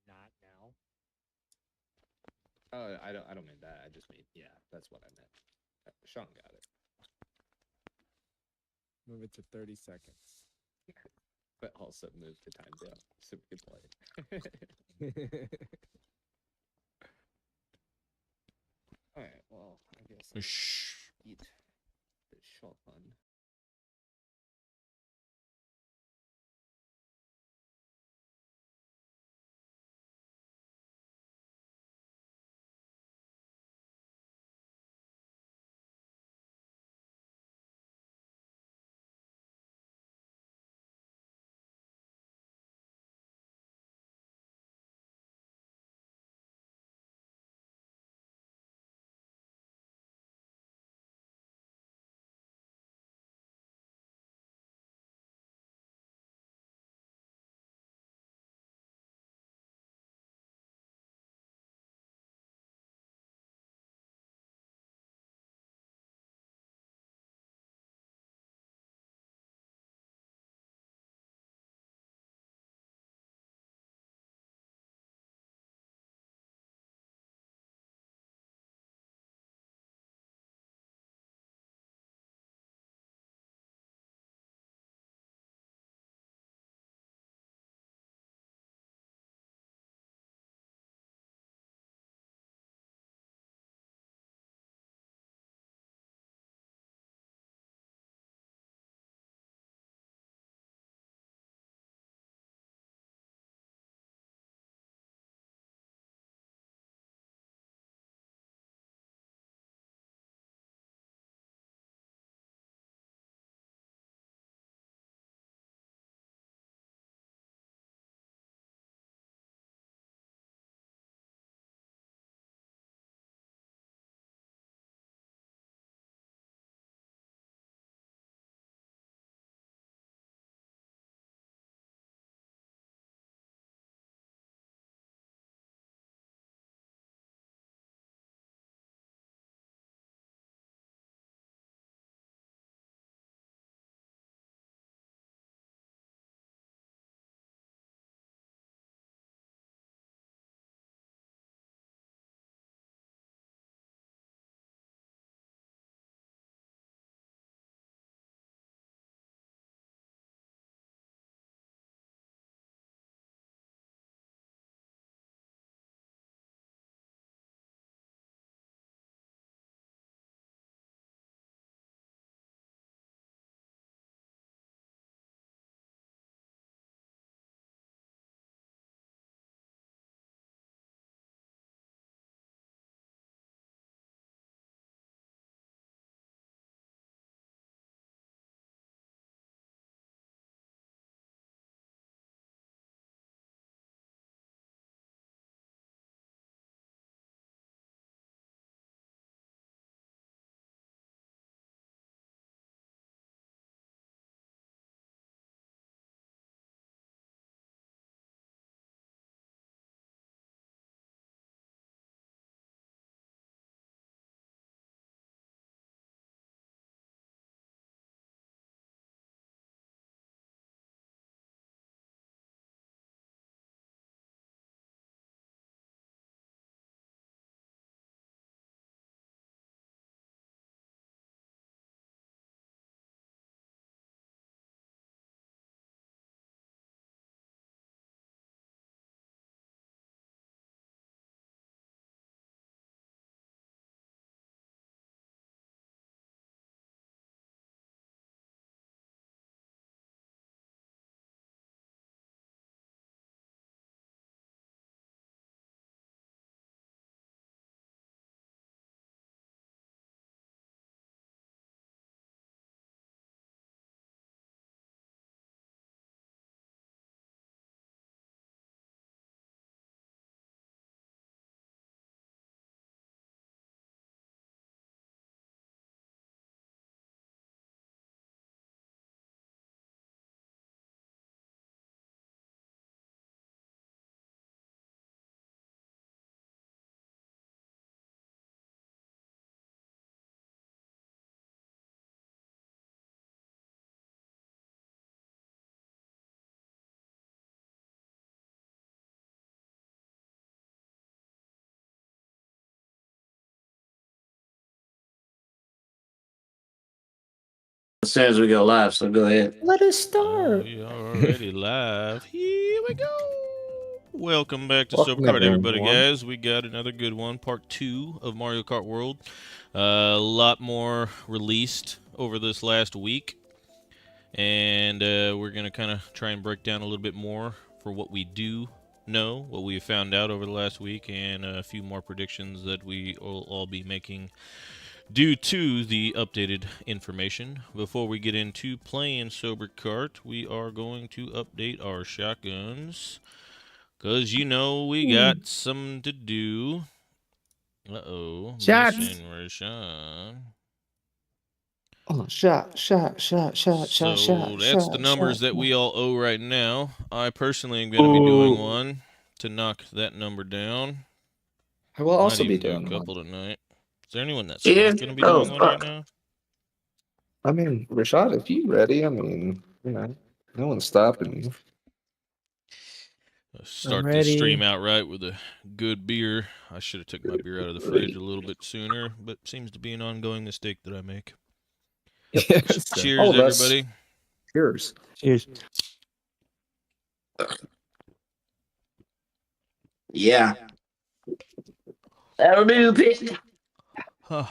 not now. Oh, I don't mean that. I just mean, yeah, that's what I meant. Sean got it. Move it to 30 seconds. But also move the time down so we can play it. All right, well, I guess I'll eat the shotgun. as soon as we go live, so go ahead. Let us start. We are already live. Here we go. Welcome back to Welcome, SoberKart, everybody, everyone. guys. We got another good one, part 2 of Mario Kart World. A lot more released over this last week, and we're going to kind of try and break down a little bit more for what we do know, what we have found out over the last week, and a few more predictions that we will all be making due to the updated information. Before we get into playing SoberKart, we are going to update our shotguns, because you know we got some to do. Uh-oh. Shots. Mission Rashad. Oh, shot. So that's the numbers that we all owe right now. I personally am going to be doing one to knock that number down. I will also Might be even do doing a couple one. tonight. Is there anyone that's Yeah. not going to be doing one right fuck. now? I mean, Rashad, if you ready, I mean, you know, no one's stopping you. Start the stream out right with a good beer. I should have took my beer out of the fridge a little bit sooner, but seems to be an ongoing mistake that I make. Yes. Cheers, All of us. everybody. Cheers. Cheers. Yeah. That'll do, bitch. Huh.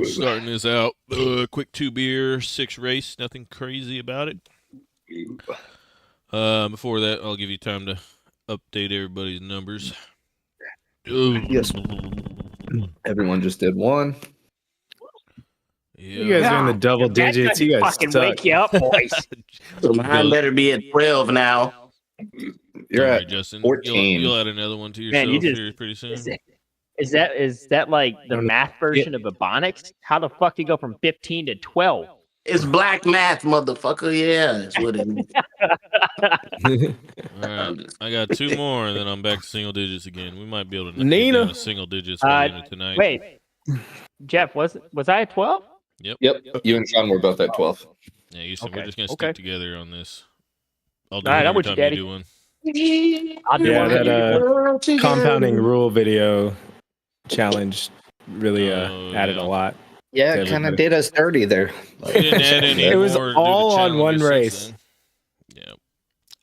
Starting this out. Quick 2 beer, 6 race. Nothing crazy about it. Before that, I'll give you time to update everybody's numbers. Yes. Everyone just did one. Yeah. You guys are in the double digits. You guys fucking suck. wake you up, boys. So mine better be at 12 now. You're Don't worry, at Justin. 14. You'll add another one to Man, yourself you just- here pretty soon. Is that like the math version of Ebonics? How the fuck do you go from 15 to 12? It's black math, motherfucker. Yeah, that's what it is. All right, I got 2 more, and then I'm back to single digits again. We might be able to get Nina. down to single digits by the end of tonight. Wait, Jeff, was I at 12? Yep. You and Sean were both at 12. Yeah, you said Okay, we're just gonna okay. stick together on this. I'll do All right, it I'm every with you, time Daddy. you do one. I'll do Yeah, one. that compounding rule video challenge really Oh, added yeah. a lot. Yeah, to it kind of everybody. did us dirty there. We didn't add any It was more due to all on one challenges since race. then. Yeah,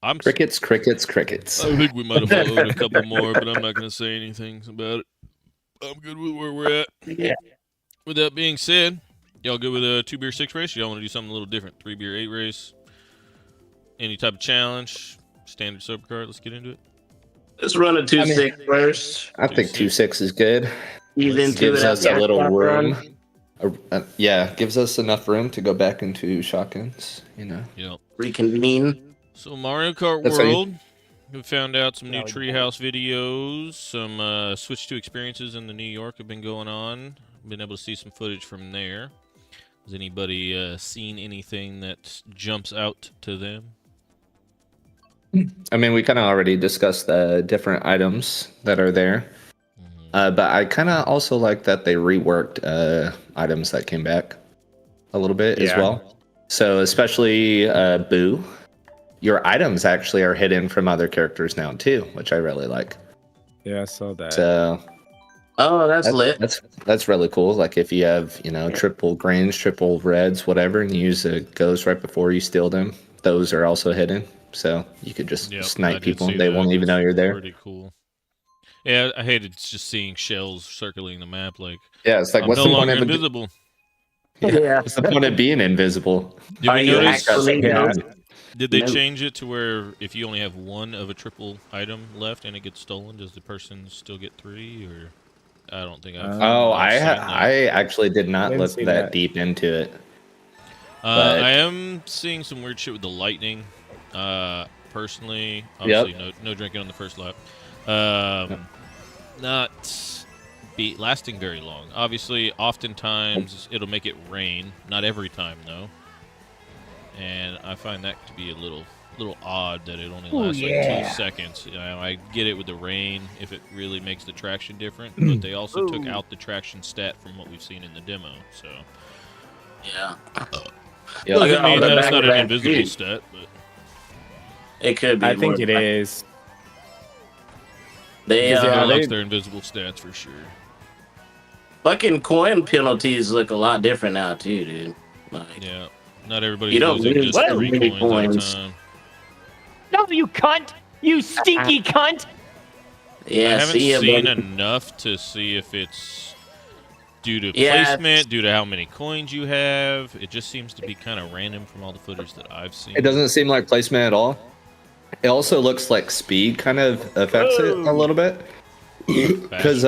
I'm. Crickets, crickets, crickets. I think we might have owed a couple more, but I'm not gonna say anything about it. I'm good with where we're at. Yeah. With that being said, y'all good with a 2 beer 6 race? Y'all want to do something a little different? 3 beer 8 race? Any type of challenge? Standard SoberKart? Let's get into it. Let's run a 2-6 first. I think 2-6 is good. Even Gives us a little room. run. Yeah, gives us enough room to go back into shotguns, you know. Yep. Reconvene. So Mario Kart That's how you- World, we found out some new Yeah, we treehouse videos, some Switch 2 experiences in the New York have been going on. Been able to see some footage from there. Has anybody seen anything that jumps out to them? I mean, we kind of already discussed the different items that are there. But I kind of also like that they reworked items that came back a little bit as Yeah. well. So especially Boo, your items actually are hidden from other characters now too, which I really like. Yeah, I saw that. So Oh, that's lit. that's really cool. Like if you have, you know, triple greens, triple reds, whatever, and you use a ghost right before you steal them, those are also hidden. So you could just Yep, I snipe did people; see they that. won't even know That's you're there. Pretty cool. Yeah, I hated just seeing shells circling the map. Like, Yeah, it's like I'm what's no the point longer of invisible. Yeah. what's the point of being invisible? Did Are we you notice? actually Yeah. Did they No. change it to where if you only have 1 of a triple item left and it gets stolen, does the person still get 3? Or I don't think I've. Oh, I've seen that. I actually did not Didn't look see that that. deep into it. but- I am seeing some weird shit with the lightning. Personally, obviously, no drinking on the first lap. Not be lasting very long. Obviously, oftentimes it'll make it rain. Not every time though. And I find that to be a little odd that it only lasts like 2 seconds. You know, I get it with the rain if it really makes the traction different, but they also took out the traction stat from what we've seen in the demo. So Yeah. Yeah. Look at doesn't all mean the that it's back not of an that invisible view. stat, but It could be. I think more. it is. They, Yeah, Everyone they- likes their invisible stats for sure. fucking coin penalties look a lot different now too, dude. Like, Yeah, not everybody's you don't losing lose just as 3 many coins at a coins. time. No, you cunt! You stinky cunt! I Yeah, haven't see ya, seen buddy. enough to see if it's due to Yeah, placement, due to how many coins you have. It just seems to be kind of random from all the footage that I've seen. It doesn't seem like placement at all. It also looks like speed kind of affects it a little bit. Because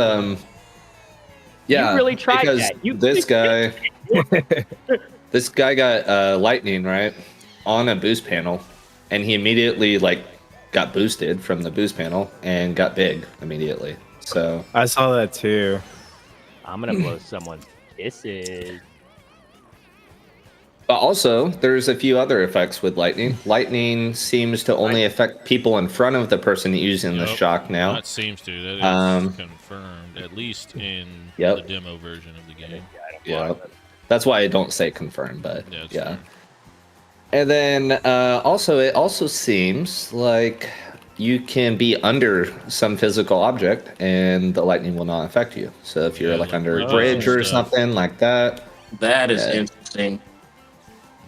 yeah, You really tried because that. You this guy got lightning right on a boost panel, and he immediately like got boosted from the boost panel and got big immediately. So I saw that too. I'm gonna blow someone's kisses. but also there's a few other effects with lightning. Lightning seems to only affect people in front of the person using the Yep. shock now. That seems to. That is confirmed, at least in Yep. the demo version of the game. Yeah, that's why I don't say confirm, but Yeah, it's yeah. fair. And then also, it also seems like you can be under some physical object and the lightning will not affect you. So if you're Yeah, like like under a bridges bridge and or stuff. something like that, that is Yeah. interesting.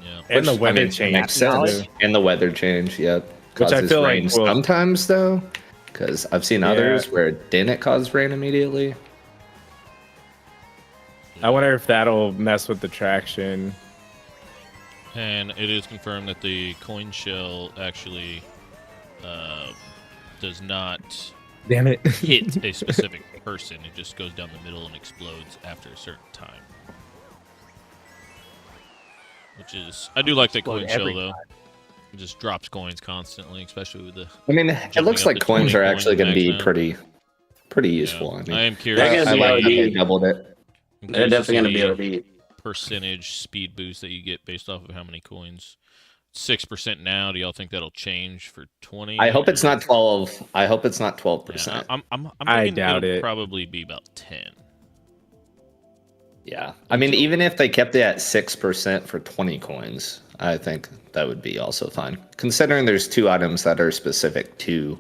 Yeah. And the which, weather it change. makes sense. too. And the weather change, yeah, Which I causes feel like rain will- sometimes though, because I've seen Yeah. others where it didn't cause rain immediately. I wonder if that'll mess with the traction. And it is confirmed that the coin shell actually does not Damn it. hit a specific person. It just goes down the middle and explodes after a certain time. Which is, I do like that Explode coin shell every though. It just drops coins constantly, especially with the. I mean, it Jumping looks up like to coins 20 are actually going to be coins max pretty Yeah. useful. I mean, I am They're curious. gonna I be like OD. that they doubled it. They're definitely gonna be able the to be. percentage speed boost that you get based off of how many coins. 6% now. Do y'all think that'll change for 20? I hope it's or- not 12. I hope it's not 12%. Yeah, I'm I thinking doubt it'll it. probably be about 10. Yeah. I mean, even if they kept it at 6% for 20 coins, I think that would be also fine. Considering there's 2 items that are specific to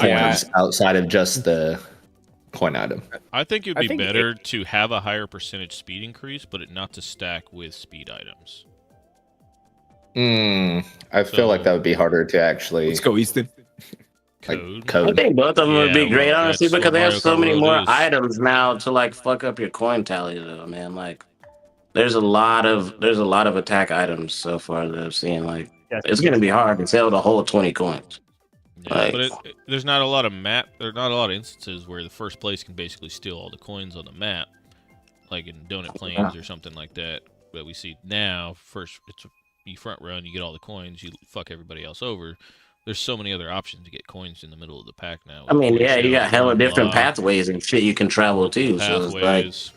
Yeah. coins outside of just the coin item. I think it'd I be think better to have a higher percentage speed increase, but it not to stack with speed items. I feel like that would be harder to actually Let's go, Easton. like, Code. I code. think both of them would be Yeah, great, well, honestly, that's because what they have Mario so Kart many World more is. items now to like fuck up your coin tally, though, man. Like, there's a lot of attack items so far that I've seen. Like, it's gonna be hard to tell the whole 20 coins. Yeah, Like- but there's not a lot of there's not a lot of instances where the first place can basically steal all the coins on the map, like in Donut Plains or something like that. But we see now, first you front run, you get all the coins, you fuck everybody else over. There's so many other options to get coins in the middle of the pack now. I mean, with yeah, you got hella World different Lock, pathways and shit you can travel too. So it's like, pathways.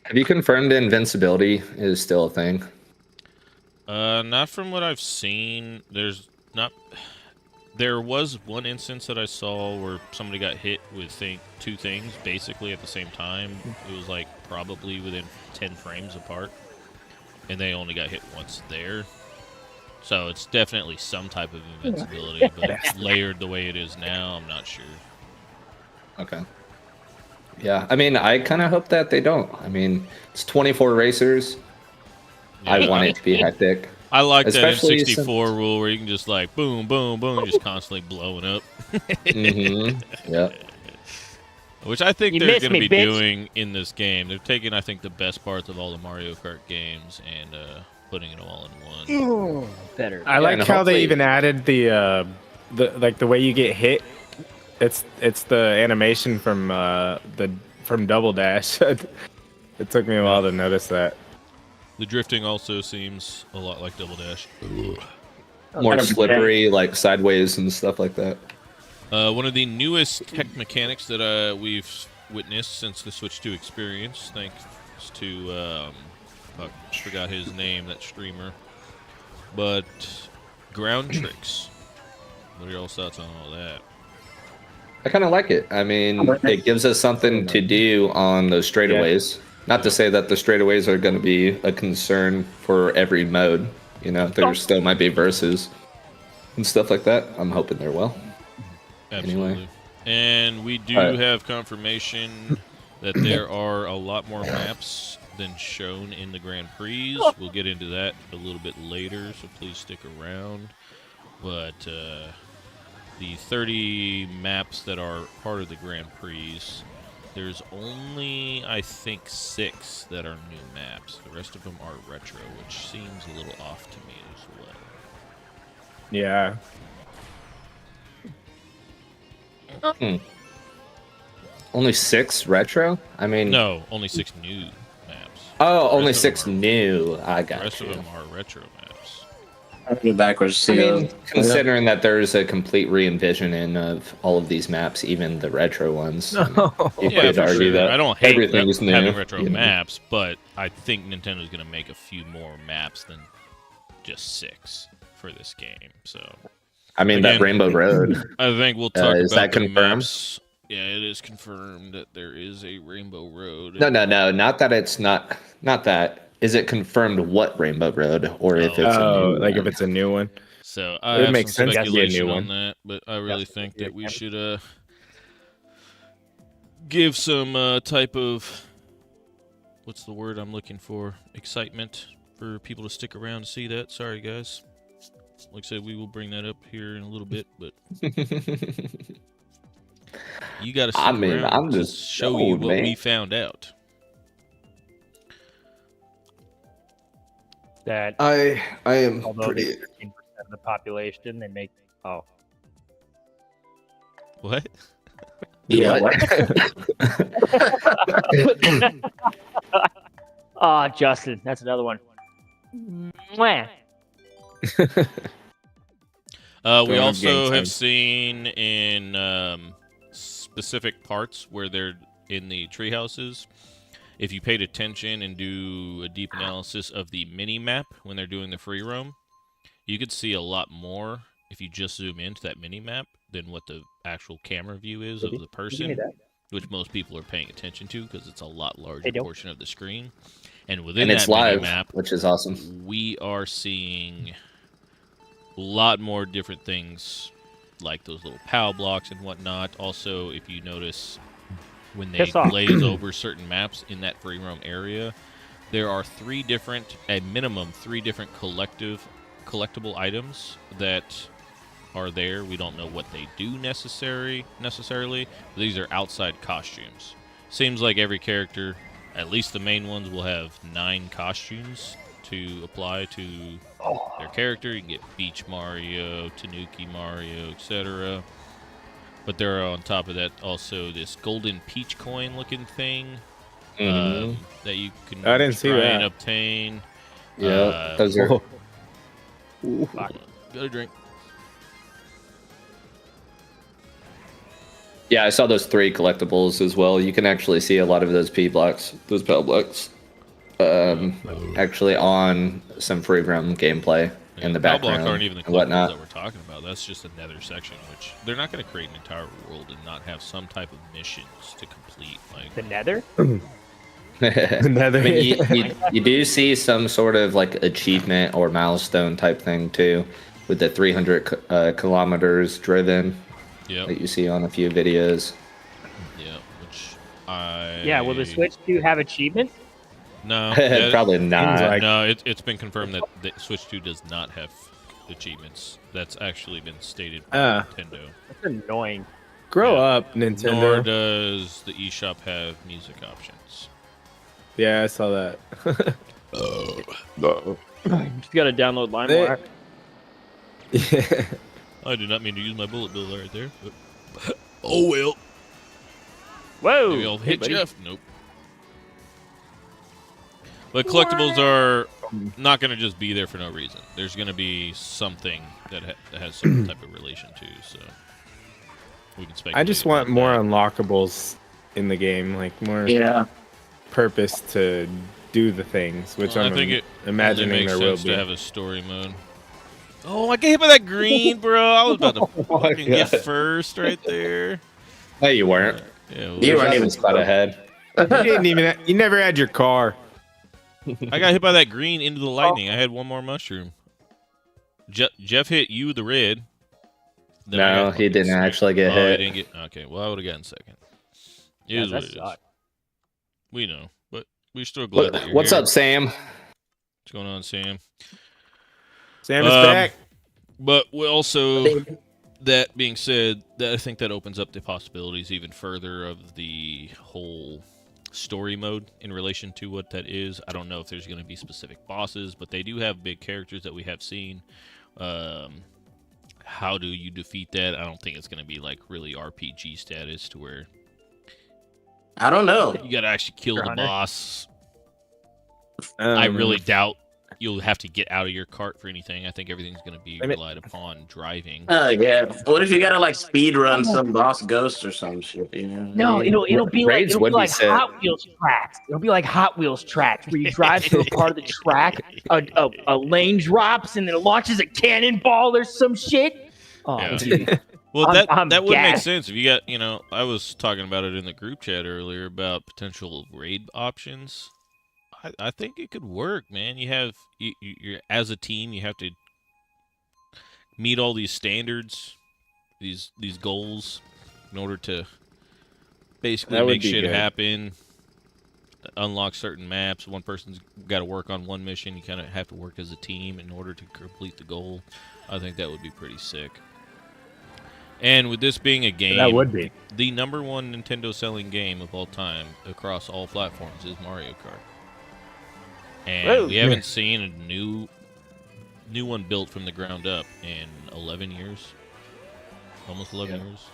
Have you confirmed invincibility is still a thing? Not from what I've seen. There was one instance that I saw where somebody got hit with 2 things basically at the same time. It was like probably within 10 frames apart, and they only got hit once there. So it's definitely some type of invincibility, but layered the way it is now, I'm not sure. Okay. Yeah, I mean, I kind of hope that they don't. I mean, it's 24 racers. I Yeah, want it to be hectic. I like that Especially N64 rule where you can just like boom, boom, boom, just constantly blowing up. Yeah. Which I think You they're missed going to me, be bitch. doing in this game. They're taking, I think, the best parts of all the Mario Kart games and putting it all in one. Better. I like and how they hopefully- even added the way you get hit. It's the animation from Double Dash. It took me a while to notice that. The drifting also seems a lot like Double Dash. More 100%. slippery, like sideways and stuff like that. One of the newest tech mechanics that we've witnessed since the Switch 2 experience, thanks to fuck, forgot his name, that streamer, but ground tricks. What are y'all's thoughts on all that? I kind of like it. I mean, it gives us something to do on those straightaways. Not to say that the straightaways are going to be a concern for every mode. You know, there still might be verses and stuff like that. I'm hoping they're well. Absolutely. Anyway. And we do Alright. have confirmation that there are a lot more maps than shown in the Grand Prix. We'll get into that a little bit later, so please stick around. But the 30 maps that are part of the Grand Prix, there's only, I think, 6 that are new maps. The rest of them are retro, which seems a little off to me as well. Yeah. Only 6 retro? I mean, No, only 6 new maps. oh, The only rest of them 6 are- new. I The got rest you. of them are retro maps. Backwards. I mean, considering that there's a complete re-envisioning of all of these maps, even the retro ones, I mean, you Yeah, could for argue sure. that I don't hate everything's new. having retro you know. maps, but I think Nintendo's going to make a few more maps than just 6 for this game. So I mean, Again, that Rainbow Road. I think we'll talk is about that the confirmed? maps. Yeah, it is confirmed that there is a Rainbow Road. No, not that it's not that. Is it confirmed what Rainbow Road, or if it's a Oh, new like one? if it's a new one. So It I have makes some sense to be a new speculation one. on that, but I really Yes, think yeah, that we yeah. should give some type of, what's the word I'm looking for? Excitement for people to stick around to see that. Sorry, guys. Like I said, we will bring that up here in a little bit, but you got to stick I mean, around I'm to just show you sold, what we man. found out. That I am although pretty. they're 15% of the population, they make What? Yeah. oh, Justin, that's another one. Mwah. We Don't have also gang have signs. seen in specific parts where they're in the tree houses. If you paid attention and do a deep analysis of the mini map when they're doing the free roam, you could see a lot more if you just zoom into that mini map than what the actual camera view is of the person, which most people are paying attention to because it's a lot larger Hey, don't- portion of the screen. And within And that it's mini live, map, which is awesome. we are seeing a lot more different things like those little POW blocks and whatnot. Also, if you notice, when they Piss off. glaze over certain maps in that free roam area, there are at minimum, three different collectible items that are there. We don't know what they do necessarily. But these are outside costumes. Seems like every character, at least the main ones, will have 9 costumes to apply to their character. You can get Beach Mario, Tanuki Mario, etc. But there are on top of that also this golden peach coin looking thing that you can I didn't see try that. and obtain. Yeah, those are. Got a drink. Yeah, I saw those 3 collectibles as well. You can actually see a lot of those P blocks, those PEL blocks, actually on some free roam gameplay in the POW background blocks aren't even the and collectibles whatnot. that we're talking about. That's just a nether section, which they're not going to create an entire world and not have some type of missions to complete. Like, The Nether. Another. I mean, you do see some sort of like achievement or milestone type thing too, with the 300 kilometers driven yep, that you see on a few videos. yep. Which I Yeah, will the Switch 2 have achievements? No, yeah, Probably not. like- no. It's been confirmed that the Switch 2 does not have achievements. That's actually been stated by Nintendo. That's annoying. Grow Yeah. up, Nor Nintendo. does the eShop have music options. Yeah, I saw that. Just gotta download LimeWire. Yeah. I did not mean to use my bullet bill right there. But oh well. Whoa! Maybe I'll Hey, hit buddy. Jeff. Nope. But collectibles are not going to just be there for no reason. There's going to be something that has some type of relation to. So we can speculate. I just want about more that. unlockables in the game, like more Yeah. purpose to do the things, which Well, I I'm think it imagining only makes there will sense be. to have a story mode. Oh, I got hit by that green, bro. I was about to fucking get God. first right there. No, you weren't. Yeah, You well, weren't even spot ahead. You didn't even. You never had your car. I got hit by that green into the lightning. I had one more mushroom. Jeff hit you, the red. Then I No, got he didn't fucking actually get Oh, he hit. didn't get. Okay, well, I would have gotten second. It Yeah, is what that it is. sucks. We know, but we're still glad that you're What's here. up, Sam? What's going on, Sam? Sam is back. But we also, that being said, that I think that opens up the possibilities even further of the whole story mode in relation to what that is. I don't know if there's going to be specific bosses, but they do have big characters that we have seen. How do you defeat that? I don't think it's going to be like really RPG status to where I don't know. you got to actually kill the Hunter. boss. I really doubt you'll have to get out of your cart for anything. I think everything's going to be relied upon driving. Oh yeah. What if you gotta like speed run some boss ghost or some shit? You know? No, it'll be like Raids would be sick. Hot Wheels tracks. It'll be like Hot Wheels tracks where you drive through a part of the track, a lane drops and then it launches a cannonball or some shit. Oh, Yeah. dude. Well, I'm that would make gassed. sense if you got, I was talking about it in the group chat earlier about potential raid options. I think it could work, man. You're as a team, you have to meet all these standards, these goals, in order to basically That would make be shit good. happen. Unlock certain maps. One person's got to work on one mission. You kind of have to work as a team in order to complete the goal. I think that would be pretty sick. And with this being a game, That would be. the number one Nintendo selling game of all time across all platforms is Mario Kart. And Whoa. we haven't seen a new one built from the ground up in 11 years. Almost 11 years.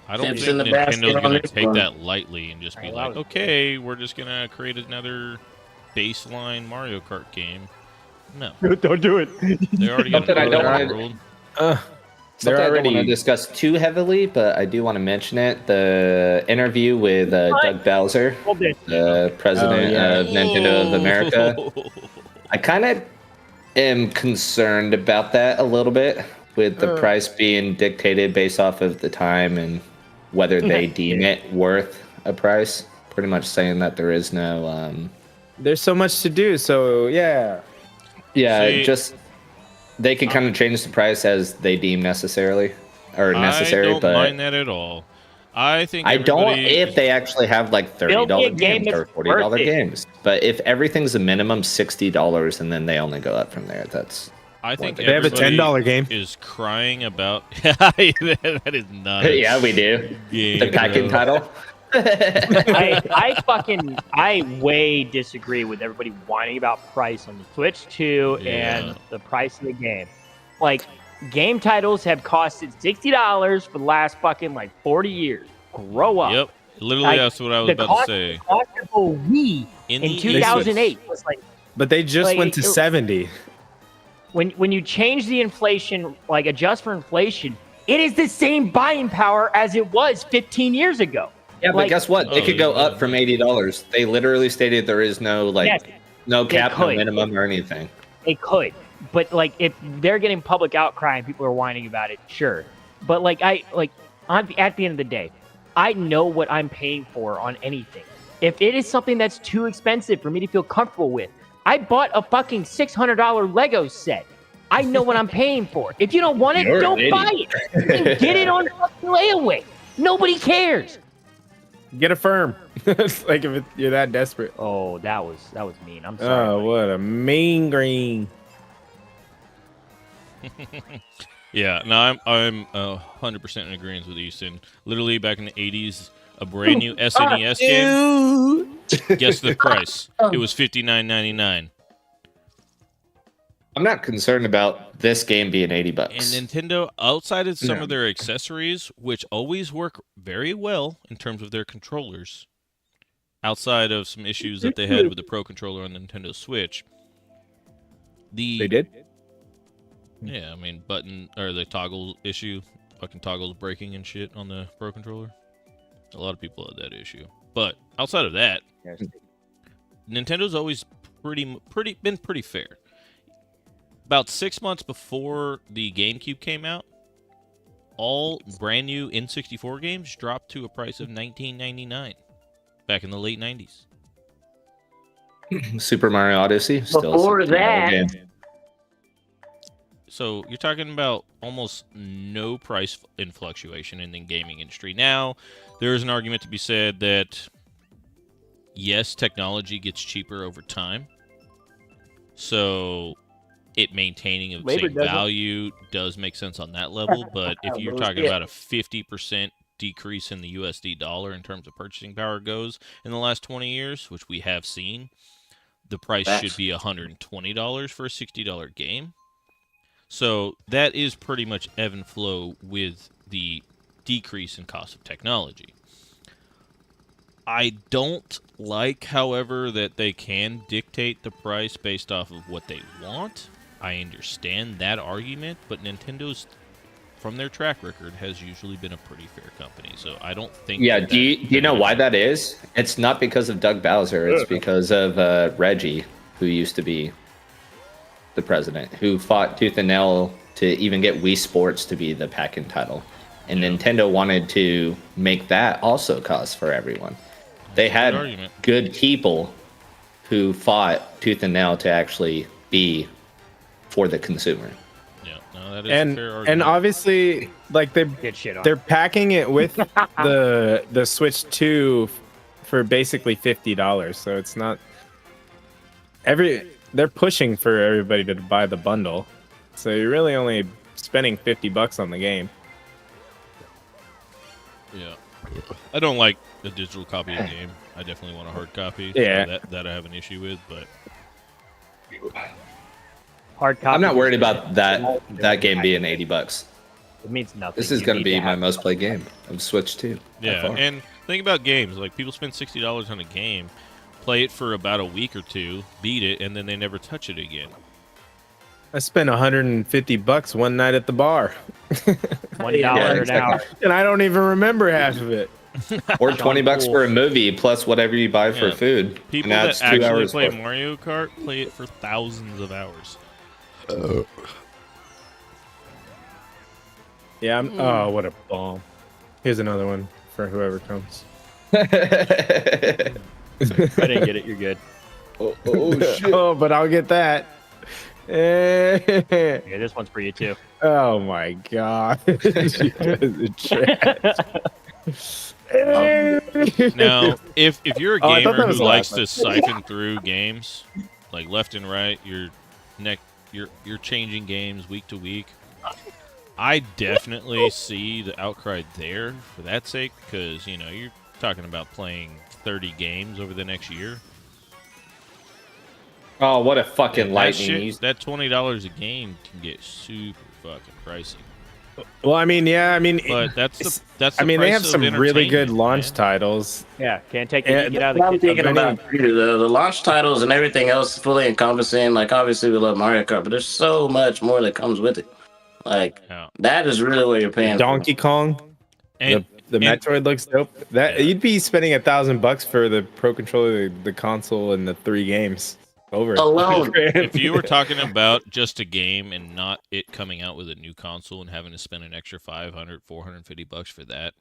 I don't Chips think in the basket Nintendo's on going to this take one. that lightly and just be like, okay, we're just going to create another baseline Mario Kart game. No. Don't do it. They already got Something I don't Mario wanna- World. Something I don't want to already- discuss too heavily, but I do want to mention it. The interview with Doug Bowser, the president yeah. of Nintendo of America. I kind of am concerned about that a little bit, with the price being dictated based off of the time and whether they deem it worth a price. Pretty much saying that there is no... There's so much to do, so yeah. yeah, See- just... They could kind of change the price as they deem necessary, or necessary, I don't but... mind that at all. I think I don't everybody- if they actually have like Build me a $30 game games or that's $40 worth it. games. But if everything's a minimum $60 and then they only go up from there, that's I think They have a everybody $10 game. is crying about. That is not. a yeah, we do. game, The packing bro. title. I way disagree with everybody whining about price on the Switch 2 Yeah. and the price of the game. Like, game titles have costed $60 for the last fucking 40 years. Grow up. Yep, literally Like, that's what I was the about cost, to say. the cost of a Wii In in the 2008 was like, But they just Like, went to it- 70. when you change the inflation, adjust for inflation, it is the same buying power as it was 15 years ago. Yeah, but Like- guess what? They Oh, could go yeah. up from $80. They literally stated there is no Yes, no they cap, no could. minimum or anything. they could, but if they're getting public outcry and people are whining about it, sure. But at the end of the day, I know what I'm paying for on anything. If it is something that's too expensive for me to feel comfortable with, I bought a fucking $600 Lego set. I know what I'm paying for. If you don't want it, You're an don't idiot. buy it. Then get it on fucking layaway. Nobody cares. Get a firm. It's like if you're that desperate. Oh, that was mean. I'm sorry. Oh, buddy. what a mean green. Yeah, no, I'm 100% in agreement with Easton. Literally back in the 80s, a brand new SNES game. Guess the price? It was $59.99. I'm not concerned about this game being $80. And Nintendo, outside of some No. of their accessories, which always work very well in terms of their controllers, outside of some issues that they had with the Pro Controller on the Nintendo Switch, They did? Yeah, I mean, the toggle issue, fucking toggles breaking and shit on the Pro Controller. A lot of people had that issue. But outside of that, Nintendo's always been pretty fair. About 6 months before the GameCube came out, all brand new N64 games dropped to a price of $19.99 back in the late 90s. Super Mario Odyssey. Still Before a $60 that- game. So you're talking about almost no price in fluctuation in the gaming industry. Now, there is an argument to be said that yes, technology gets cheaper over time. So it maintaining of Labor same doesn't. value does make sense on that level. But if you're talking about a 50% decrease in the USD dollar in terms of purchasing power goes in the last 20 years, which we have seen, the price should be $120 for a $60 game. So that is pretty much ebb and flow with the decrease in cost of technology. I don't like, however, that they can dictate the price based off of what they want. I understand that argument, but Nintendo's, from their track record, has usually been a pretty fair company. So I don't think. Yeah, do you know why that is? It's not because of Doug Bowser. It's because of Reggie, who used to be the president, who fought tooth and nail to even get Wii Sports to be the pack-in title. And Nintendo wanted to make that also cost for everyone. They had good people who fought tooth and nail to actually be for the consumer. Yeah, no, that is a fair argument. And obviously, like they're packing it with the Switch 2 for basically $50. So it's not they're pushing for everybody to buy the bundle. So you're really only spending $50 on the game. Yeah, I don't like the digital copy of the game. I definitely want a hard copy. Yeah, so that I have an issue with, but hard copy. I'm not worried about that game being $80. It means nothing. This is going to be my most played game of Switch 2. Yeah, and think about games. Like, people spend $60 on a game, play it for about a week or two, beat it, and then they never touch it again. I spent $150 one night at the bar. $1 an hour. And I don't even remember half of it. Or $20 for a movie plus whatever you buy for food. People and that's that 2 actually hours play more. Mario Kart play it for thousands of hours. Yeah, oh, what a bomb. Here's another one for whoever comes. I didn't get it. You're good. Oh shit. Oh, but I'll get that. Yeah, this one's for you too. Oh my god. You guys are trash. Now, if you're a Oh, I thought gamer that was who the likes last to siphon through games, like left and right, you're changing games week to week. I definitely see the outcry there for that sake, because you're talking about playing 30 games over the next year. Oh, what a fucking That lightning. shit, that $20 a game can get super fucking pricey. Well, I mean, yeah, I mean, But that's the I mean, they have price some of really good entertainment, launch man. titles. Yeah, can't take the Yeah, get out of I'm the thinking kitchen. about the launch titles and everything else fully encompassing. Like, obviously we love Mario Kart, but there's so much more that comes with it. Like, Yeah. that is really what you're paying Donkey Kong, And, the Metroid looks dope. That you'd be spending $1,000 for the Pro Controller, the console, and the 3 games over Alone. if you were talking about just a game and not it coming out with a new console and having to spend an extra $500-$450 for that,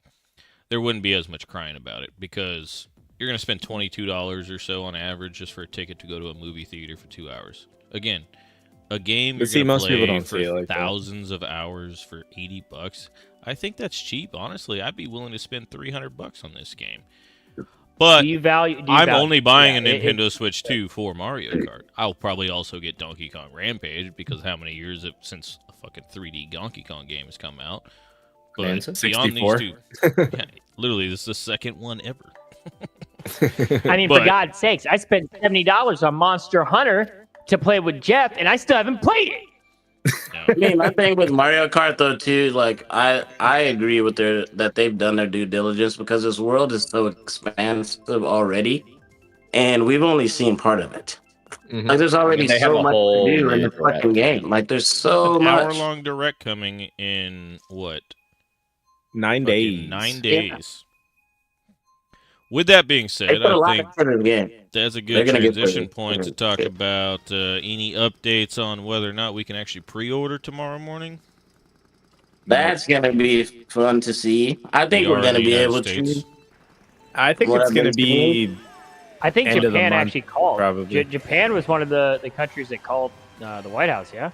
there wouldn't be as much crying about it, because you're going to spend $22 or so on average just for a ticket to go to a movie theater for 2 hours. Again, a game you're going to most people play don't see it for like that. thousands of hours for $80. I think that's cheap. Honestly, I'd be willing to spend $300 on this game. But I'm only buying a Nintendo Switch 2 for Mario Kart. I'll probably also get Donkey Kong Rampage, because how many years since a fucking 3D Donkey Kong game has come out? But beyond 64. these two, literally, this is the second one ever. I mean, for God's sakes, I spent $70 on Monster Hunter to play with Jeff, and I still haven't played it. I mean, my thing with Mario Kart though too, like I agree with that they've done their due diligence, because this world is so expansive already, and we've only seen part of it. Mhm. Like, there's already They have so a much whole to do in new the fucking game. Like, there's so An much. hour-long direct coming in what? 9 Fucking days. 9 days. With that being They said, put a I lot think into the game. that's a They're good gonna get transition the- point to talk about any updates on whether or not we can actually pre-order tomorrow morning. That's gonna be fun to see. I think We we're are in gonna the be United able States. to. I think What it's I've going to been be. I think End of the Japan month, actually called. probably. Japan was one of the countries that called the White House, yeah?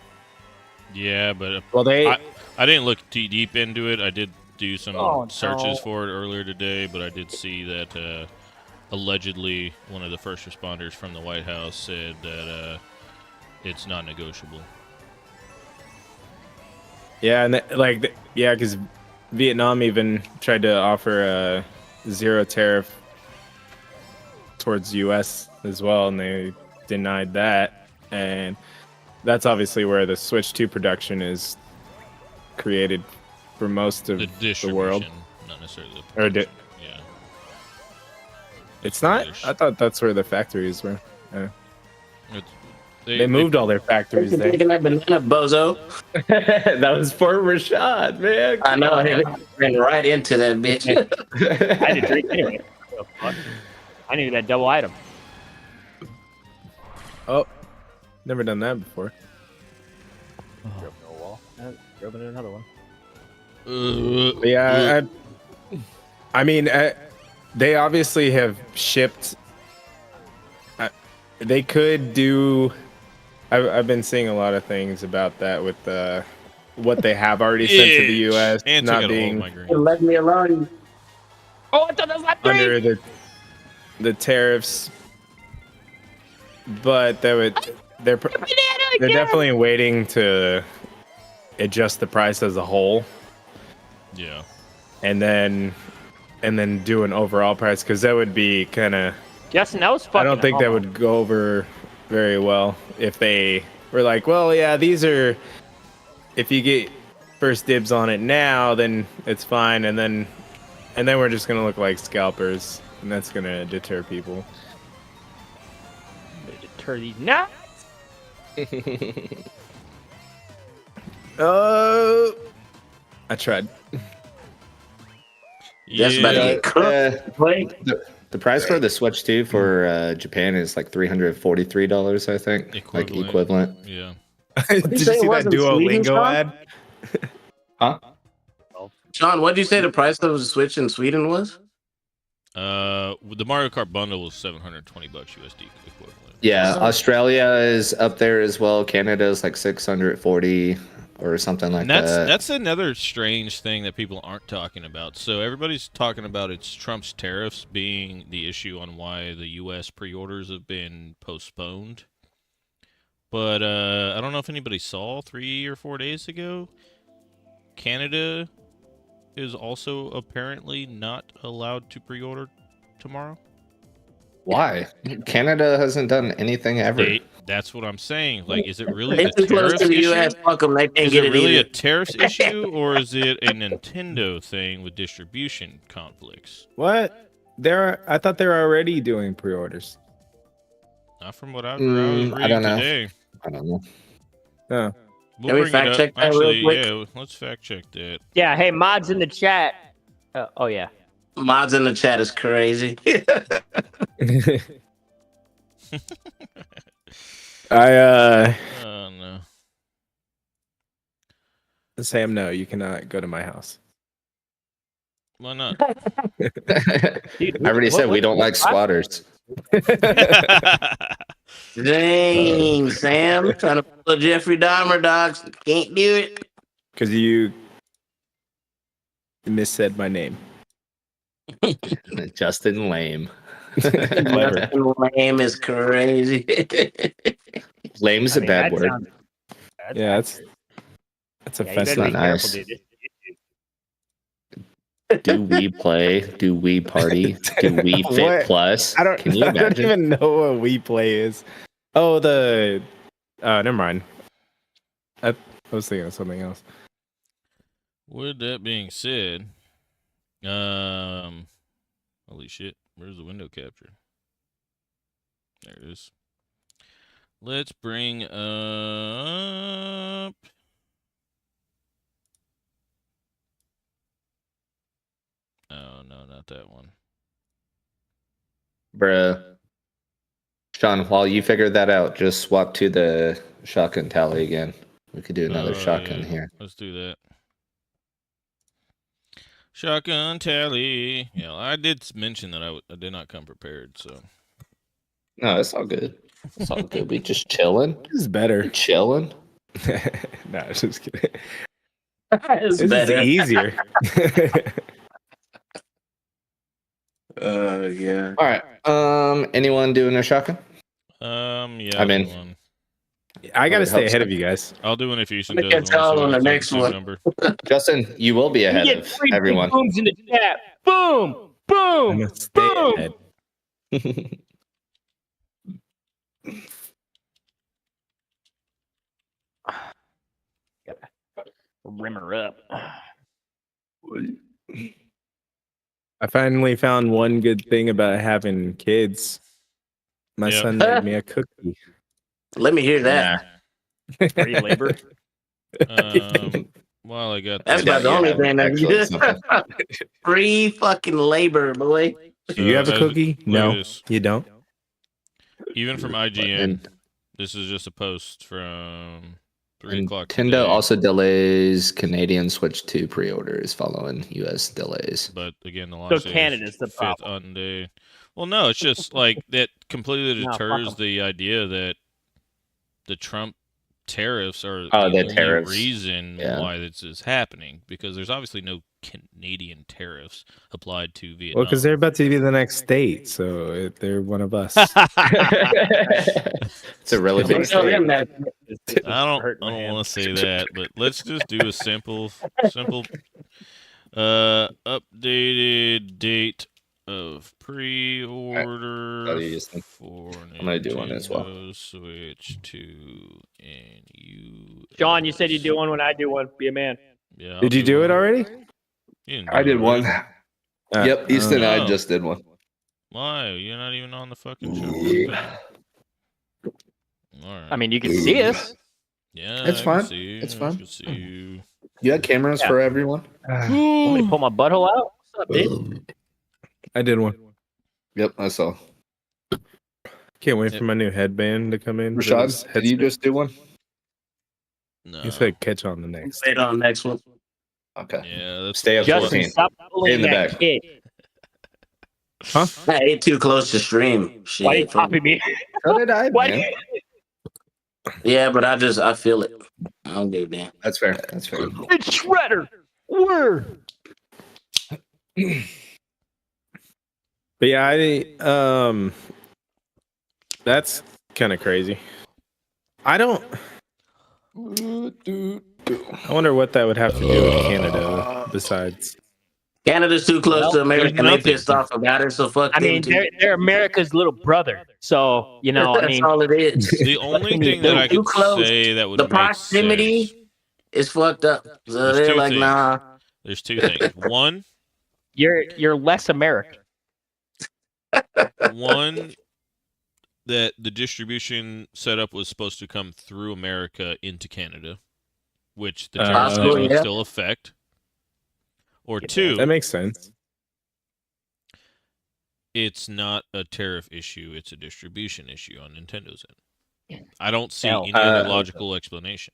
Yeah, but Well, they. I didn't look too deep into it. I did do some Oh, searches no. for it earlier today, but I did see that allegedly one of the first responders from the White House said that it's not negotiable. Yeah, and because Vietnam even tried to offer a zero tariff towards U.S. as well, and they denied that. And that's obviously where the Switch 2 production is created for most of the world. Not necessarily the Or production. Yeah. It's not? I thought that's where the factories were. They They moved all their factories there. Taking that banana, bozo. That was for Rashad, man. I know. He ran right into that bitch. I had to drink anyway. Oh, fuck. I needed that double item. Oh, never done that before. Drove into a wall. Drove into another one. But yeah, I mean, they obviously have shipped. They could do. I've been seeing a lot of things about that with what they have already sent to the U.S. And not being Let me alone. Oh, I thought that was my three! under the tariffs, but they're definitely waiting to adjust the price as a whole. Yeah. And then do an overall price, because that would be kind of. Justin, that was fucking. I don't think that would go over very well if they were like, well, yeah, these are. If you get first dibs on it now, then it's fine, and then we're just gonna look like scalpers, and that's gonna deter people. Deter these nuts. I tried. That's about to get cooked. The price for the Switch 2 for Japan is like $343, I think. Equivalent. Yeah. Did you see that Duolingo ad? Huh? Sean, what did you say the price of the Switch in Sweden was? The Mario Kart bundle was $720 USD equivalent. Yeah, Australia is up there as well. Canada is like 640 or something like that. That's another strange thing that people aren't talking about. So everybody's talking about it's Trump's tariffs being the issue on why the U.S. pre-orders have been postponed. But I don't know if anybody saw 3 or 4 days ago, Canada is also apparently not allowed to pre-order tomorrow. Why? Canada hasn't done anything ever. That's what I'm saying. Like, is it really a Too close tariff to the issue? US. Fuck 'em, they can't Is get it it really a either. tariffs issue, or is it a Nintendo thing with distribution conflicts? What? I thought they were already doing pre-orders. Not from what I was reading I don't know. today. I don't know. Oh. We'll Can we bring fact it up. check that real Actually, quick? yeah, let's fact check that. Yeah, hey, mods in the chat. Oh yeah. Mods in the chat is crazy. I Oh no. Sam, no, you cannot go to my house. Why not? I already said we don't like squatters. Dang, Sam. Trying to pull a Jeffrey Dahmer, dogs. Can't do it. Because you missaid my name. Justin Lame. Clever. Lame is crazy. Lame's a bad word. Yeah, that's offensive. Not nice. Do we play? Do we party? Do we fit What? plus? I don't. Can you I don't imagine? even know what we play is. Oh, never mind. I was thinking of something else. With that being said, holy shit, where's the window capture? There it is. Let's bring up. Oh no, not that one. Bruh. Sean, while you figure that out, just swap to the shotgun tally again. We could do another shotgun Yeah. here. Let's do that. Shotgun tally. Yeah, I did mention that I did not come prepared, so. No, it's all good. It's all good. We just chilling. This is better. Chilling. No, just kidding. It's This better. is easier. Yeah. All right. Anyone doing a shotgun? Yeah. I I'll mean- do one. I gotta would stay hope ahead so. of you guys. I'll do one if Houston Let me does get one. So y'all on we the can take next the same one. number. Justin, you will be You ahead get of 3 big everyone. booms in the chat. Boom, I'm boom, gonna stay boom. ahead. Rim her up. I finally found one good thing about having kids. My Yep. son made me a cookie. Let me hear that. Free labor. While I got That's this, about the you only have thing that you actually do. something. Free fucking labor, boy. Do you have a as- cookie? look at No, this. you don't. Even from IGN, And this is just a post from 3 o'clock Nintendo today. also delays Canadian Switch 2 pre-orders following U.S. delays. But again, the So launch date is Canada's the 5th problem. on day. Well, no, it's just like that completely No, fuck deters 'em. the idea that the Trump tariffs are Oh, the the only tariffs. reason Yeah. why this is happening, because there's obviously no Canadian tariffs applied to Well, Vietnam. because they're about to be the next state, so they're one of us. It's a really big Tell them state. that. I don't Hurt my hand. want to say that, but let's just do a simple updated date of pre-order I'll use them. for I'm gonna do one as well. Nintendo Switch 2 and you. John, you said you'd do one when I do one. Be a man. Yeah. I'll Did you do it one. already? You didn't I do it did one. already? Yep, Easton and I Oh. just did one. Why? You're not even on the fucking show. All right. I mean, you can see us. yeah, It's I fine. Can see you. It's I fine. can see you. You had cameras Yeah. for everyone? Want me to pull my butthole out? What's up, dude? I did one. Yep, I saw. Can't wait for my new headband to come in. for Rashad, this did you headset. just do one? No. He said catch on the next. Wait on the next one. Okay. Yeah, that's Stay up that's Justin, 14. stop bullying In the that back. kid. Huh? I ate too close to stream. Shit. Why did you copy me? So did I, Why? man. Yeah, but I feel it. I don't give a damn. That's fair. That's fair. It's Shredder. Word. But yeah, that's kind of crazy. I don't. I wonder what that would have to do with Canada besides. Canada's too close Well, to America, there's and they nothing. pissed off about it. So fuck I them mean, too. they're America's little brother. So, you know, I That's mean, all it is. The only thing that I Too could close. say that would The make proximity sense. is fucked up. So There's they're two like, things. nah. There's two things. One, you're less American. one that the distribution setup was supposed to come through America into Canada, which the tariffs Possible, would yeah. still affect. Or two, That makes sense. it's not a tariff issue; it's a distribution issue on Nintendo's end. I don't see Hell. any other logical explanation.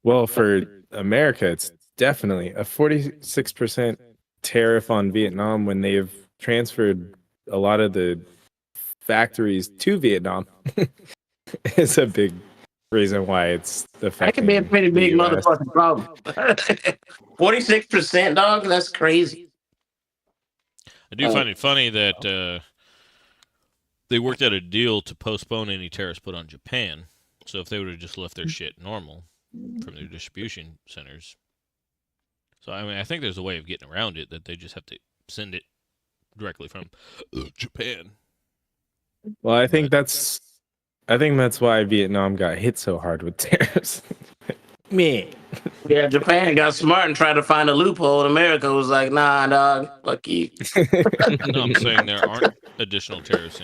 Well, for America, it's definitely a 46% tariff on Vietnam when they've transferred a lot of the factories to Vietnam. It's a big reason why it's affecting. That could be a pretty the big US. motherfucking problem. 46%, dog. That's crazy. I do find it funny that they worked out a deal to postpone any tariffs put on Japan. So if they would have just left their shit normal from their distribution centers. So I mean, I think there's a way of getting around it, that they just have to send it directly from Japan. Well, I think that's why Vietnam got hit so hard with tariffs. Me. Yeah, Japan got smart and tried to find a loophole, and America was like, nah, dog. Fuck you. No, I'm saying there aren't additional tariffs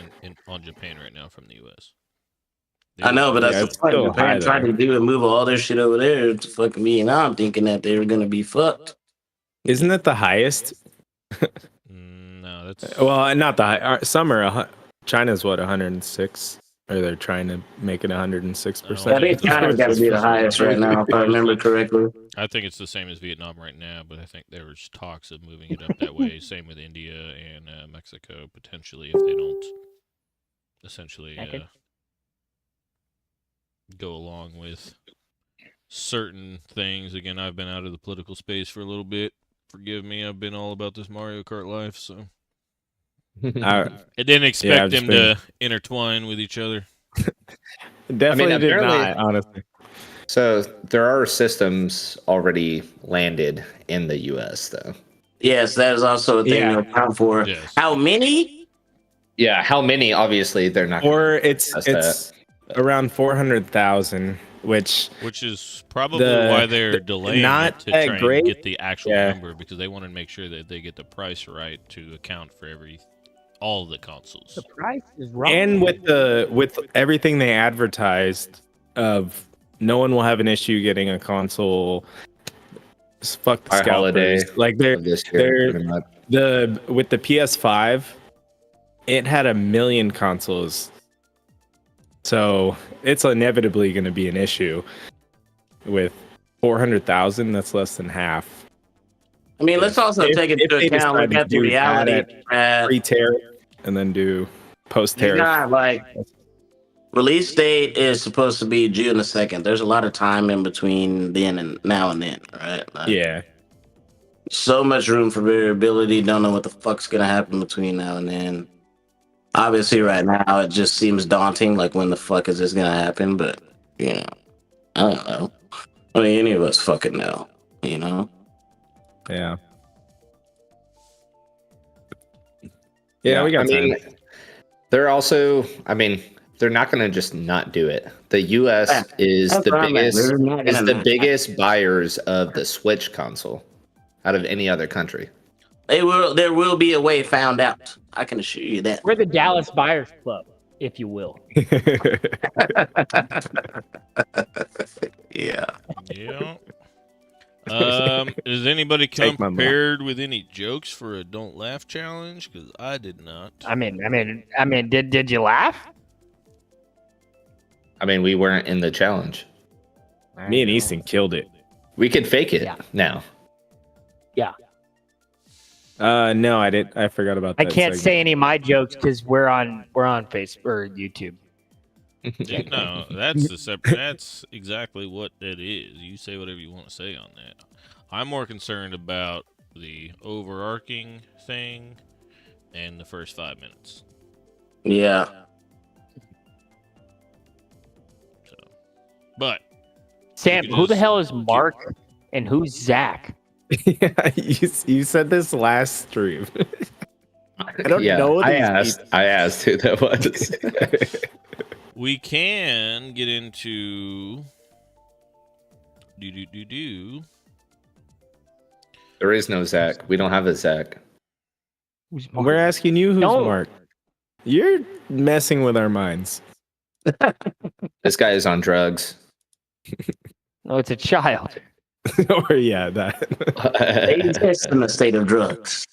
on Japan right now from the U.S. I know, but that's Yeah, the it's point. still Japan high tried there. to do and move all their shit over there to fucking Vietnam, thinking that they were gonna be fucked. Isn't that the highest? No, that's Well, not the high. Some are. China's what 106, or they're trying to make it 106%. I think China's got to be the highest right now, if I remember correctly. I think it's the same as Vietnam right now, but I think there's talks of moving it up that way. Same with India and Mexico, potentially, if they don't essentially go along with certain things. Again, I've been out of the political space for a little bit. Forgive me, I've been all about this Mario Kart life, so I I didn't expect I've just them to intertwine with each other. definitely did apparently- not, honestly. So there are systems already landed in the U.S. though. Yes, that is also a thing Yeah. to account for. Yes. How many? Yeah, how many? Obviously, they're not. Or it's discuss around 400,000, which Which is probably The- why they're the- delaying not it to that try great. and get the actual Yeah. number, because they want to make sure that they get the price right to account for all of the consoles. The price is wrong. and with everything they advertised of no one will have an issue getting a console. Fuck the By holiday scalpers. Like they're of this year, they're pretty much. with the PS5, it had 1 million consoles. So it's inevitably going to be an issue. With 400,000, that's less than half. I mean, let's also If- take if into they account, decide look to at the do that reality at that Pre-tariff and then do you post-tariff. got like release date is supposed to be June the 2nd. There's a lot of time in between then and now and then, right? Like, Yeah. so much room for variability. Don't know what the fuck's gonna happen between now and then. Obviously, right now it just seems daunting. Like, when the fuck is this gonna happen? But you know, I don't know. I mean, any of us fucking know. You know. Yeah. Yeah, we got I mean, time. they're also. I mean, they're not going to just not do it. The U.S. Yeah, is that's the what I meant. biggest They're not is gonna the not- biggest buyers of the Switch console out of any other country. There will be a way found out. I can assure you that. We're the Dallas Buyers Club, if you will. Yeah. Yeah. Does anybody come Take my money. prepared with any jokes for a don't laugh challenge? Because I did not. I mean, did you laugh? I mean, we weren't in the challenge. Me and Easton killed it. We could fake it Yeah. now. No, I didn't. I forgot about I that. can't segment. say any of my jokes because we're on Facebook or YouTube. No, that's the separate. That's exactly what it is. You say whatever you want to say on that. I'm more concerned about the overarching thing and the first 5 minutes. Yeah. So, but Sam, You who the just- hell is Mark and who's Zach? Yeah, you said this last stream. I don't know I these asked. I asked who that was. we can get into There is no Zach. We don't have a Zach. Who's Mark? We're asking you who's No. Mark. You're messing with our minds. This guy is on drugs. No, it's a child. Or yeah, that. They exist in a state of drugs.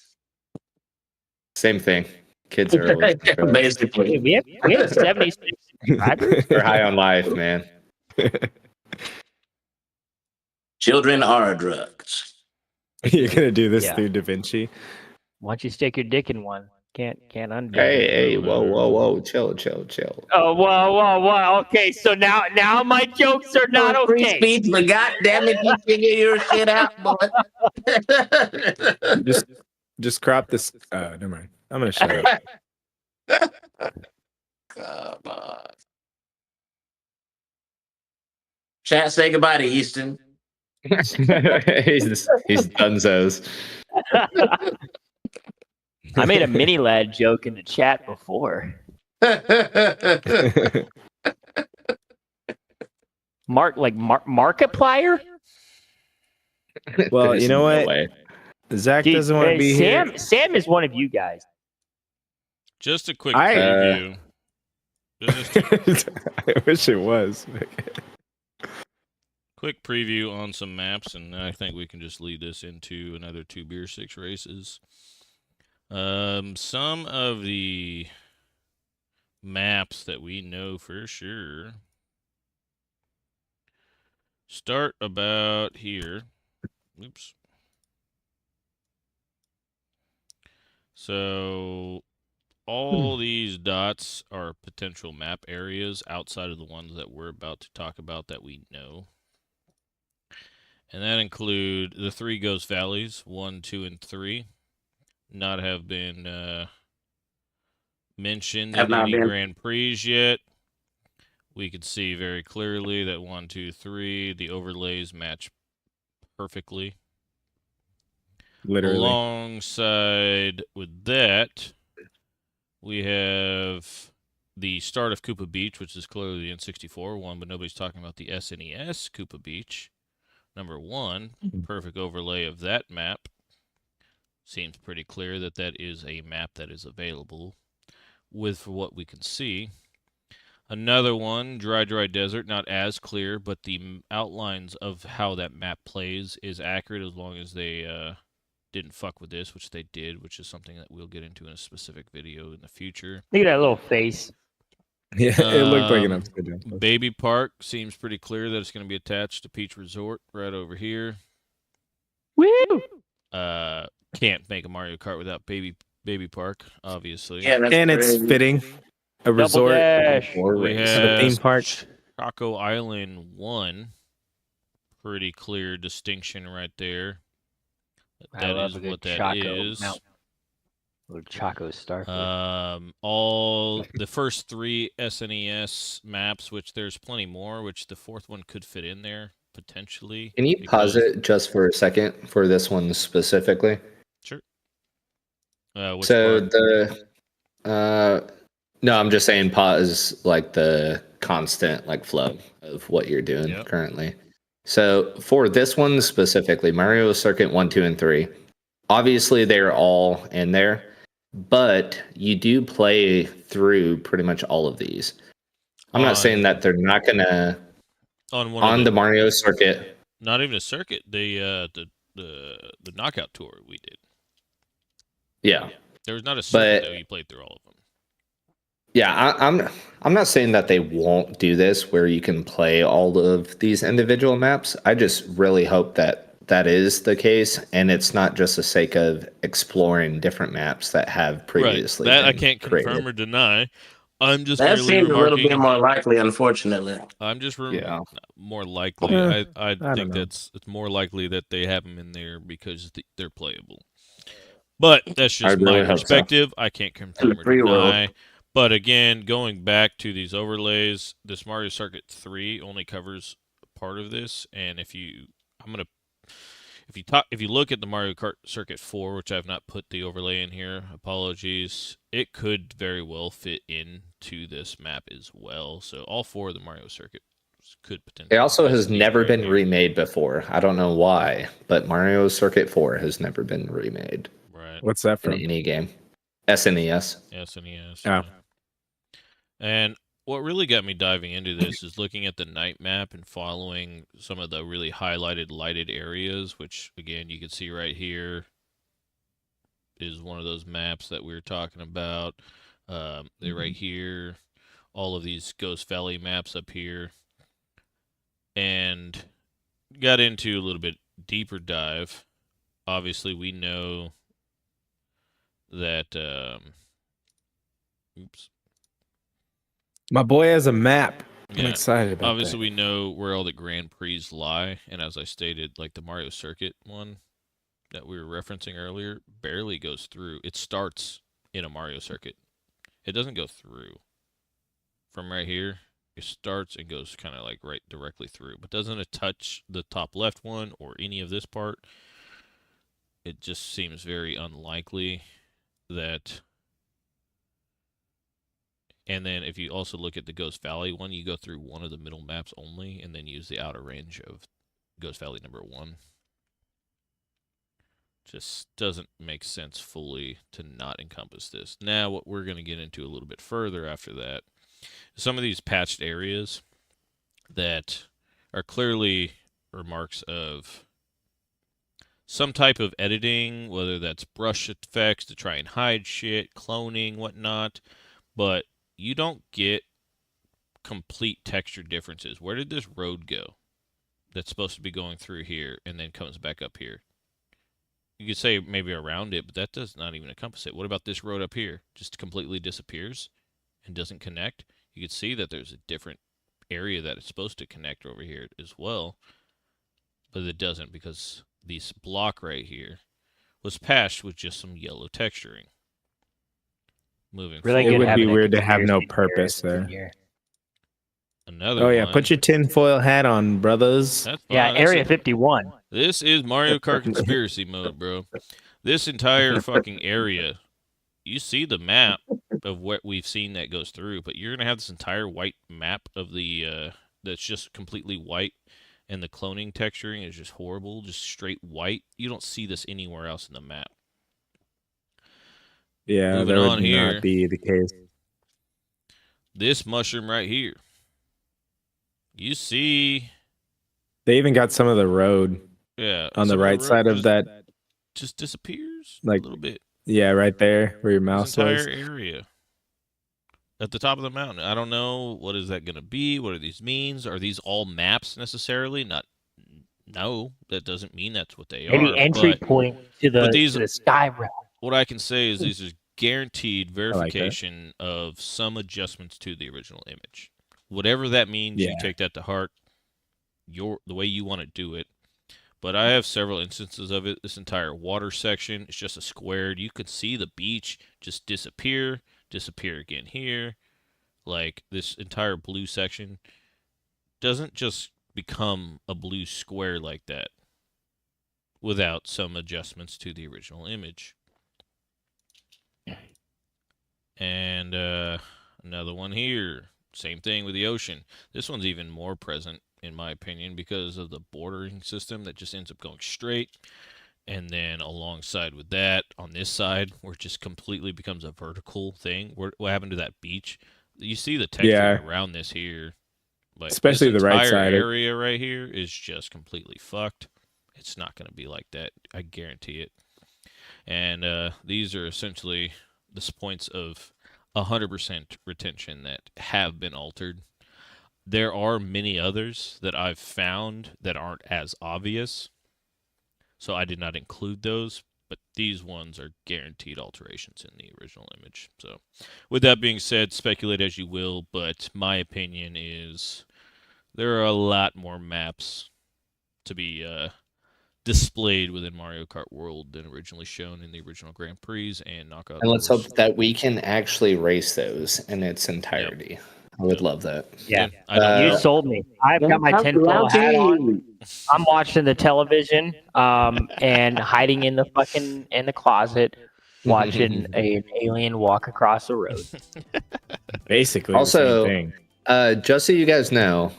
Same thing. Kids are always on drugs. Basically. We have 76 subscribers. They're high on life, man. Children are drugs. You're gonna do this Yeah. through Da Vinci. Once you stick your dick in one, can't undo Hey, it. hey, whoa, chill. Oh, whoa. Okay, so now my jokes are not Free okay. speech, but goddamn it, you figure your shit out, boy. Just crop this. Never mind. I'm gonna shut up. Come on. Chat, say goodbye to Easton. he's dunzos. I made a mini lad joke in the chat before. Markiplier? Well, There's you know no what? way. Zach Dude, doesn't want to be Sam, here. Sam is one of you guys. just a quick I- preview. Just a I wish it was. quick preview on some maps, and I think we can just lead this into another 2 Beer 6 races. Some of the maps that we know for sure start about here. Oops. So all these dots are potential map areas outside of the ones that we're about to talk about that we know. And that include the 3 Ghost Valleys, 1, 2, and 3. Not have been mentioned Have in not any been. Grand Prix yet. We could see very clearly that 1, 2, 3, the overlays match perfectly. Literally. Alongside with that, we have the start of Koopa Beach, which is clearly the N64 one, but nobody's talking about the SNES Koopa Beach. Number 1, perfect overlay of that map. Seems pretty clear that that is a map that is available with what we can see. Another one, Dry Desert, not as clear, but the outlines of how that map plays is accurate as long as they didn't fuck with this, which they did, which is something that we'll get into in a specific video in the future. Look at that little face. Yeah, it looked like an upside down. Baby Park seems pretty clear that it's going to be attached to Peach Resort right over here. Woo! Can't make a Mario Kart without Baby Park, obviously. Yeah, that's And it's crazy. fitting. A Double resort. dash. Or We race. At a have theme park. Choco Island 1. Pretty clear distinction right there. I That love is a good what that Choco is. mount. Little Choco Starfish. All the first 3 SNES maps, which there's plenty more, which the 4th one could fit in there potentially. Can you pause because- it just for a second for this one specifically? Sure. Which So part? no, I'm just saying pause like the constant like flow of what you're doing Yep. currently. So for this one specifically, Mario Circuit 1, 2, and 3, obviously they're all in there, but you do play through pretty much all of these. I'm not saying that they're not gonna on one on of the Mario Circuit. not even a circuit. The knockout tour we did. Yeah. There was not a circuit But- that you played through all of them. Yeah, I'm not saying that they won't do this where you can play all of these individual maps. I just really hope that that is the case, and it's not just the sake of exploring different maps that have previously. That I been can't created. confirm or deny. I'm just That merely seems a little remarking. bit more likely, unfortunately. I'm just Yeah. more likely. Yeah, I don't think know. it's more likely that they have them in there because they're playable. But that's I just really my hope so. perspective. I can't confirm or free world. deny. But again, going back to these overlays, this Mario Circuit 3 only covers part of this, and if you look at the Mario Kart Circuit 4, which I've not put the overlay in here, apologies, it could very well fit into this map as well. So all 4 of the Mario Circuit could potentially. It also has be never right been here. remade before. I don't know why, but Mario Circuit 4 has never been remade Right. What's that in from? any game. SNES. SNES. Oh. Yeah. And what really got me diving into this is looking at the night map and following some of the really highlighted, lighted areas, which, again, you can see right here is one of those maps that we were talking about. They're right here. All of these Ghost Valley maps up here. And got into a little bit deeper dive. Obviously, we know that... oops. My boy has a map. I'm Yeah. excited about Obviously, that. we know where all the Grand Prix lie, and as I stated, like the Mario Circuit one that we were referencing earlier, barely goes through. It starts in a Mario Circuit. It doesn't go through. From right here, it starts and goes kind of like right directly through, but doesn't it touch the top left one or any of this part? It just seems very unlikely that... And then if you also look at the Ghost Valley one, you go through one of the middle maps only and then use the outer range of Ghost Valley number 1. Just doesn't make sense fully to not encompass this. Now, what we're going to get into a little bit further after that, some of these patched areas that are clearly remarks of some type of editing, whether that's brush effects to try and hide shit, cloning, whatnot, but you don't get complete texture differences. Where did this road go that's supposed to be going through here and then comes back up here? You could say maybe around it, but that does not even encompass it. What about this road up here? Just completely disappears and doesn't connect? You could see that there's a different area that it's supposed to connect over here as well, but it doesn't because this block right here was patched with just some yellow texturing. moving Really It good forward. would be having a weird to have no conspiracy purpose theorist in there. here. Another Oh yeah, one. put your tinfoil hat on, brothers. That's Yeah, fine. Area 51. This is Mario Kart conspiracy mode, bro. This entire fucking area, you see the map of what we've seen that goes through, but you're gonna have this entire white map of the that's just completely white, and the cloning texturing is just horrible, just straight white. You don't see this anywhere else in the map. Yeah, Moving that would on here. not be the case. This mushroom right here. You see, They even got some of the road yeah, on the some of right road side of that. just disappears Like, a little bit. Yeah, right there where your This mouse entire was. area at the top of the mountain. I don't know, what is that going to be? What are these means? Are these all maps necessarily? No, that doesn't mean that's what they Maybe are. entry point to the these- sky realm. What I can say is these are guaranteed like that. verification of some adjustments to the original image. Whatever that means, you Yeah. take that to heart. The way you want to do it. But I have several instances of it. This entire water section is just a square. You could see the beach just disappear again here. Like, this entire blue section doesn't just become a blue square like that without some adjustments to the original image. And another one here. Same thing with the ocean. This one's even more present, in my opinion, because of the bordering system that just ends up going straight. And then alongside with that, on this side, where it just completely becomes a vertical thing. What happened to that beach? You see the texture Yeah. around this here. Like, Especially this the right entire side. area right here is just completely fucked. It's not going to be like that. I guarantee it. And these are essentially the points of 100% retention that have been altered. There are many others that I've found that aren't as obvious, so I did not include those, but these ones are guaranteed alterations in the original image. So, with that being said, speculate as you will, but my opinion is there are a lot more maps to be displayed within Mario Kart World than originally shown in the original Grand Prix and Knockout And let's Tours. hope that we can actually race those in its entirety. I would love that. Yeah. I don't You know. sold me. I've got my tinfoil hat on. I'm watching the television, and hiding in the closet, watching an alien walk across the road. Basically Also, the same thing. Just so you guys know,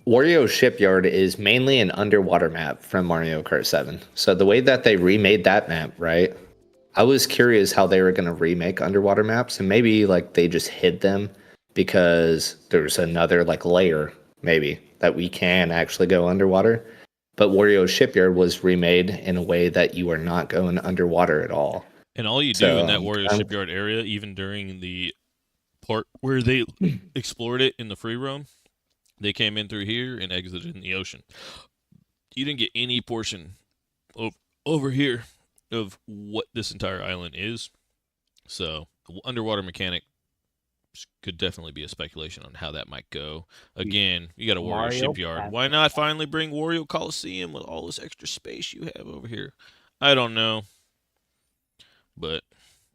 Wario Shipyard is mainly an underwater map from Mario Kart 7. So the way that they remade that map, right? I was curious how they were going to remake underwater maps, and maybe like they just hid them because there's another like layer maybe that we can actually go underwater. But Wario Shipyard was remade in a way that you are not going underwater at all. And all you do in that Wario Shipyard area, even during the part where they explored it in the free roam, they came in through here and exited in the ocean. You didn't get any portion over here of what this entire island is. So, the underwater mechanic could definitely be a speculation on how that might go. Again, you got a Wario Mario Shipyard. Kart. Why not finally bring Wario Coliseum with all this extra space you have over here? I don't know. But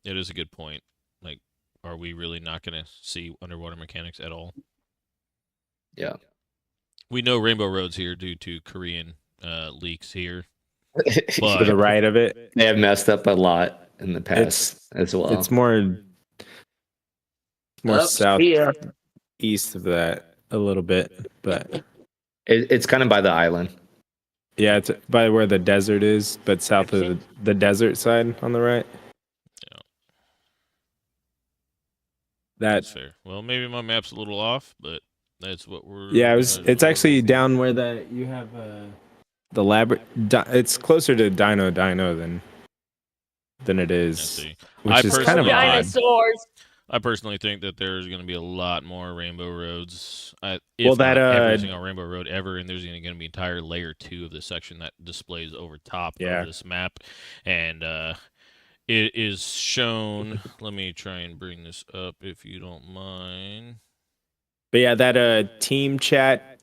it is a good point. Like, are we really not going to see underwater mechanics at all? Yeah. We know Rainbow Road's here due to Korean leaks here. To But the right of it. They have messed up a lot in the past as well. It's more south Yeah. east of that a little bit, but It's kind of by the island. yeah, it's by where the desert is, but south of the desert side on the right. Yeah. That that's fair. Well, maybe my map's a little off, but that's what we're. yeah, it's actually down where you have the lab. It's closer to Dino than it I is, see. which is kind of personally- odd. Dinosaurs. I personally think that there's going to be a lot more Rainbow Roads. If Well, that, not every single Rainbow Road ever, and there's going to be entire layer 2 of the section that displays over top Yeah. of this map, and it is shown. Let me try and bring this up if you don't mind. But yeah, that team chat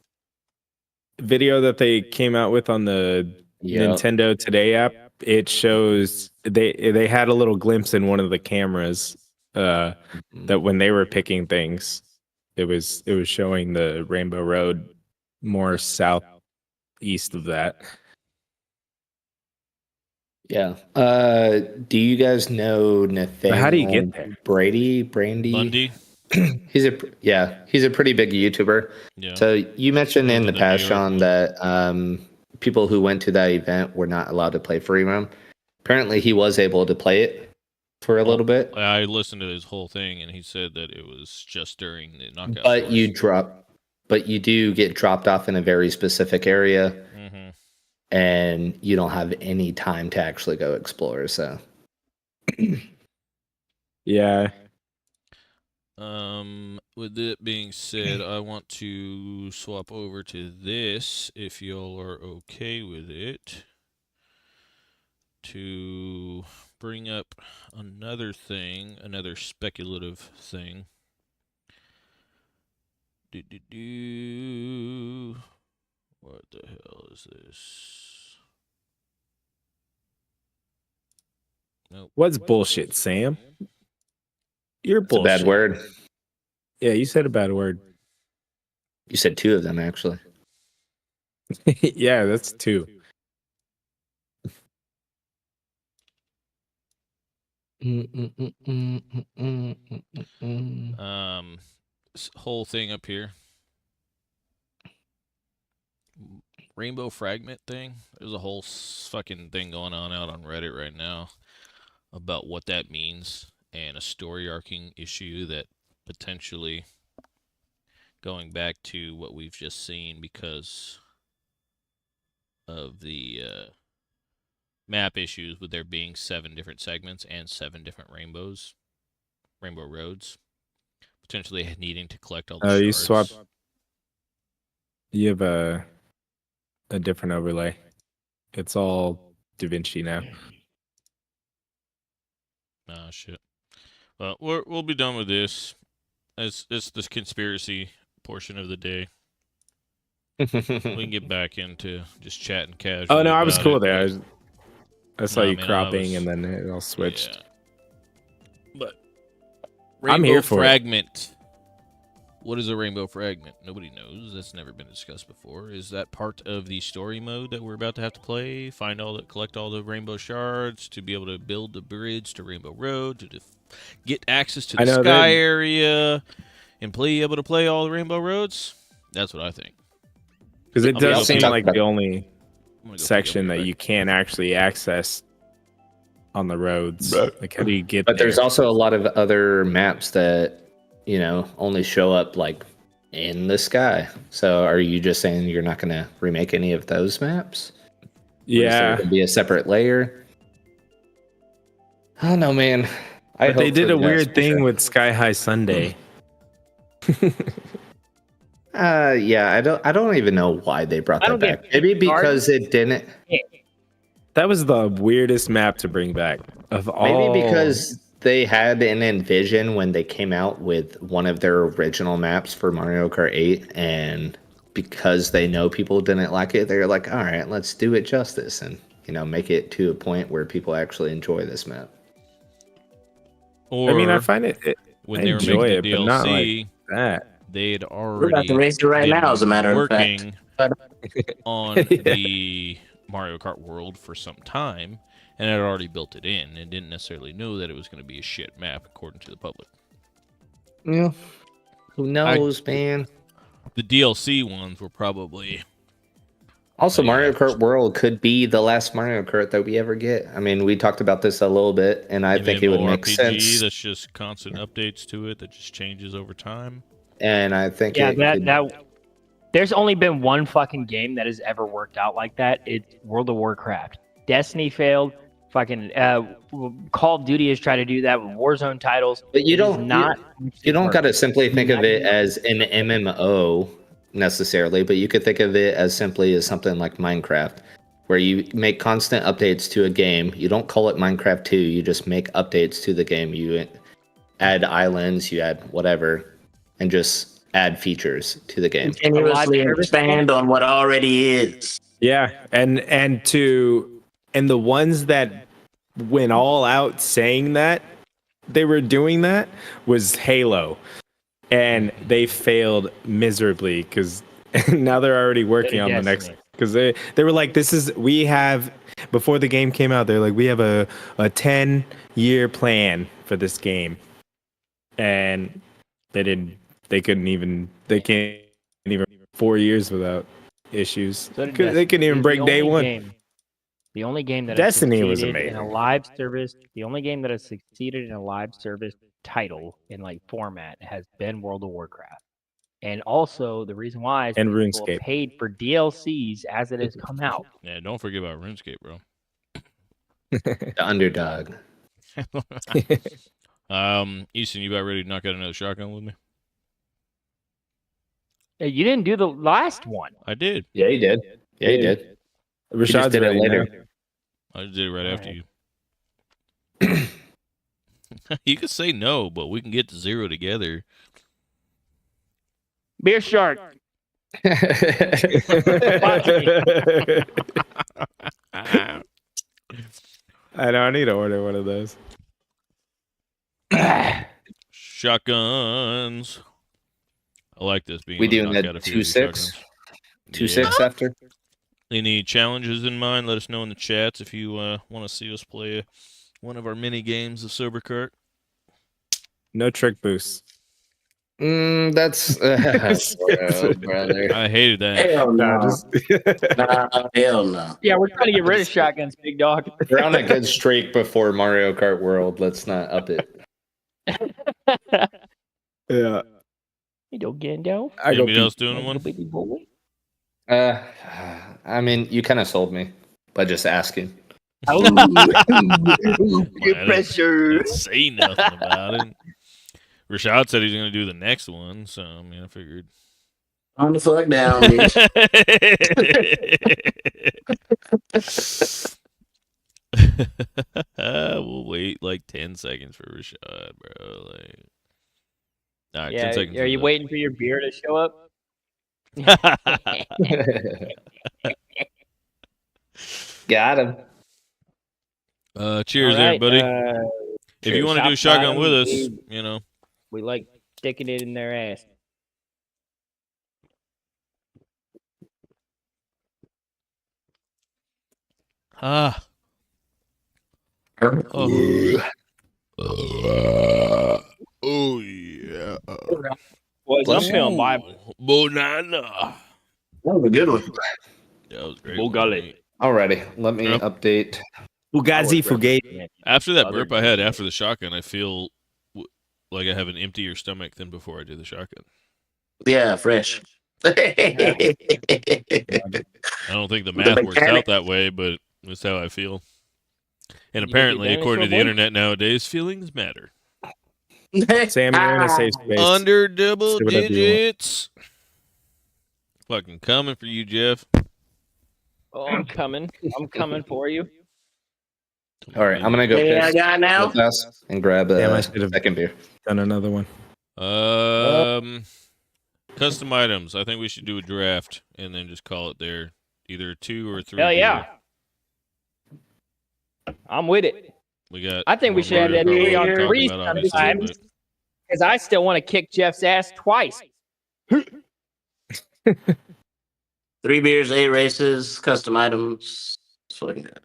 video that they came out with on the Yeah. Nintendo Today app, it shows they had a little glimpse in one of the cameras that when they were picking things, it was showing the Rainbow Road more southeast of that. Yeah. Do you guys know Nathaniel How do you get there? Brandy? Bundy. He's a pretty big YouTuber. Yeah. So you mentioned Go in to the the New past, York Sean, one. that people who went to that event were not allowed to play free roam. Apparently, he was able to play it for a little bit, I listened to his whole thing, and he said that it was just during the knockout. but you do get dropped off in a very specific area, Mm-hmm. and you don't have any time to actually go explore. So, Yeah. With that being said, I want to swap over to this, if y'all are okay with it, to bring up another thing, another speculative thing. What the hell is this? Nope. What's bullshit, Sam? You're it's a bullshit. bad word. Yeah, you said a bad word. You said two of them, actually. Yeah, that's two. This whole thing up here. Rainbow fragment thing. There's a whole fucking thing going on out on Reddit right now about what that means and a story arcing issue that potentially going back to what we've just seen because of the map issues with there being 7 different segments and 7 different rainbow roads, potentially needing to collect all the shards. You swap. You have a different overlay. It's all DaVinci now. Ah, shit. Well, we'll be done with this. It's this conspiracy portion of the day. We can get back into just chatting casually. Oh no, I was about cool it, there. but- I saw No, you man, I cropping, was- and then it all switched. Yeah. But I'm here for it. fragment. What is a rainbow fragment? Nobody knows. That's never been discussed before. Is that part of the story mode that we're about to have to play? Collect all the rainbow shards to be able to build the bridge to Rainbow Road to get access to the sky area and able to play all the rainbow roads. That's what I think. Because it I'm gonna does go seem pick- like the only I'm gonna go section pick up that you can't actually access on the roads. Like, how do you get But there? there's also a lot of other maps that, only show up like in the sky. So are you just saying you're not going to remake any of those maps? Or is there Yeah, going to be a separate layer? I don't know, man. but they hope did for a the weird best, for thing sure. with Sky High Sunday. Yeah, I don't even know why they brought I that don't get back. Maybe pink cards. because it didn't. That was the weirdest map to bring back of all. Maybe because they had an envision when they came out with one of their original maps for Mario Kart 8, and because they know people didn't like it, they're like, all right, let's do it justice and make it to a point where people actually enjoy this map. Or I mean, I find it. when I they were enjoy making it, the but not like DLC, that. they'd We're about to already race it right been now, as a matter of fact. working on the Mario Kart World for some time, and had already built it in, and didn't necessarily know that it was going to be a shit map according to the public. Yeah. Who knows, man? The DLC ones were probably Also, yeah. Mario Kart World could be the last Mario Kart that we ever get. I mean, we talked about this a little bit, and I think it would make sense. that's just constant updates to it that just changes over time. And I think Yeah, it could- there's only been one fucking game that has ever worked out like that. It's World of Warcraft. Destiny failed. Fucking Call of Duty has tried to do that with Warzone titles. But you It is don't not. you don't got to simply think of it as an MMO necessarily, but you could think of it as simply as something like Minecraft, where you make constant updates to a game. You don't call it Minecraft 2, you just make updates to the game. You add islands, you add whatever, and just add features to the game. Continuously expand on what already is. Yeah, and the ones that went all out saying that they were doing that was Halo, and they failed miserably because now they're already working on the next. Destiny. Because they were like, we have before the game came out, they're like, we have a 10-year plan for this game, and they can't even 4 years without issues. So did They couldn't even break day one. The only game that Destiny has was succeeded in a amazing. live service, the only game that has succeeded in a live service title in like format has been World of Warcraft. And also the reason why is And because people RuneScape. have paid for DLCs as it has come out. Yeah, don't forget about RuneScape, bro. The underdog. Easton, you about ready to knock out another shotgun with me? Hey, you didn't do the last one. I did. Yeah, he did. Yeah, he did. He just Rashad's did it ready later. I just did it right All after right. you. You could say no, but we can get to 0 together. Beer Shark. I know. I need to order one of those. Shotguns. I like this being We able to doing knock the out a few of these 2-6? shotguns. 2-6 after? Any challenges in mind? Let us know in the chats if you want to see us play one of our mini games of SoberKart. No trick boosts. That's oh, brother. I hated that. Hell Nah, no. just Nah, hell no. Yeah, we're trying to get rid of shotguns, big dog. We're on a good streak before Mario Kart World. Let's not up it. yeah. You don't get down. I go Anybody else doing Little one? baby boy. I mean, you kind of sold me by just asking. Oh, Peer pressure. Didn't say nothing about it. Rashad said he's going to do the next one, so I mean, I figured. On the fuck down, bitch. We'll wait like 10 seconds for Rashad, bro. Like, all right, yeah. 10 seconds. Are you waiting for your beer to show up? Got him. Cheers, All right, everybody. If you want to do Shop shotgun with us, bottom, you know. we like sticking it in their ass. Ah. Oh, yeah. Boys, I'm feeling Bible. Banana. That was a good one. That was great. Bulgali. Alrighty, let me Yep. update. Fugazi Fugazi. After that Other burp I had after the shotgun, I feel like I have an emptier stomach than before I did the shotgun. Yeah, fresh. I don't think the math works out that way, but that's how I feel. And You apparently, make it according to the dinosaur internet nowadays, feelings matter. Sam, you're in a safe space. Under double Do whatever you want. digits. Fucking coming for you, Jeff. Oh, I'm coming. I'm coming for you. All right, I'm gonna go Yeah, I piss got now. real fast and grab a Damn, I should have second beer. done another one. Custom items. I think we should do a draft and then just call it there. Either 2 or 3. Hell yeah. I'm with it. We got. I think we more should have Mario that Kart three we'll on talk three about, obviously, sometimes. but- Because I still want to kick Jeff's ass twice. 3 beers, 8 races, custom items. It's fucking good.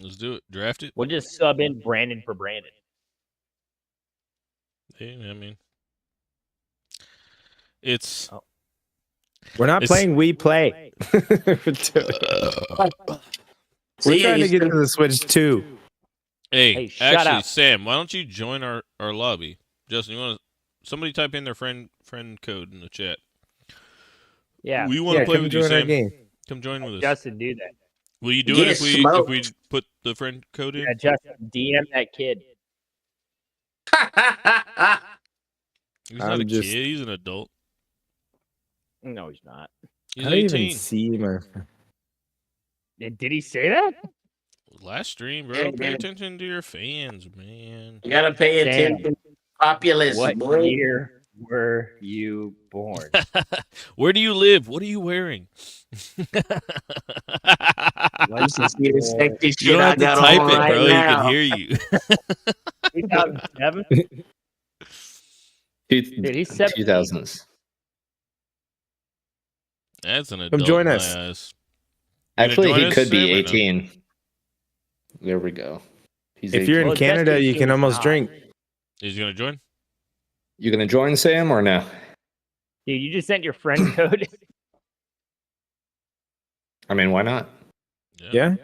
Let's do it. Draft it. We'll just sub in Brandon for Brandon. Yeah, I mean, it's. We're not It's- playing. We play. We're See, trying to you get to the Switch too. Hey, Hey, shut actually, up. Sam, why don't you join our lobby? Justin, you want to? Somebody type in their friend code in the chat. Yeah. We want to play come with you, join our Sam. game. Come join with us. Justin, do that. Will you do Get it if smoked. we put the friend code in? Yeah, Justin, DM that kid. He's not I'm a just- kid. He's an adult. No, he's not. He's I don't 18. even see my. Did he say that? Last stream, bro. Yeah, Pay man. attention to your fans, man. You gotta pay Damn. attention. Populace, What boy. year were you born? Where do you live? What are you wearing? Let's just see the sexy You shit don't I have to got type on it, right bro. You can now. hear you. 2007? Dude, he's 17. 2000s. That's an adult. join in my us. eyes. You gonna Actually, join he us, could be Sam, or no? 18. There we go. He's If you're 18. in Well, it's best Canada, to you assume can he's almost not. drink. Is he gonna join? You gonna join Sam or no? Dude, you just sent your friend code. I mean, why not? Yeah. All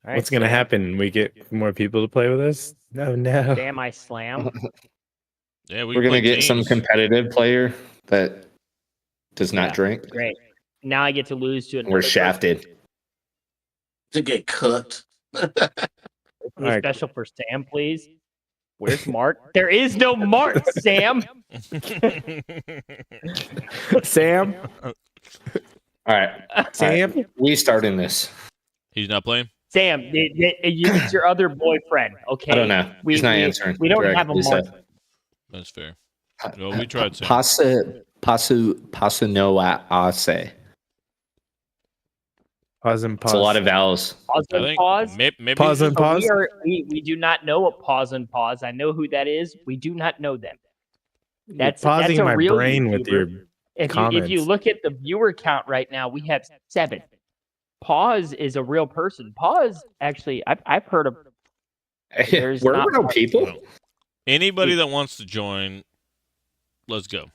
right, What's gonna Sam. happen? We get more people to play with us? No. Damn, I slam. Yeah, we We're can gonna play get some teams. competitive player that does not Yeah, drink. Great. Now I get to lose to another We're person. shafted. To get cooked. Can we Alright. special for Sam, please? Where's Mark? There is no Mark, Sam. Sam? All right, Sam? we starting this. He's not playing. Sam, it's your other boyfriend. Okay. I don't know. He's not answering. We don't have a directly, so- Mark. That's fair. Well, we tried Sam. Pasu noa ase. Pause and pause. It's a lot of vowels. Pause I and think pause. maybe Pause and So pause. we do not know what pause and pause. I know who that is. We do not know them. That's pausing a my real brain with YouTuber. your If you comments. look at the viewer count right now, we have 7. Pause is a real person. Pause, actually, I've heard of. There's We're not real much. people. anybody that wants to join, let's go.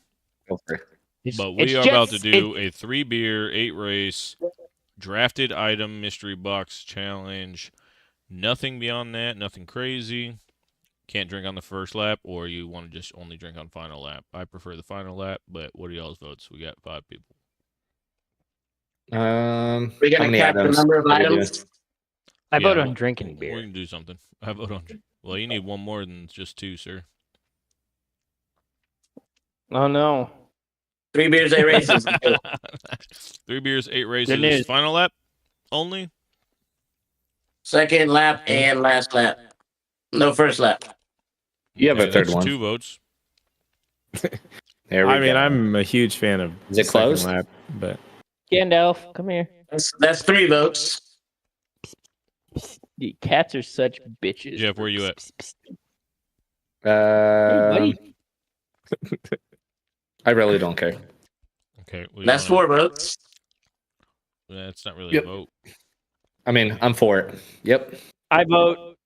It's- But we it's are about to just- do a 3-beer, 8-race drafted item mystery box challenge. Nothing beyond that. Nothing crazy. Can't drink on the first lap, or you want to just only drink on final lap. I prefer the final lap, but what are y'all's votes? We got 5 people. We're How gonna many cap the items? number of are we doing? items. I vote Yeah, on drinking We beer. can do something. I vote on. Well, you need one more than just 2, sir. Oh no. 3 beers, 8 races. 3 beers, 8 races. news. Final lap only. Second lap and last lap. No first lap. You have a Okay, third that's one. 2 votes. There we I mean, go. I'm a huge fan of Is it second closed? lap, but Gandalf, come here. That's 3 votes. The cats are such bitches. Jeff, where you at? Hey, buddy. I really don't care. Okay. That's 4 votes. That's not really Yep. a vote. I mean, I'm for it. Yep. I vote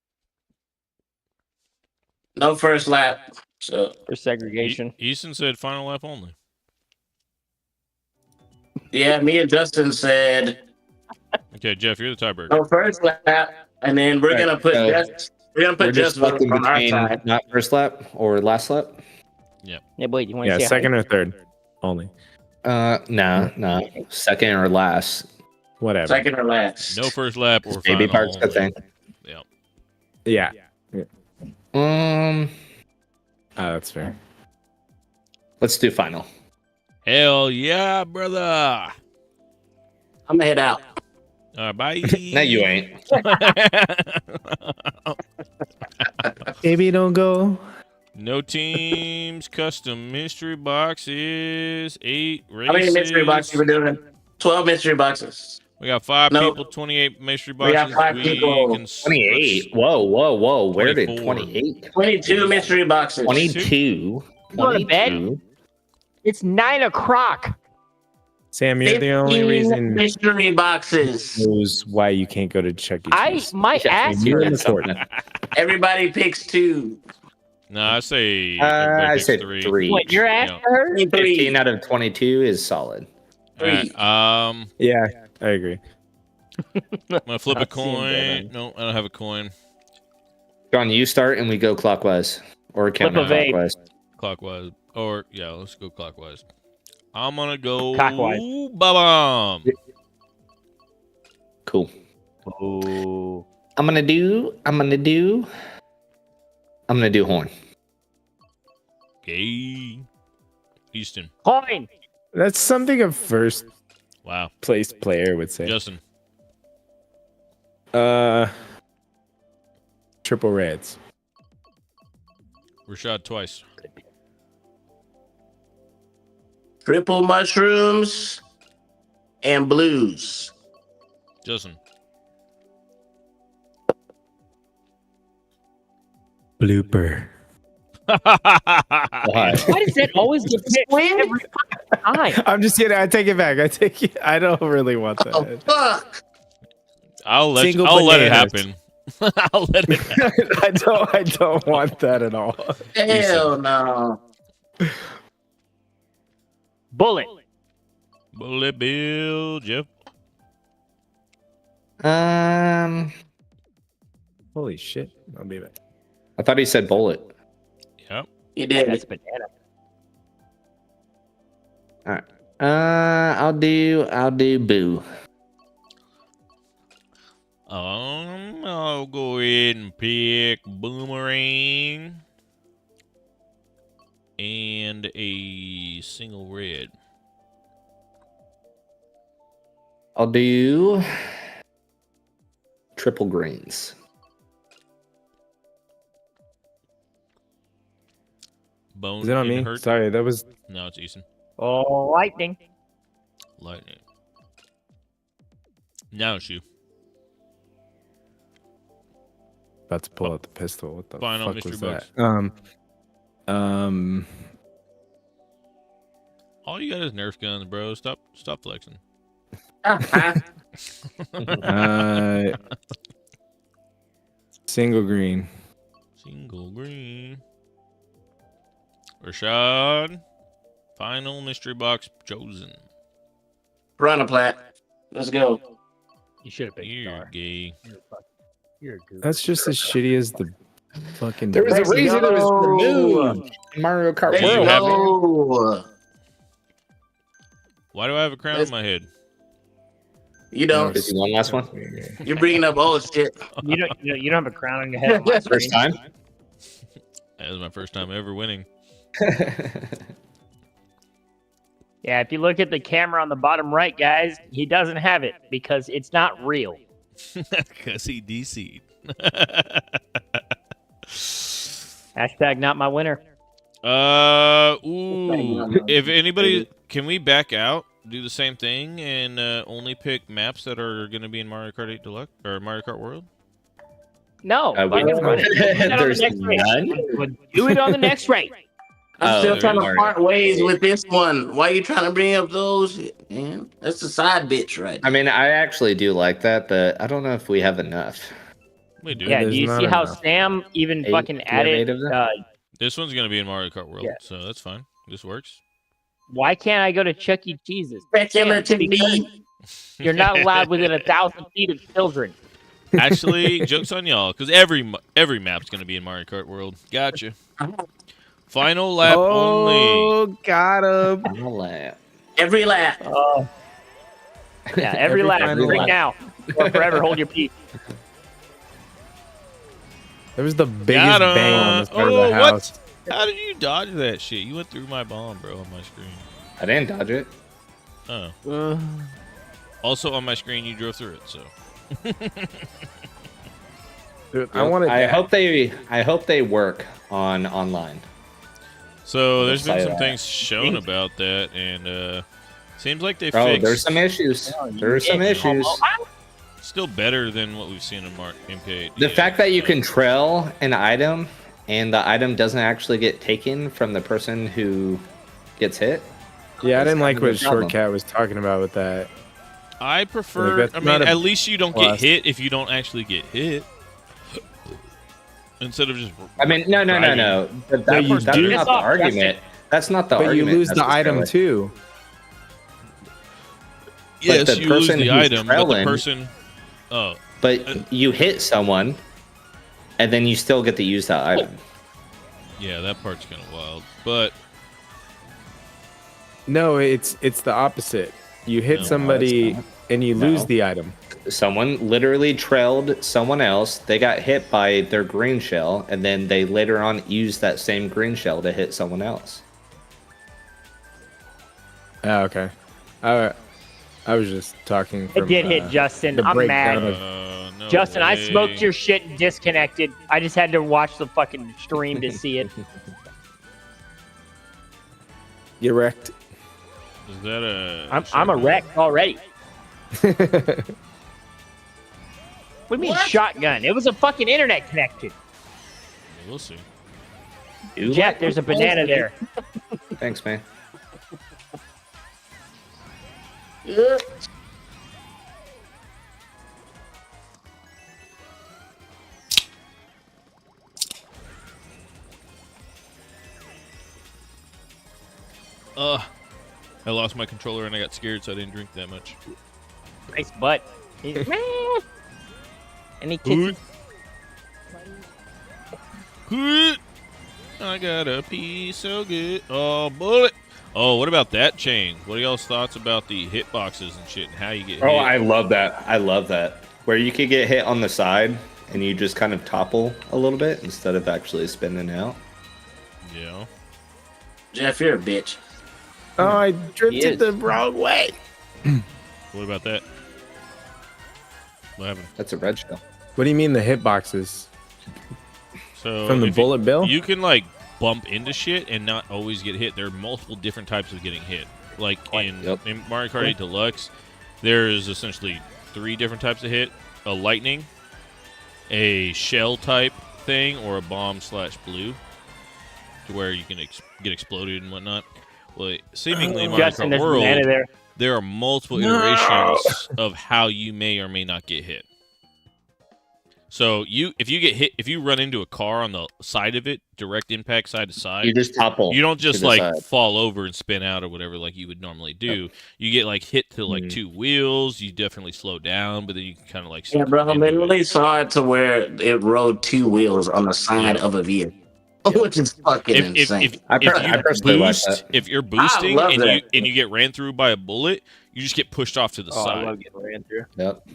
No first lap. So for segregation. Easton said final lap only. yeah, me and Justin said Okay, Jeff, you're the tiebreaker. no first lap, and then we're Right, gonna put so we're gonna We're put just just votes looking on our between side. not first lap or last lap. Hey, boy, you want to yeah, say hi? second or third only. No. Second or last. Whatever. Second or last. No first lap or Baby final part's a good only. thing. Yeah. Yeah. Um, Oh, that's fair. let's do final. Hell yeah, brother. I'm gonna head out. All right, bye. No, you ain't. Baby, don't go. No teams, custom mystery boxes, 8 races. How many mystery boxes we're doing? 12 mystery boxes. We got 5 No. people, 28 mystery We boxes. got 5 people. can 28. Whoa. Where did 24. 28? 22 mystery boxes. 22. You go to bed? 22. It's 9 o'clock. Sam, you're the only 15 reason mystery boxes. knows why you can't go to Chuck E. Cheese. My Yeah, ass you hurts. and the court. Everybody picks 2. No, I say everybody I picks said 3. 3. What, your ass Yeah. hurts? 15 out of 22 is solid. All right, Yeah, I agree. I'm gonna flip a Not seeing coin. that, No, I don't have a coin. John, you start and we go clockwise. Or Flip a vape. counterclockwise. Clockwise, or yeah, let's go clockwise. I'm gonna go Clockwise. Ba-bam. Cool. Ooh. I'm gonna do horn. Okay. Easton. Coin. That's something a first Wow. place player would say. Justin. Triple reds. Rashad twice. triple mushrooms, and blues. Justin. Blooper. Why? Why does that always get picked every time? I'm just kidding. I take it back. I don't really want Oh, that. fuck. I'll let Single I'll let it bananas. happen. I'll let it happen. I don't want that at all. Hell no. Bullet. Bullet Bill, Jeff. Holy shit. I'll be back. I thought he said bullet. Yep. You did That's it. banana. All right. I'll do boo. I'll go ahead and pick boomerang and a single red. I'll do triple greens. Bone Is it on and me? hurt. Sorry, that was. No, it's Eason. Oh, lightning. Lightning. Now it's you. About to pull out the pistol. What the Final fuck mystery was box. that? All you got is Nerf guns, bro. Stop flexing. Single green. Single green. Rashad. Final mystery box chosen. Run a plat. Let's go. You should have picked You're star. gay. You're a goof. That's just as shitty as the fucking. There was a Let's reason it was go. removed in Mario Kart Let's you World. have go. Why do I have a crown on my head? You don't. Is he one last one? You're bringing up old shit. You don't have a crown on your head. On my First screen. time? That was my first time ever winning. Yeah, if you look at the camera on the bottom right, guys, he doesn't have it because it's not real. Because he DC'd. Hashtag not my winner. Ooh. If anybody, can we back out, do the same thing, and only pick maps that are going to be in Mario Kart 8 Deluxe or Mario Kart World? No, we fucking don't. run it. Do that on the There's next race. none? Do it on the next race. I'm Oh, still there trying you to are. part ways with this one. Why you trying to bring up those shit, man? That's a side bitch, right? I mean, I actually do like that, but I don't know if we have enough. We do. Yeah, there's do you not see how enough. Sam even Eight? fucking Do we have eight added? of them? This one's going to be in Mario Kart World, Yeah. so that's fine. This works. Why can't I go to Chuck E. Cheese's? Speculatively. You're not allowed within 1,000 feet of children. Actually, joke's on y'all, because every map's going to be in Mario Kart World. Gotcha. Final lap only. Oh, got him. Final lap. Every lap. Oh. Yeah, every lap. final Right lap. now. Or forever hold your peace. There was the biggest Got him. bang on the side of Oh, the what? house. How did you dodge that shit? You went through my bomb, bro, on my screen. I didn't dodge it. Oh. Also on my screen, you drove through it, so. Dude, I wanted. I hope they work on online. So there's been Say some that. things shown about that, and seems like they Oh, fixed. there's some issues. There's some issues. Still better than what we've seen in MK8. The fact that you can trail an item and the item doesn't actually get taken from the person who gets hit. Yeah, I didn't like kind of what a problem. Short Cat was talking about with that. I prefer. Like, that's I mean, not a at least you don't plus. get hit if you don't actually get hit. Instead of just. I mean, no. But No, you that's do- not the argument. That's not the But you argument. lose the item necessarily. too. Yes, the you lose person the who's item, but the trailing- person. Oh, But you hit someone, and then you still get to use that item. yeah, that part's kind of wild. But No, it's the opposite. You hit No, somebody it's not. and you No. lose the item. Someone literally trailed someone else. They got hit by their green shell, and then they later on used that same green shell to hit someone else. Oh, okay. I was just talking. It From, did hit Justin. the I'm breakdown mad. of- no Justin, I way. smoked your shit and disconnected. I just had to watch the fucking stream to see it. You wrecked. Is that a? I'm a wreck already. What do you mean shotgun? It was a fucking internet connection. We'll see. Jeff, there's a banana there. Thanks, man. I lost my controller and I got scared, so I didn't drink that much. Nice butt. Any kids? I got a pee so good. Oh, bullet. Oh, what about that chain? What are y'all's thoughts about the hitboxes and shit and how you get hit? Oh, I love that. I love that. Where you could get hit on the side and you just kind of topple a little bit instead of actually spinning out. Yeah. Jeff, you're a bitch. Oh, I drifted the wrong way. What about that? What happened? That's a red shell. What do you mean the hitboxes? So From the if bullet bill? You can like bump into shit and not always get hit. There are multiple different types of getting hit. Like in Mario Kart 8 Deluxe, there's essentially 3 different types of hit: a lightning, a shell type thing, or a bomb/blue, to where you can get exploded and whatnot. Well, seemingly in Mario Justin, Kart there's a banana World, there. there are multiple iterations of how you may or may not get hit. So if you get hit, if you run into a car on the side of it, direct impact side to side, You just topple. you don't just to the like side. fall over and spin out or whatever like you would normally do. You get like hit to like 2 wheels. You definitely slow down, but then you can kind of like Yeah, bro, I literally saw it to where it rode 2 wheels on the side of a vehicle, which is fucking insane. I personally like that. If you're boosting love and that. you get ran through by a bullet, you just get pushed off to the I side. love getting ran through. Yep.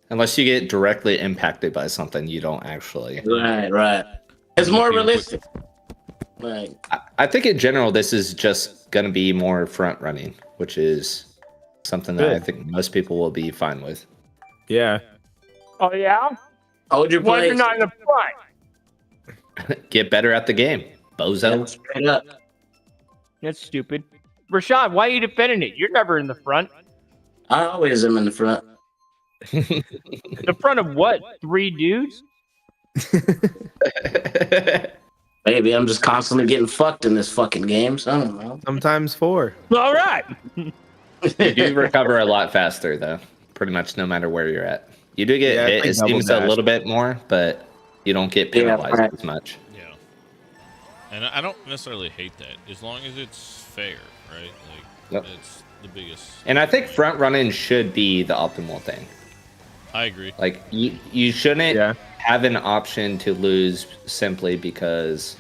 Unless you get directly impacted by something, you don't actually. Right. It's more realistic. Like, I think in general, this is just going to be more front running, which is something that I think most people will be fine with. Yeah. Oh yeah. hold your Why place. you're not in the front? Get better at the game, bozo. Yeah, straight up. That's stupid. Rashad, why are you defending it? You're never in the front. I always am in the front. The front of what? 3 dudes? Maybe I'm just constantly getting fucked in this fucking game. So I don't know. Sometimes 4. All right. You do recover a lot faster, though. Pretty much no matter where you're at. You do get Yeah, hit. it's like It double seems a dash. little bit more, but you don't get penalized right. as much. Yeah. And I don't necessarily hate that, as long as it's fair, right? Like, it's the biggest. And I think front running should be the optimal thing. I agree. Like you shouldn't have an option to lose simply because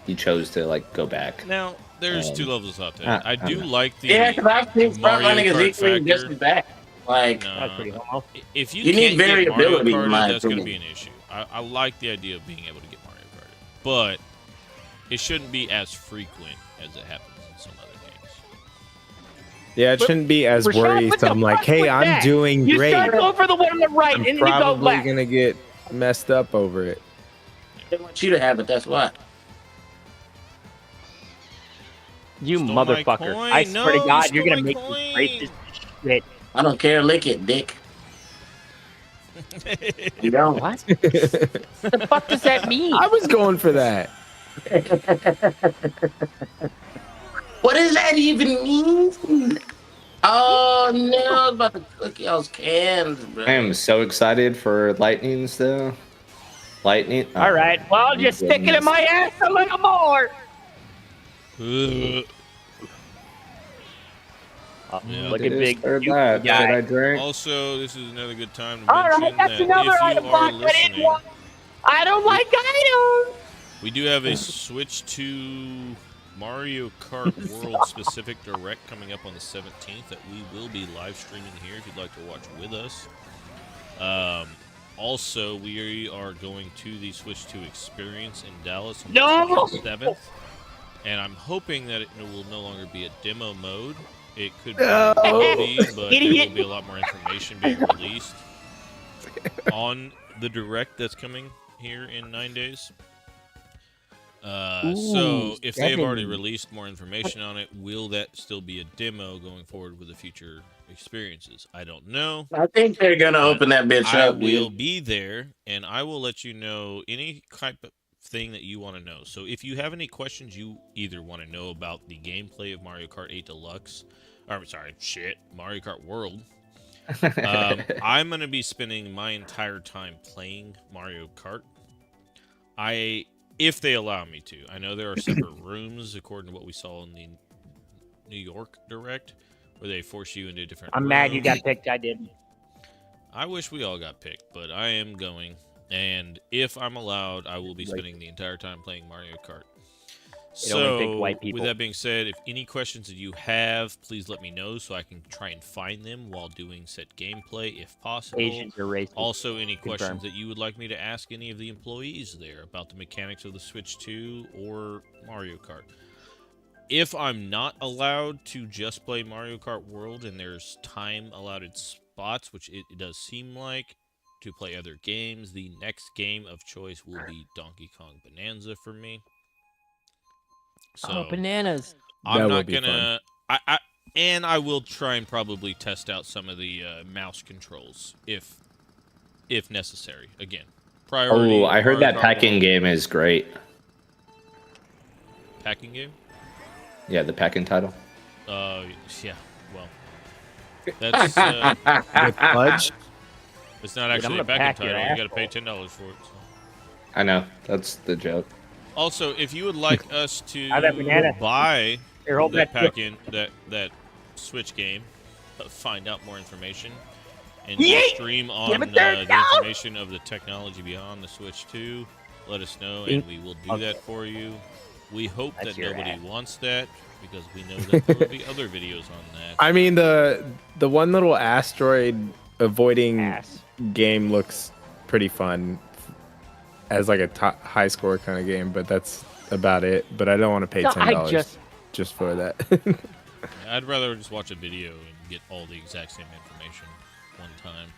you chose to like go back. Now, there's 2 levels out there. I do know. like the Yeah, because I think front Mario running is Kart equally just factor. as bad. Like, That's pretty homo. If you You need can't get variability, Mario in my Kart, that's going to be opinion. an issue. I like the idea of being able to get Mario Kart, but it shouldn't be as frequent as it happens in some other games. Yeah, it shouldn't be as Rashad, what the worrisome. Like, fuck hey, was I'm that? doing You great. start over the one on the right, I'm and then you go probably left. gonna get messed up over it. they want you to have it. That's why. You Stole my motherfucker. coin. I swear No, to you God, stole you're going my to make coin. me break this shit. I don't care. Lick it, dick. You don't. What? What the fuck does that mean? I was going for that. What does that even mean? Oh no! I was about to cook y'all's cans, bro. I am so excited for lightnings though. Lightning. All right. Well, just stick it in my ass a little more. Yeah. Look at big Or cute that. guy. Should I drink? Also, this is another good time to All mention right, that's that another if item you are box I didn't listening, want. I don't like items. we do have a Switch to Mario Kart World specific direct coming up on the 17th that we will be live streaming here if you'd like to watch with us. Also, we are going to the Switch 2 experience in Dallas on the 7th. And I'm hoping that it will no longer be a demo mode. It could be, but there will be a lot more information being released on the direct that's coming here in 9 days. So if they have already 70. released more information on it, will that still be a demo going forward with the future experiences? I don't know. I think they're gonna But open that bitch I up, will dude. be there, and I will let you know any type of thing that you want to know. So if you have any questions you either want to know about the gameplay of Mario Kart 8 Deluxe, or I'm sorry, Mario Kart World, I'm going to be spending my entire time playing Mario Kart. If they allow me to. I know there are separate rooms, according to what we saw in the New York Direct, where they force you into different I'm rooms. mad you got picked. I didn't. I wish we all got picked, but I am going. And if I'm allowed, I will be spending the entire time playing Mario Kart. It only picked So, white people. with that being said, if any questions that you have, please let me know so I can try and find them while doing set gameplay, if possible. Asians are racist. Also, any Confirmed. questions that you would like me to ask any of the employees there about the mechanics of the Switch 2 or Mario Kart. If I'm not allowed to just play Mario Kart World and there's time-allotted spots, which it does seem like, to play other games, the next game of choice will be Donkey Kong Bonanza for me. So, bananas. I'm That will not be gonna. I will try and probably test out some of the mouse controls if necessary. Again, priority. Oh, I heard Mario that Kart packing World. game is great. Packing game. Yeah, the packing title. Yeah. Well, that's With Pudge? it's not Dude, I'm actually a gonna packing pack your title. You got to pay asshole. $10 for it. So. I know. That's the joke. Also, if you would like us to Have that banana. buy Here, hold that that. pack-in that Switch game, find out more information, and Yeet! stream on Give it there, the no! information of the technology beyond the Switch 2, let us know, and we will do that for you. We hope That's that your nobody ass. wants that, because we know that there will be other videos on that. I mean, the one little asteroid avoiding Ass. game looks pretty fun as like a high score kind of game, but that's about it. But I don't want to pay No, I $10 just for that. I'd rather just watch a video and get all the exact same information one time.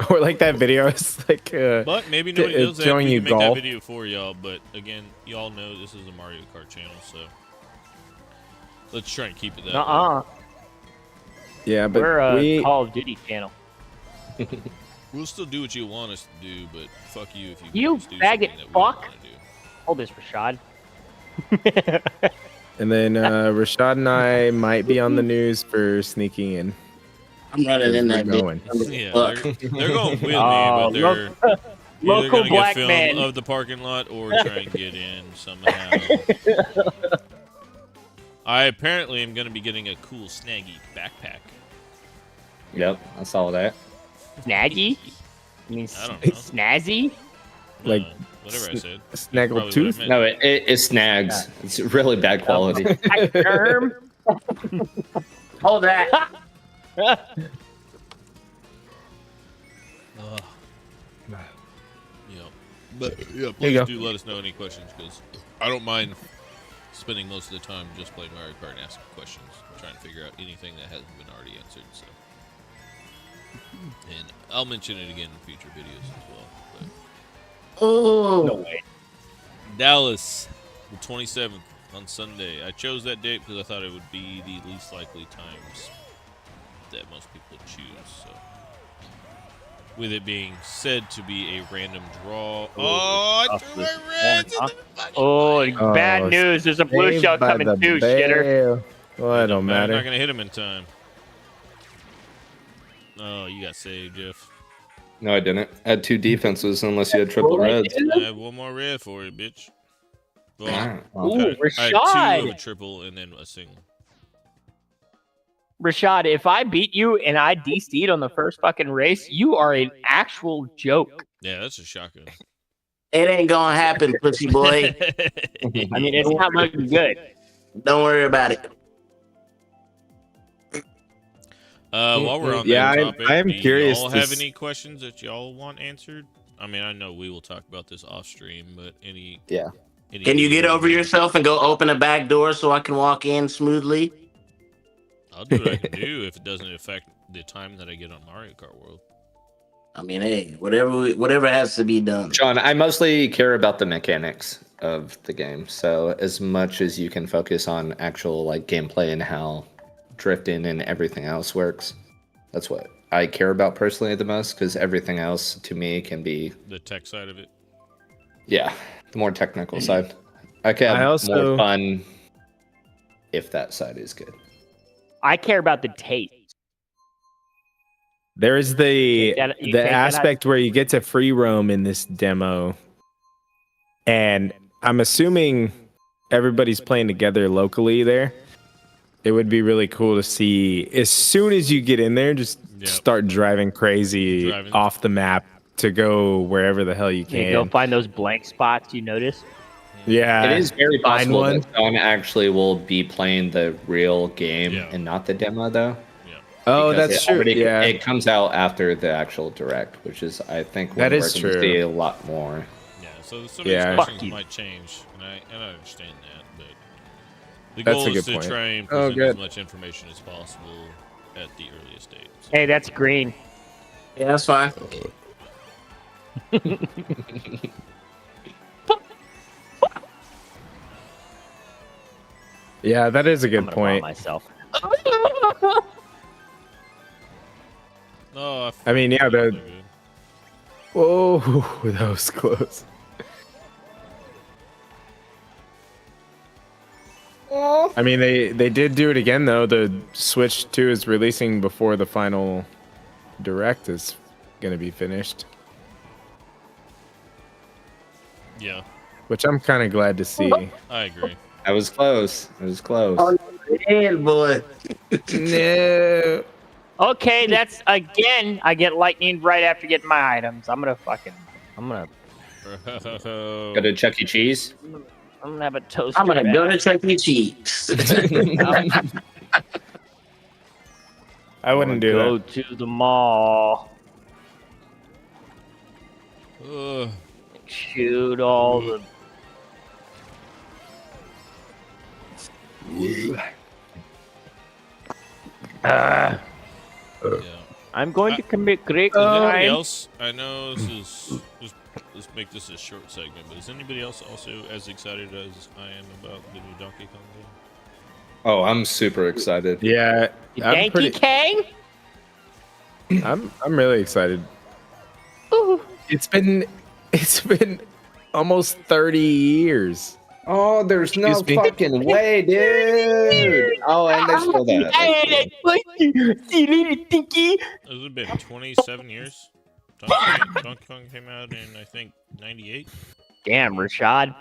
Or like that video is like But maybe nobody it's knows that. showing We you can make that golf. video for y'all. But again, y'all know this is a Mario Kart channel, so let's try and keep it that way. Uh-uh. yeah, but We're a we Call of Duty channel. We'll still do what you want us to do, but fuck you if you You want us to do faggot something that we don't fuck. wanna do. Hold this, Rashad. and then Rashad and I might be on the news for sneaking in. I'm running in that We're going. bitch. Yeah, Fuck. they're going with me, Oh, but they're either local gonna get black film man. of the parking lot or try and get in somehow. I apparently am gonna be getting a cool snaggy backpack. Yep, I saw that. Snaggy? I mean, I don't know. snazzy? Like, whatever I said. Snaggle Probably what I tooth. meant. No, it snags. It's really bad quality. Germ? Hold that. Ugh. Yeah, but yeah, There you please go. do let us know any questions, because I don't mind spending most of the time just playing Mario Kart and asking questions, trying to figure out anything that hasn't been already answered. So, and I'll mention it again in future videos as well. But Oh, No way. Dallas, the 27th on Sunday. I chose that date because I thought it would be the least likely times that most people would choose. So, with it being said to be a random draw. Oh, I threw my reds in the fucking Oh, line. bad news. There's a blue Saved shell by coming the too, shitter. bell. Well, that don't I'm matter. not gonna hit him in time. Oh, you got saved, Jeff. No, I didn't. I had 2 defenses unless you had triple reds. I have one more red for you, bitch. Well, Ah, Ooh, I had 2 Rashad. of a triple and then a single. Rashad, if I beat you and I DC'd on the first fucking race, you are an actual joke. Yeah, that's a shotgun. it ain't gonna happen, pussy boy. I mean, it's not looking good. Don't worry about it. While we're on Yeah, that topic, I am do curious y'all to have s- any questions that y'all want answered? I mean, I know we will talk about this off stream, but any? Yeah. any Can you get over yourself and go open a back door so I can walk in smoothly? I'll do what I can do if it doesn't affect the time that I get on Mario Kart World. I mean, hey, whatever has to be done. John, I mostly care about the mechanics. of the game. So as much as you can focus on actual like gameplay and how drifting and everything else works, that's what I care about personally the most, because everything else to me can be The tech side of it. the more technical side. I can I have also- more fun if that side is good. I care about the taste. There is You take the that out- aspect where you get to free roam in this demo, and I'm assuming everybody's playing together locally there. It would be really cool to see as soon as you get in there, just Yep. start driving crazy Driving. off the map to go wherever the hell you You go can. find those blank spots you notice. Yeah, It is very find possible one. that someone actually will be playing the real game Yeah. and not the demo, though. Oh, Because that's it true. already- Yeah, It comes out after the actual direct, which is, I think, when That we're is going to true. see a lot more. Yeah, so some Yeah. Fuck expressions you. might change, and I understand that, but the That's goal a is good to point. try and Oh, present as good. much information as possible at the earliest date. So, Hey, that's green. Yeah, that's fine. yeah, that is a I'm good gonna point. bomb myself. no, I mean, yeah, they're the good. whoa, that was close. I mean, they did do it again though. The Switch 2 is releasing before the final direct is going to be finished, Yeah, which I'm kind of glad to see. I agree. I was close. It was close. Oh, man, boy. No. Okay, that's again. I get lightning right after getting my items. I'm gonna. Go to Chuck E. Cheese. I'm gonna have a toaster. I'm gonna back. go to Chuck E. Cheese. I wouldn't do Go that. to the mall. Ugh. Shoot all the. Yeah. I'm going to commit great Is anybody crime. else? I know this is let's make this a short segment, but is anybody else also as excited as I am about the new Donkey Kong game? Oh, I'm super excited. Yeah, I'm Yankee Kang. I'm really excited. It's been almost 30 years. Oh, there's no Excuse me? fucking way, dude. Oh, and they stole that. That's cool. See you later, Tinky. Has it been 27 years? Donkey Kong came out in I think '98. Damn, Rashad.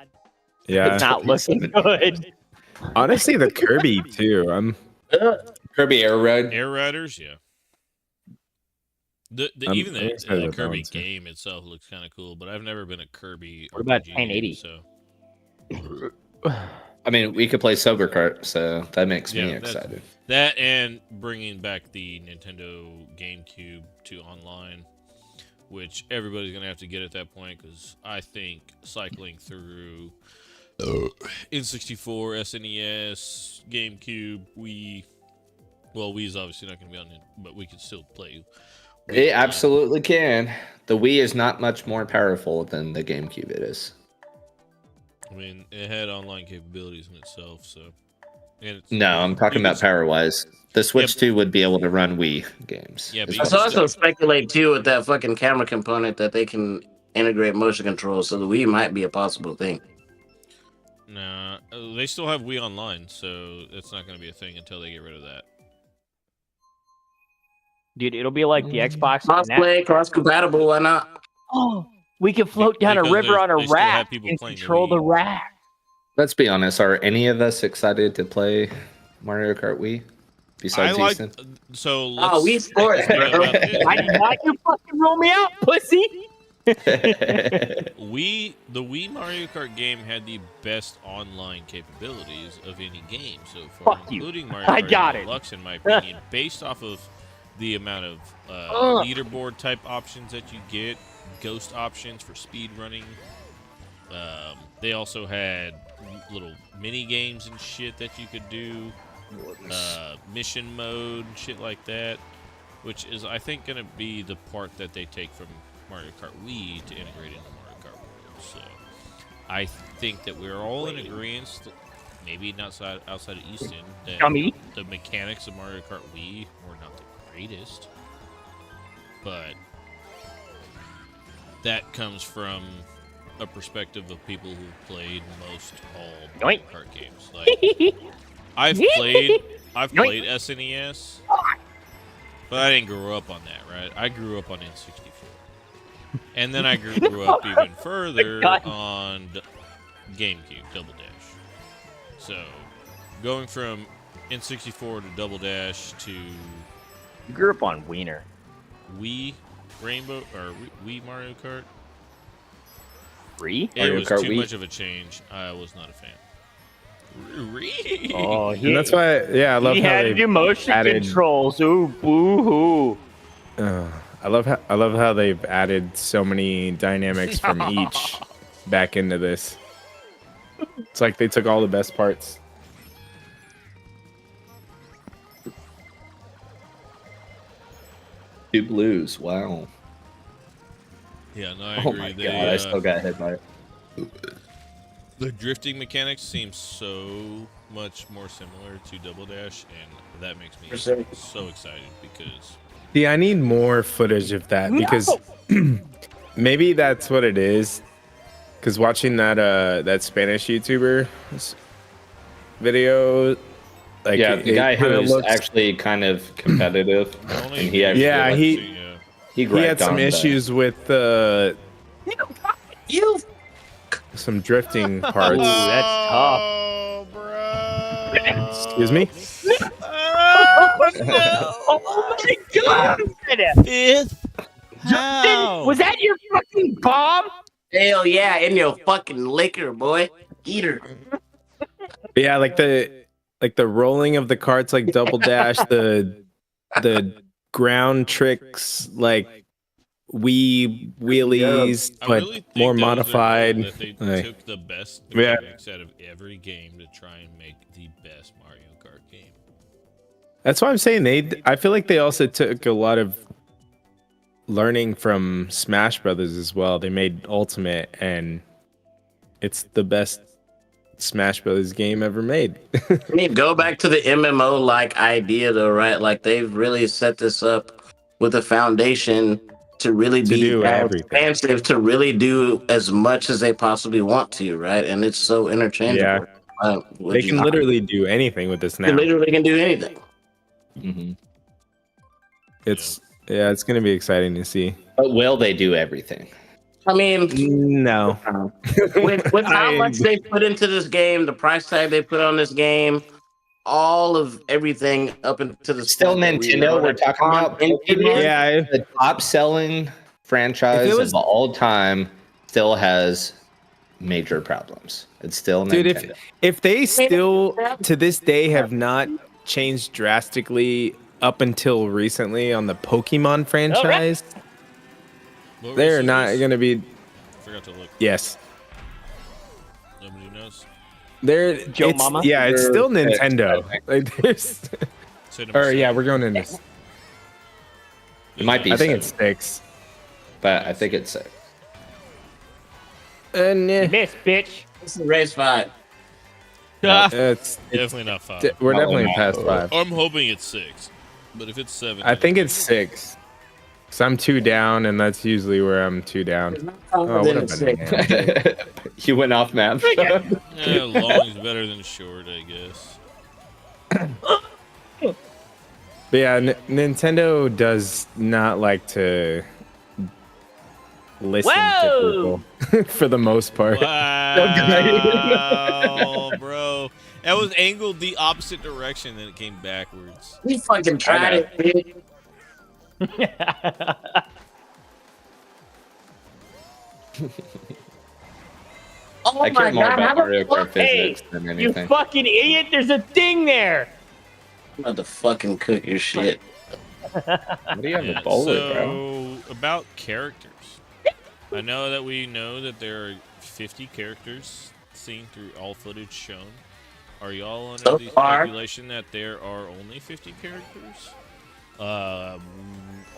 Yeah, It's not looking good. honestly, the Kirby too. Kirby Air Ride. Air Riders, yeah. I'm Even the excited about that Kirby one, too. game itself looks kind of cool, but I've never been a Kirby. What about RPG 1080? So I mean, we could play SoberKart, so that makes me Yeah, that's- excited. that and bringing back the Nintendo GameCube to online, which everybody's gonna have to get at that point because I think cycling through N64, SNES, GameCube, Wii. Well, Wii's obviously not gonna be on it, but we could still play. It absolutely can. The Wii is not much more powerful than the GameCube it is. I mean, it had online capabilities in itself, so. And it's, No, I'm talking you about could- power-wise. The Switch Yep. 2 would be able to run Wii games. Yeah, but is you I what can I'm also saying. speculate too with that fucking camera component that they can integrate motion control, so the Wii might be a possible thing. Nah, they still have Wii Online, so it's not going to be a thing until they get rid of that. Dude, it'll be like the Xbox. Crossplay, cross compatible, why not? Oh, we can float down a Because river on they a still have raft people and playing the control the Wii. raft. Let's be honest. Are any of us excited to play Mario Kart Wii? Besides I like Ethan? so. Oh, Wii Sports, bro. I did not you fucking roll me out, pussy. The Wii Mario Kart game had the best online capabilities of any game so far, Fuck you. including Mario I Kart got it. Deluxe, in my opinion, based off of the amount of leaderboard type options that you get, ghost options for speed running. They also had little mini games and shit that you could do, mission mode, shit like that, which is I think going to be the part that they take from Mario Kart Wii to integrate into Mario Kart World. So I think that we're all in agreement, maybe not outside of Easton, that Dummy. the mechanics of Mario Kart Wii were not the greatest. But that comes from a perspective of people who played most all Mario Yoink. Kart games. Like I've played SNES, but I didn't grow up on that, right? I grew up on N64. And then I grew up even further on GameCube, Double Dash. So, going from N64 to Double Dash to You grew up on Wiener. Wii Rainbow or Wii Mario Kart, Free? it Mario was Kart too Wii. much of a change. I was not a fan. Oh, And that's why, yeah, I love he how had to they do motion added. controls. Ooh, boo-hoo. I love how they've added so many dynamics from each back into this. It's like they took all the best parts. Two blues. Wow. Yeah, no, I Oh agree. my They, god, I still got hit by it. the drifting mechanics seem so much more similar to Double Dash, and that makes me so excited because Yeah, I need more footage of that because maybe that's what it is. Because watching that Spanish YouTuber video, like Yeah, the guy who kinda is actually kind of competitive, and he actually Yeah, like, he he had griped some on the- issues with You some drifting Ooh, parts. that's tough. Oh, bro. Excuse me. Oh my god! Fifth? How? Was that your fucking bomb? hell yeah, in your fucking liquor, boy. Eater. Yeah, like the rolling of the carts, like Double Dash, the ground tricks, like wheelies, I but really think more that was their goal, modified. that they Like, took the best Yeah. mechanics out of every game to try and make the best Mario Kart game. that's why I'm saying I feel like they also took a lot of learning from Smash Brothers as well. They made Ultimate, and it's the best Smash Brothers game ever made. I mean, go back to the MMO like idea though, right? Like they've really set this up with a foundation to really To be do as everything. expansive, to really do as much as they possibly want to, right? And it's so interchangeable. They can literally do anything with this They now. literally can do anything. Mhm. It's gonna be exciting to see. But will they do everything? I mean, No, with how I- much they put into this game, the price tag they put on this game, all of everything up into the Still point that we Nintendo, know we're that talking about on Pokemon? yeah, The top selling franchise If it was- of all time still has major problems. It's still dude. Nintendo. If they still to this day have not changed drastically up until recently on the Pokemon franchise, What they're race is not this? gonna be. I forgot to look. Yes, Nobody knows. they're Joe it's, Mama? Yeah, it's still They're six, Nintendo. I think. Like there's, Say number or yeah, seven. we're going in this. It might be I think seven, it's 6. but I think it's 6. And You missed, bitch. This is race 5. it's Definitely not 5. we're Probably definitely not. past 5. I'm hoping it's 6. But if it's 7, I think it's 6. So I'm 2 down, and that's usually where I'm 2 down. Oh, what a banana. You went off map. yeah, long is better than short, I guess. But yeah, Nintendo does not like to listen to people for the most part. Wow, bro. That was angled the opposite direction, then it came backwards. We fucking tried it, dude. Oh I my care more god, how about Mario the fuck? Kart Hey, physics than you anything. fucking idiot! There's a thing there. I'm about to fucking cook your shit. What do you have Yeah, a bowler, so, bro? about characters. I know that we know that there are 50 characters seen through all footage shown. Are y'all under So the far. speculation that there are only 50 characters?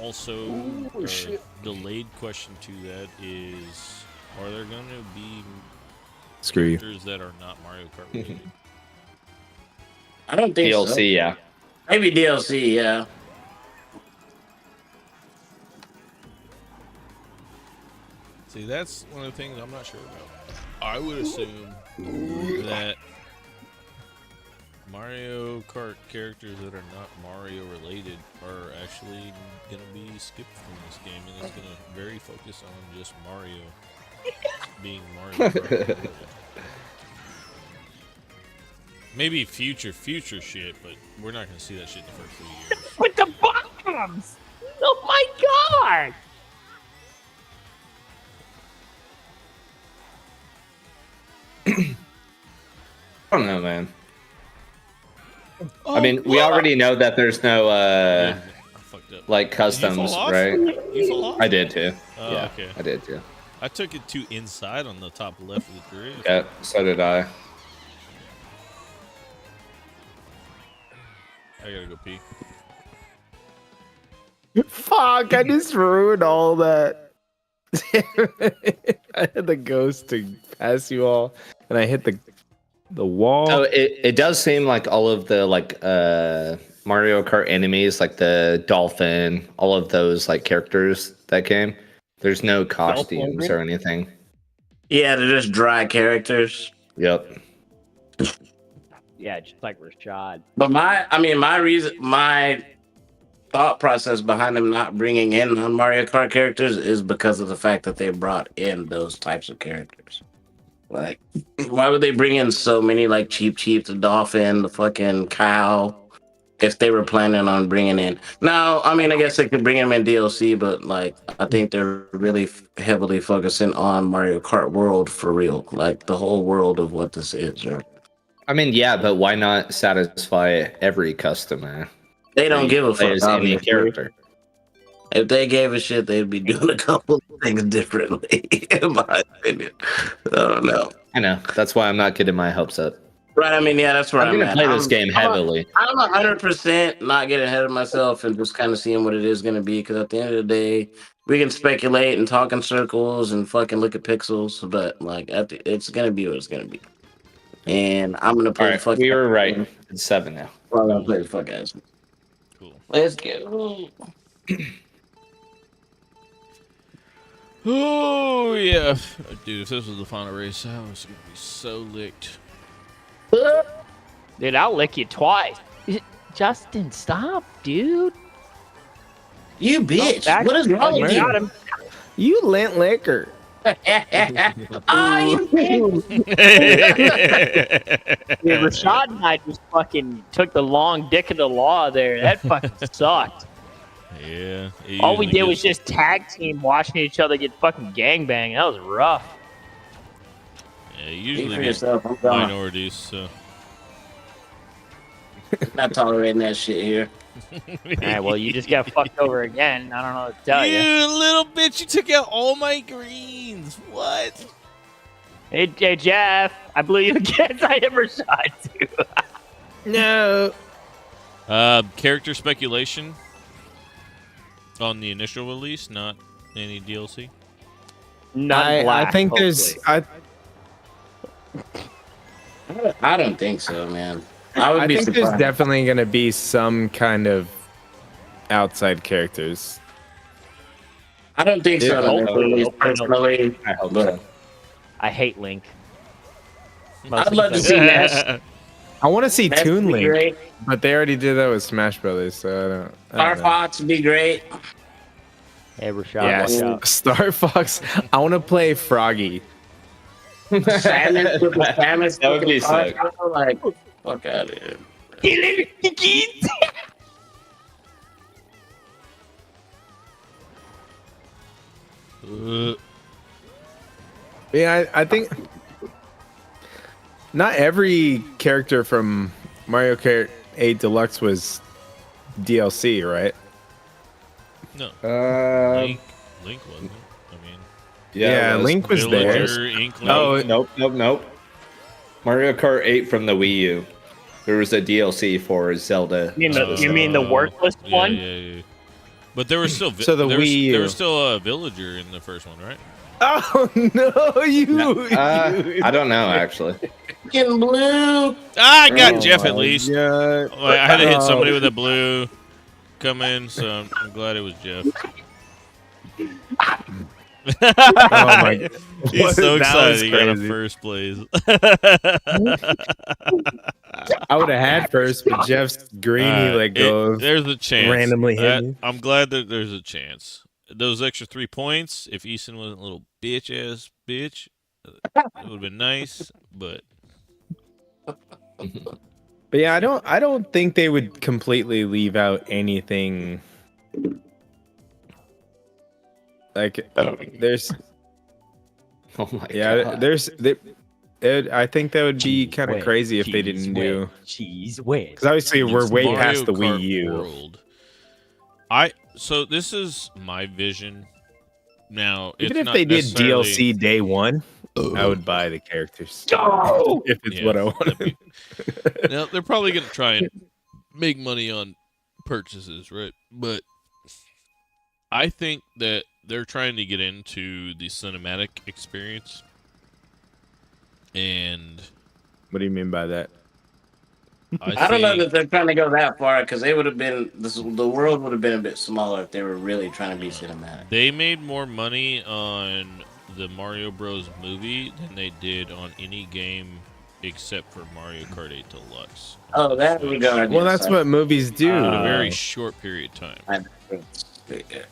Also, a delayed question to that is, are there going to be Screw you. characters that are not Mario Kart related. I don't think so. DLC, yeah. Maybe DLC, yeah. See, that's one of the things I'm not sure about. I would assume that Mario Kart characters that are not Mario related are actually going to be skipped from this game, and it's going to very focus on just Mario being Mario Kart related. Maybe future shit, but we're not going to see that shit in the first 3 years. With the bombs! Oh my god! I don't know, man. I mean, we already know that there's no I fucked up. like customs, Did you fall off? right? You fall off? I did too. Oh, Yeah, okay. I did too. I took it to inside on the top left of the grid. Yeah, so did I. I gotta go pee. Fuck! I just ruined all that. I had the ghost to pass you all, and I hit the wall. So it does seem like all of the like Mario Kart enemies, like the dolphin, all of those like characters that came. There's no costumes or anything. Yeah, they're just dry characters. Yep. Yeah, just like Rashad. But my thought process behind them not bringing in non-Mario Kart characters is because of the fact that they brought in those types of characters. Like, why would they bring in so many, like, Cheep, the dolphin, the fucking cow, if they were planning on bringing in? Now, I mean, I guess they could bring them in DLC, but, like, I think they're really heavily focusing on Mario Kart World for real. Like, the whole world of what this is, right? I mean, yeah, but why not satisfy every customer? They don't give a fuck. As any obviously. character. If they gave a shit, they'd be doing a couple of things differently, in my opinion. I don't know. I know. That's why I'm not getting my hopes up. Right, I mean, yeah, that's where I'm I'm gonna at. play this game heavily. I'm 100% not getting ahead of myself and just kind of seeing what it is going to be, because at the end of the day, we can speculate and talk in circles and fucking look at pixels, but, like, it's going to be what it's going to be. And I'm going to play All the right, fuck we were right. It's 7 now. I'm going to play the fuck ass. Cool. Let's go. Oh yeah, dude! If this was the final race, I was gonna be so licked. Dude, I'll lick you twice. Justin, stop, dude. You bitch. Back- What is wrong with Got you? him. You lint liquor. Oh, you bitch. Dude, Rashad and I just fucking took the long dick of the law there. That fucking sucked. Yeah. it All we usually did was gets- just tag team watching each other get fucking gangbang. That was rough. Yeah, Speak usually for gets yourself. I'm gone. minorities. So. Not tolerating that shit here. Alright, well, you just got fucked over again. I don't know what to tell You you. little bitch! You took out all my greens. What? Hey, Jeff, I blew you again. I hit Rashad too. No. Character speculation on the initial release, not any DLC. None black, I think there's. hopefully. I don't think so, man. I would I be think surprised. there's definitely going to be some kind of outside characters. I don't think so. Hopefully. Personally, I hope but so. I hate Link. I'd love to see Ness. I want to see Ness Toon be Link, great. but they already did that with Smash Brothers, so I don't Star know. Fox would be great. Hey, Rashad, Yeah, watch out. Star Fox. I want to play Froggy. Samus with the Samus. That would be fucking sick. car, like, fuck out of here. Yeah, I think not every character from Mario Kart 8 Deluxe was DLC, right? No, Um, Link wasn't. I mean, Yeah, it was. Link was there. Villager, Inkling. Oh, Nope. Mario Kart 8 from the Wii U. There was a DLC for Zelda. You mean the worthless yeah, one? Yeah. But there was still So the there was, Wii U. there was still a villager in the first one, right? Oh no, you! I don't know actually. Fucking blue. Ah, I got Oh Jeff at my least. God. Well, I had to hit Oh. somebody with a blue come in, so I'm glad it was Jeff. Oh my! He's so That excited was he got a crazy. first place. I would have had first, but Jeff's green. He let go. Of There's a chance. randomly hit me. I'm glad that there's a chance. Those extra 3 points, if Easton wasn't a little bitch, it would have been nice. But But yeah, I don't think they would completely leave out anything. Like there's Oh my yeah, god. I think that would be kind of Wait, crazy if they cheese didn't whiz, do. cheese whiz. Because obviously we're way Mario past the Kart Wii U. World. So this is my vision. Now, Even it's if not they did necessarily- DLC day one, I would buy the characters. Oh! If it's Yeah, what I want. Now they're probably gonna try and make money on purchases, right? But I think that they're trying to get into the cinematic experience, and What do you mean by that? I don't know think- that they're trying to go that far because they would have been the world would have been a bit smaller if they were really trying to be cinematic. They made more money on the Mario Bros. Movie than they did on any game except for Mario Kart 8 Deluxe Oh, that regard. Well, that's what movies do. in a Uh, very short period of time. Yeah.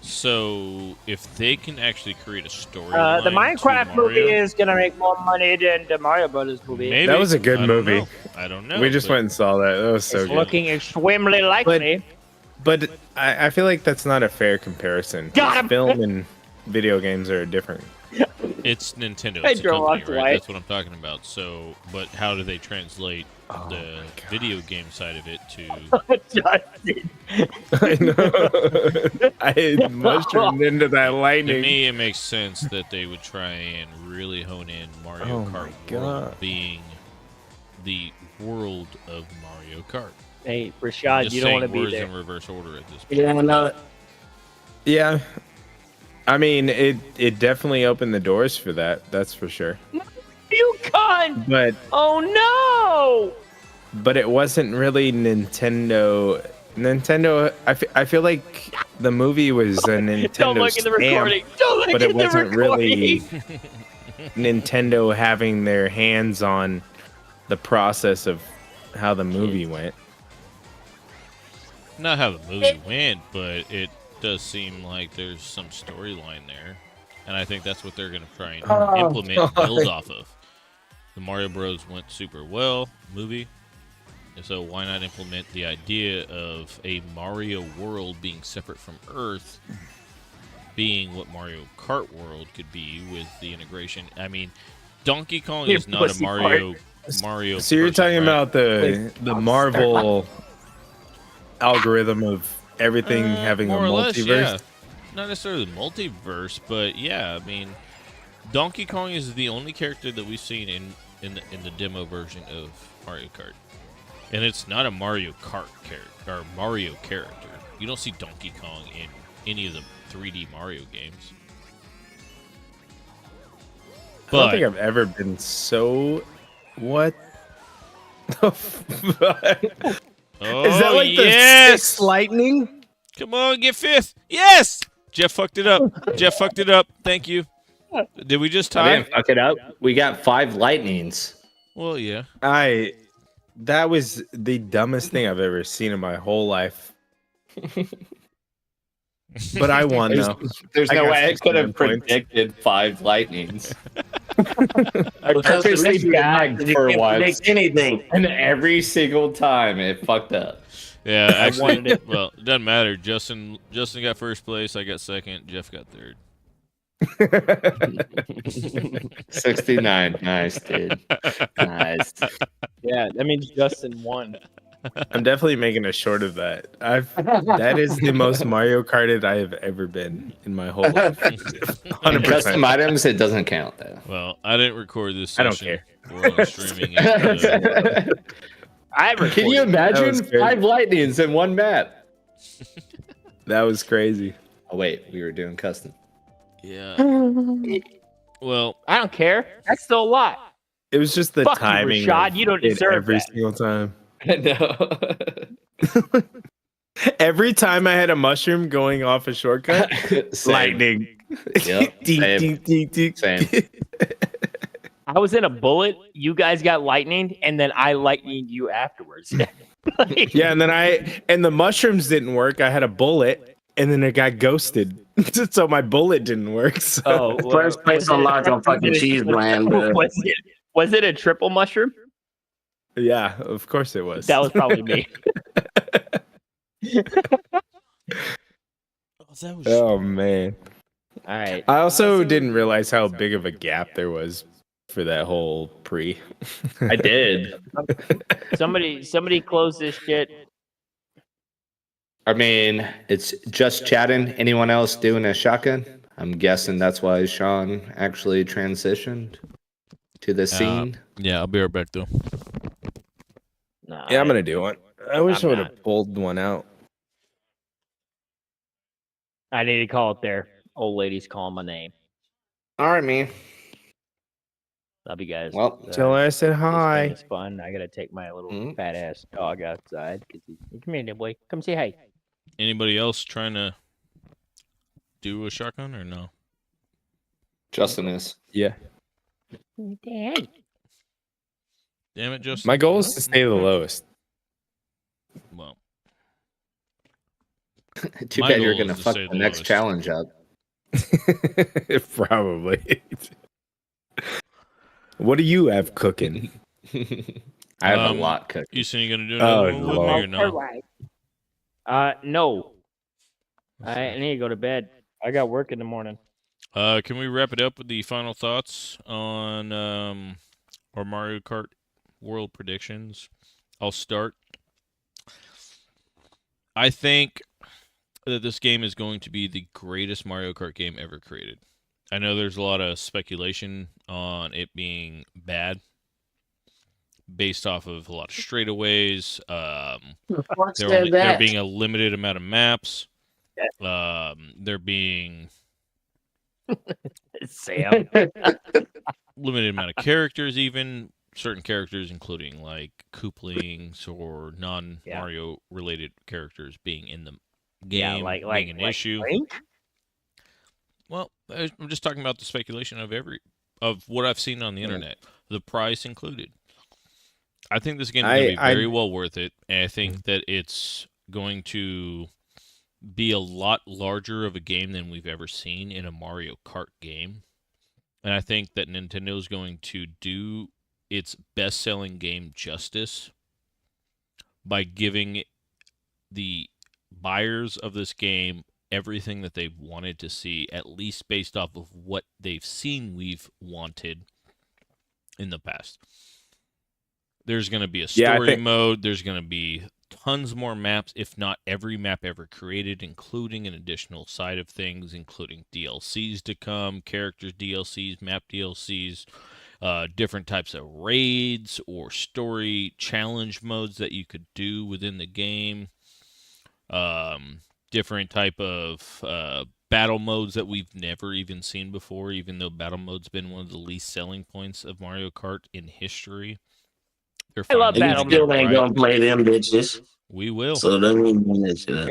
So if they can actually create a story, The Minecraft movie is gonna make more money than the Mario Brothers movie. Maybe. That was a good I don't movie. know. I don't know. We just but went and saw that. That was so It's good. looking extremely likely. But I feel like that's not a fair comparison. Got him. Film and video games are different. It's Nintendo. I It's a drove company, off right? twice. That's what I'm talking about. So, but how do they translate Oh the my God. video game side of it to? Justin. I know. I mushroomed into that To lightning. me, it makes sense that they would try and really hone in Mario Oh Kart my World God. being the world of Mario Kart. Hey, Rashad, Just you don't saying want to be words there. in reverse order at this point. Yeah, no, Yeah. I mean, it definitely opened the doors for that. That's for sure. You cunt! But Oh it wasn't really Nintendo. I feel like the movie was a no! Nintendo Don't look at the stamp, recording. Don't look but at it the wasn't really recording. Nintendo having their hands on the process of how the movie went. Not how the movie went, but it does seem like there's some storyline there, and I think that's what they're going to try and implement and build off of. The Mario Bros. Went super well, movie, and so why not implement the idea of a Mario world being separate from Earth, being what Mario Kart World could be with the integration? I mean, Donkey Kong You is not a pussy Mario. So you're person, talking right? about the Marvel algorithm of everything having a more or multiverse? less, yeah. Not necessarily multiverse, but yeah, I mean, Donkey Kong is the only character that we've seen in the demo version of Mario Kart, and it's not a Mario Kart character or Mario character. You don't see Donkey Kong in any of the 3D Mario games. I don't But think I've ever been so. What the fuck? oh, Is that like the yes! sixth lightning? Come on, get fifth. Yes, Jeff fucked it up. Jeff fucked it up. Thank you. Did we just I tie? didn't fuck it up. We got 5 lightnings. Well, yeah. That was the dumbest thing I've ever seen in my whole life. But I won though. There's I no got way I could have 69 points. predicted 5 lightnings. I because purposely you bagged for can't once, predict anything. and every single time it fucked up. Yeah, actually, wanted it. well, it doesn't matter. Justin got first place. I got second. Jeff got third. 69. Nice, dude. Nice. Yeah, that means Justin won. I'm definitely making a short of that. That is the most Mario Karted I have ever been in my whole life. 100%. Custom items, it doesn't count though. Well, I didn't record this I session. don't We're on streaming. I Can you That imagine was good. 5 lightnings in one map? That was crazy. Oh wait, we were doing custom. Yeah. Well, I don't care. That's still a lot. It was just the Fuck you, timing. Rashad. Of You don't it deserve every that. single time. No. Every time I had a mushroom going off a shortcut, Same. lightning. Yep. Ding, Same. ding, ding, ding. Same. I was in a bullet. You guys got lightning, and then I lightninged you afterwards. Yeah, and then the mushrooms didn't work. I had a bullet, and then it got ghosted. So my bullet didn't work. So. Oh, First place unlocked on fucking cheese land, bro. Was it a triple mushroom? Yeah, of course it was. That was probably me. that was Oh man. All right. I also didn't realize how big of a gap there was for that whole pre. I did. Somebody close this shit. I mean, it's just chatting. Anyone else doing a shotgun? I'm guessing that's why Sean actually transitioned to the scene. Yeah, I'll be right back though. Nah, Yeah, I'm gonna do one. I wish I'm I would not. have pulled one out. I need to call it there. Old lady's calling my name. All right, man. Love you guys. Well, Tell her I said This hi. thing is fun. I gotta take my little fat ass dog outside. Come here, boy. Come say hi. Anybody else trying to do a shotgun or no? Justin is. Yeah. Dad. Damn it, Justin. My goal is to stay the lowest. Well, Too My bad you're goal gonna is to fuck stay the the next lowest. challenge up. Probably. What do you have cooking? I have a lot cooking. You saying you're gonna do another one with me or no? No. I need to go to bed. I got work in the morning. Can we wrap it up with the final thoughts on our Mario Kart World predictions? I'll start. I think that this game is going to be the greatest Mario Kart game ever created. I know there's a lot of speculation on it being bad, based off of a lot of straightaways. There being a limited amount of maps. There being Sam. limited amount of characters, even certain characters, including like Kooplings or non-Mario related characters, being in the game, being an issue. Link? Well, I'm just talking about the speculation of what I've seen on the internet, the price included. I think this game is going to be very well worth it, and I think that it's going to be a lot larger of a game than we've ever seen in a Mario Kart game. And I think that Nintendo is going to do its best-selling game justice by giving the buyers of this game everything that they've wanted to see, at least based off of what they've seen we've wanted in the past. There's going to be a story mode. There's going to be tons more maps, if not every map ever created, including an additional side of things, including DLCs to come, characters DLCs, map DLCs, different types of raids or story challenge modes that you could do within the game, different type of battle modes that we've never even seen before, even though battle mode's been one of the least selling points of Mario Kart in history. I love battle mode. You still ain't gonna play them bitches. We will. So don't even bring that shit up.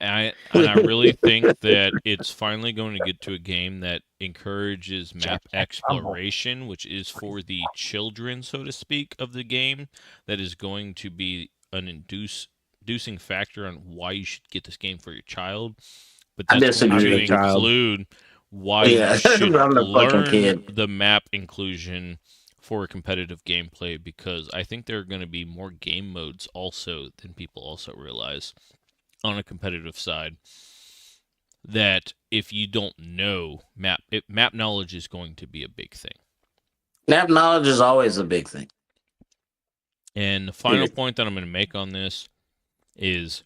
And I really think that it's finally going to get to a game that encourages map exploration, which is for the children, so to speak, of the game. That is going to be an inducing factor on why you should get this game for your child. But that's going to include why you should learn the map inclusion for competitive gameplay, because I think there are going to be more game modes also than people also realize on a competitive side, that if you don't know map knowledge is going to be a big thing. Map knowledge is always a big thing. And the final point that I'm going to make on this is,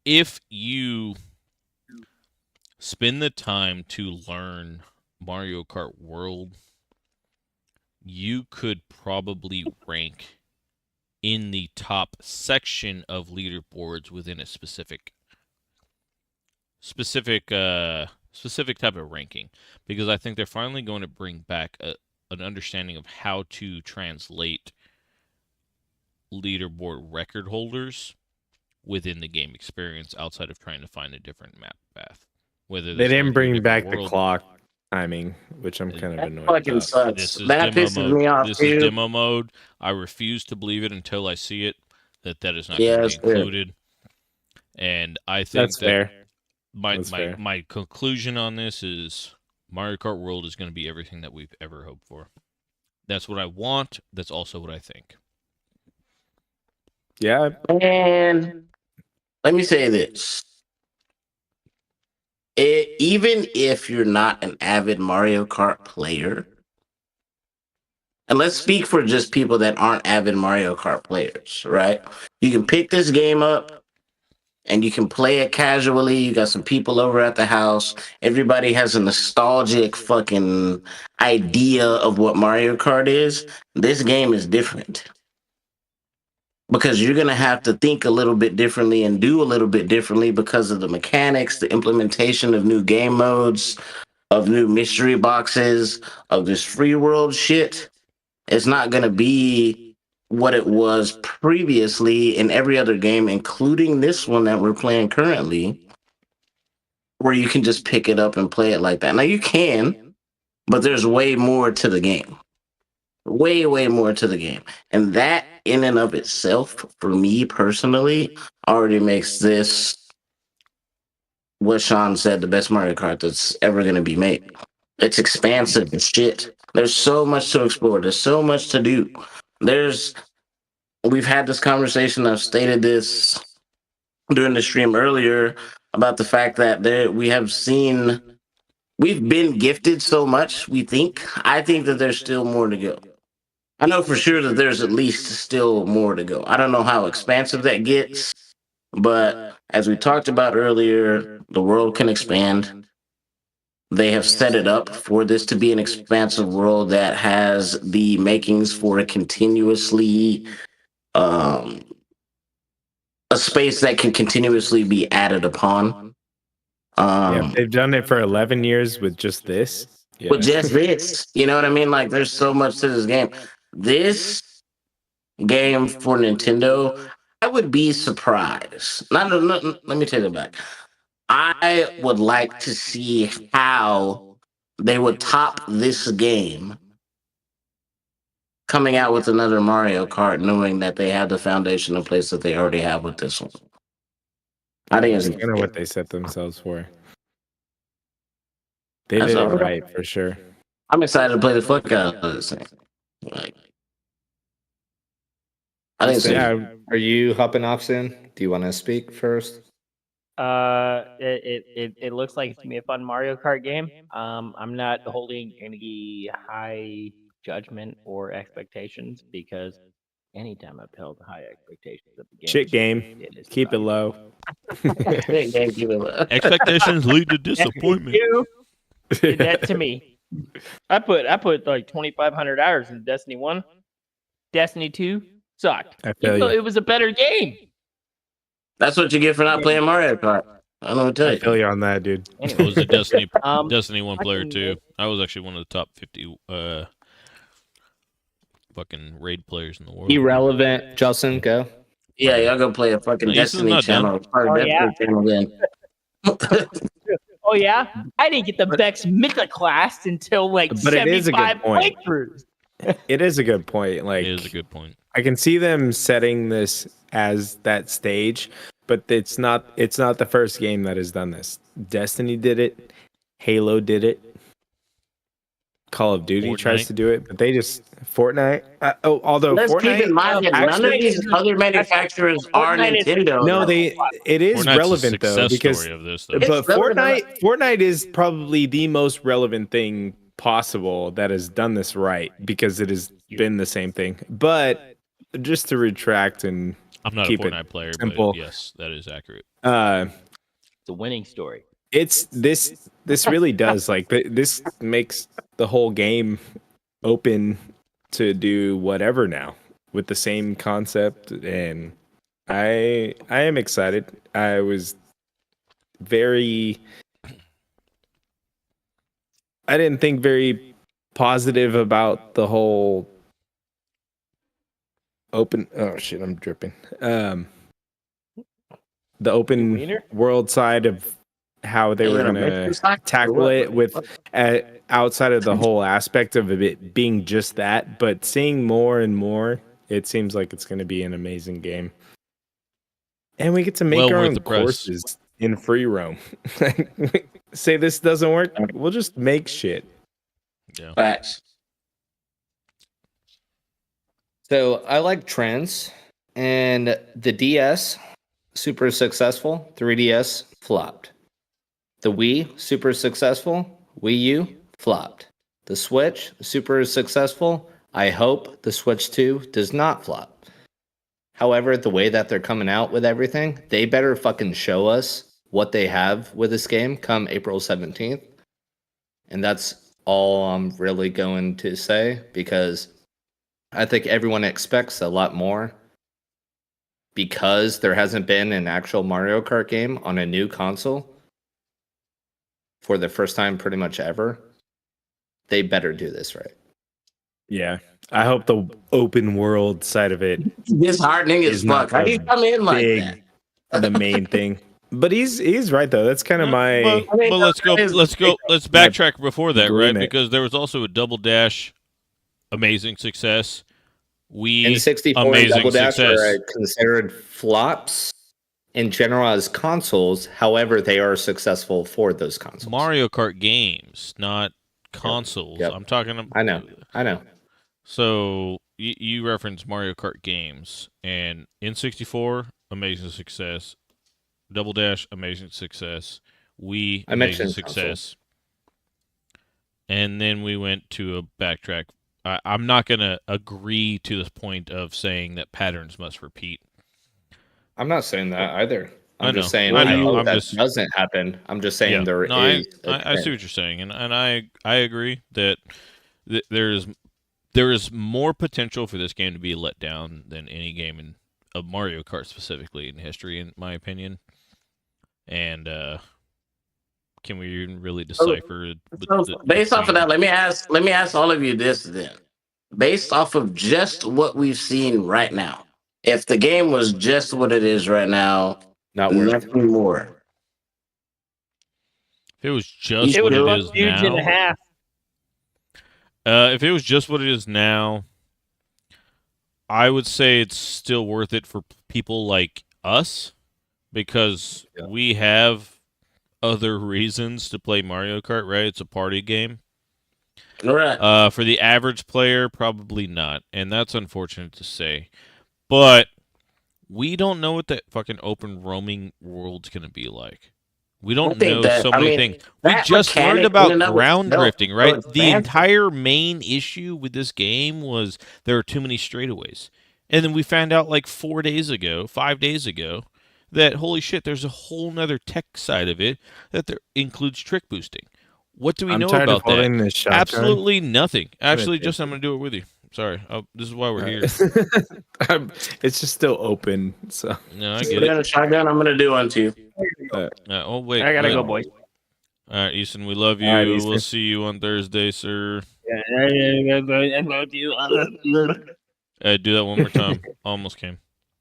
if you spend the time to learn Mario Kart World, you could probably rank in the top section of leaderboards within a specific specific type of ranking, because I think they're finally going to bring back an understanding of how to translate leaderboard record holders within the game experience outside of trying to find a different map path. Whether They that's going didn't through a bring different back the world. clock timing, which I'm kind of That annoyed fucking about. sucks. This is That demo pisses mode. me off, This dude. is demo mode. I refuse to believe it until I see it. That is not Yeah, going to be that's fair. included. And I think That's that fair. my That's my fair. my conclusion on this is Mario Kart World is going to be everything that we've ever hoped for. That's what I want. That's also what I think. Yeah, And let me say this. Even if you're not an avid Mario Kart player, and let's speak for just people that aren't avid Mario Kart players, right? You can pick this game up and you can play it casually. You got some people over at the house. Everybody has a nostalgic fucking idea of what Mario Kart is. This game is different because you're going to have to think a little bit differently and do a little bit differently because of the mechanics, the implementation of new game modes, of new mystery boxes, of this free world shit. It's not going to be what it was previously in every other game, including this one that we're playing currently, where you can just pick it up and play it like that. Now, you can, but there's way more to the game. Way, way more to the game. And that, in and of itself, for me personally, already makes this, what Sean said, the best Mario Kart that's ever going to be made. It's expansive and shit. There's so much to explore. There's so much to do. We've had this conversation. I've stated this during the stream earlier about the fact that we've been gifted so much. I think that there's still more to go. I know for sure that there's at least still more to go. I don't know how expansive that gets, but as we talked about earlier, the world can expand. They have set it up for this to be an expansive world that has the makings for um, a space that can continuously be added upon. yeah. They've done it for 11 years with just this. Yeah. With just this, you know what I mean? Like, there's so much to this game. This game for Nintendo, I would be surprised. Let me take it back. I would like to see how they would top this game coming out with another Mario Kart, knowing that they have the foundation in place that they already have with this one. I think That's it's kind of what they set themselves for. They That's did it all right. right for sure. I'm excited to play the fuck out of this thing. Like, I think it's Yeah, Are you hopping off soon? Do you want to speak first? It looks like it's gonna be a fun Mario Kart game. I'm not holding any high judgment or expectations because anytime I've held high expectations of the game, shit game. it is Keep it about- low. Expectations lead to disappointment. You did that to me. I put like 2,500 hours in Destiny 1. Destiny 2 sucked. I Even feel though you. it was a better game. That's what you get for not playing Mario Kart. I don't know what to I tell feel you. you on that, dude. I was a Destiny Um, Destiny 1 player fucking too. I was actually one of the top 50 fucking raid players in the world. Irrelevant. Justin, go. Yeah, y'all go play a fucking No, Ethan's Destiny not done. channel. Start a Oh, yeah? Destiny channel then. Oh yeah, I didn't get the Vex Mythic class until like But it is a good 75 point. playthroughs. It is a good point. Like, It is a good point. I can see them setting this as that stage, but it's not the first game that has done this. Destiny did it, Halo did it, Call of Duty tries Fortnite. to do it, but they just Fortnite. Although Let's Fortnite, keep in mind that none of actually, these other manufacturers are Fortnite is- Nintendo. no, though. it is Fortnite's relevant a though success because story of this though. It's but relevant. Fortnite is probably the most relevant thing possible that has done this right because it has been the same thing. But just to retract and I'm not a keep it Fortnite player, simple. but yes, that is accurate. It's a winning story. It's this really does like this makes the whole game open to do whatever now with the same concept, and I am excited. very. I didn't think very positive about the whole open. Oh shit! I'm dripping. The open Wiener? world side of how they Are you were gonna gonna make this hack or tackle what? it with outside of the whole aspect of it being just that, but seeing more and more, it seems like it's gonna be an amazing game. And we get to make Well our worth own the price. courses in free roam. Say this doesn't work, we'll just make shit. Yeah. Facts. So I like trends, and the DS super successful. 3DS flopped. The Wii super successful. Wii U flopped. The Switch super successful. I hope the Switch 2 does not flop. However, the way that they're coming out with everything, they better fucking show us what they have with this game come April 17th. And that's all I'm really going to say, because I think everyone expects a lot more, because there hasn't been an actual Mario Kart game on a new console for the first time pretty much ever. They better do this right. Yeah. I hope the open world side of it Disheartening as is not fuck. How do you come in like big, that? the main thing. But he's right though. That's kind of my But let's backtrack before that, right? Agreement. Because there was also a Double Dash, amazing success. And 64 and amazing Double Dash success. are considered flops in general as consoles. However, they are successful for those consoles. Mario Kart games, not consoles. Yep. I'm talking about. I know. So you reference Mario Kart games, and N64, amazing success. Double Dash, amazing success. Wii, I amazing mentioned success. And then we went to a backtrack. I'm not going to agree to the point of saying that patterns must repeat. I'm not saying that either. I I'm just know. saying I I know. hope I'm that just- doesn't happen. I'm just saying there is. No, I see what you're saying, and I agree that there is more potential for this game to be let down than any game of Mario Kart specifically in history, in my opinion. And can we even really decipher? Based off of that, let me ask all of you this then. Based off of just what we've seen right now, if the game was just what it is right now, Not worth. nothing more. If it was just It what would it fuck is huge in now, half. if it was just what it is now, I would say it's still worth it for people like us, because we have other reasons to play Mario Kart, right? It's a party game. Right. For the average player, probably not, and that's unfortunate to say. But we don't know what that fucking open roaming world's gonna be like. We don't know so many things. We just learned about ground drifting, right? The entire main issue with this game was there are too many straightaways. And then we found out like 5 days ago, that holy shit, there's a whole nother tech side of it that includes trick boosting. What do we know about that? This shotgun. Absolutely nothing. Actually, just I'm going to do it with you. Sorry. This is why we're here. It's just still open, so. No, I Put get in a it. shotgun. I'm gonna do one too. Oh, wait. I gotta wait. go, boys. All right, Easton, we love you. All right, We'll Easton. see you on Thursday, sir. Do that one more time. Almost came.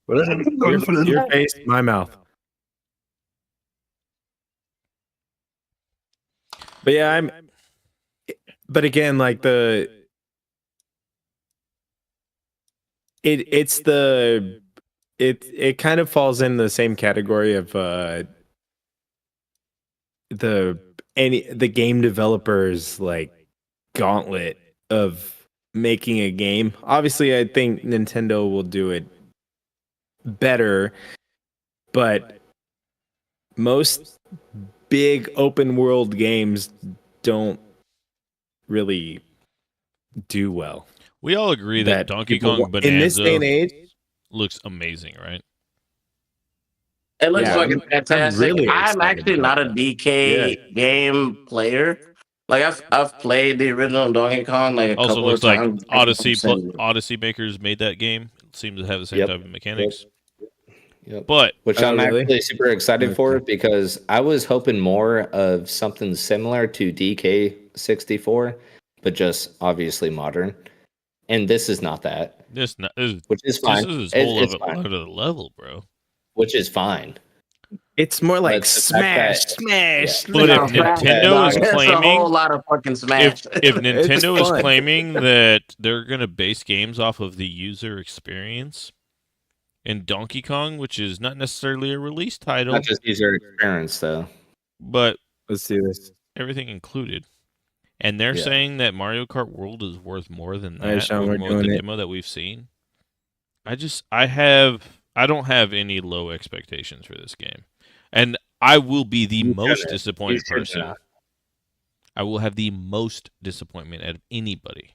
Your face, my mouth. But yeah, but again, like it kind of falls in the same category of the game developers like gauntlet of making a game. Obviously, I think Nintendo will do it better, but most big open world games don't really do well. We all agree that Donkey people Kong in this day and Bonanza age, looks amazing, right? It looks Yeah, fucking fantastic. really I'm excited actually about not a that. DK game player. Like I've played the original Donkey Kong like a Also, couple looks of like times. Odyssey makers made that game. It seems to have the same Yep. type of mechanics. Yep. But Which Oh, I'm really? actually super excited for Okay. because I was hoping more of something similar to DK64, but just obviously modern. And this is not that, this which is fine. is It's fine, other level, bro. which is fine. It's more like But the fact smash, that smash. But if No, smash. Nintendo is it's a whole claiming, lot of fucking smash. if Nintendo is fun. claiming that they're gonna base games off of the user experience in Donkey Kong, which is not necessarily a release title, Not just user experience, though. but Let's do this. everything included. And they're Yeah. saying that Mario Kart World is worth more than All right, that, Sean, or we're more than the doing it. demo that we've seen. I don't have any low expectations for this game. And I will be the You most shouldn't. disappointed You should person. not. I will have the most disappointment out of anybody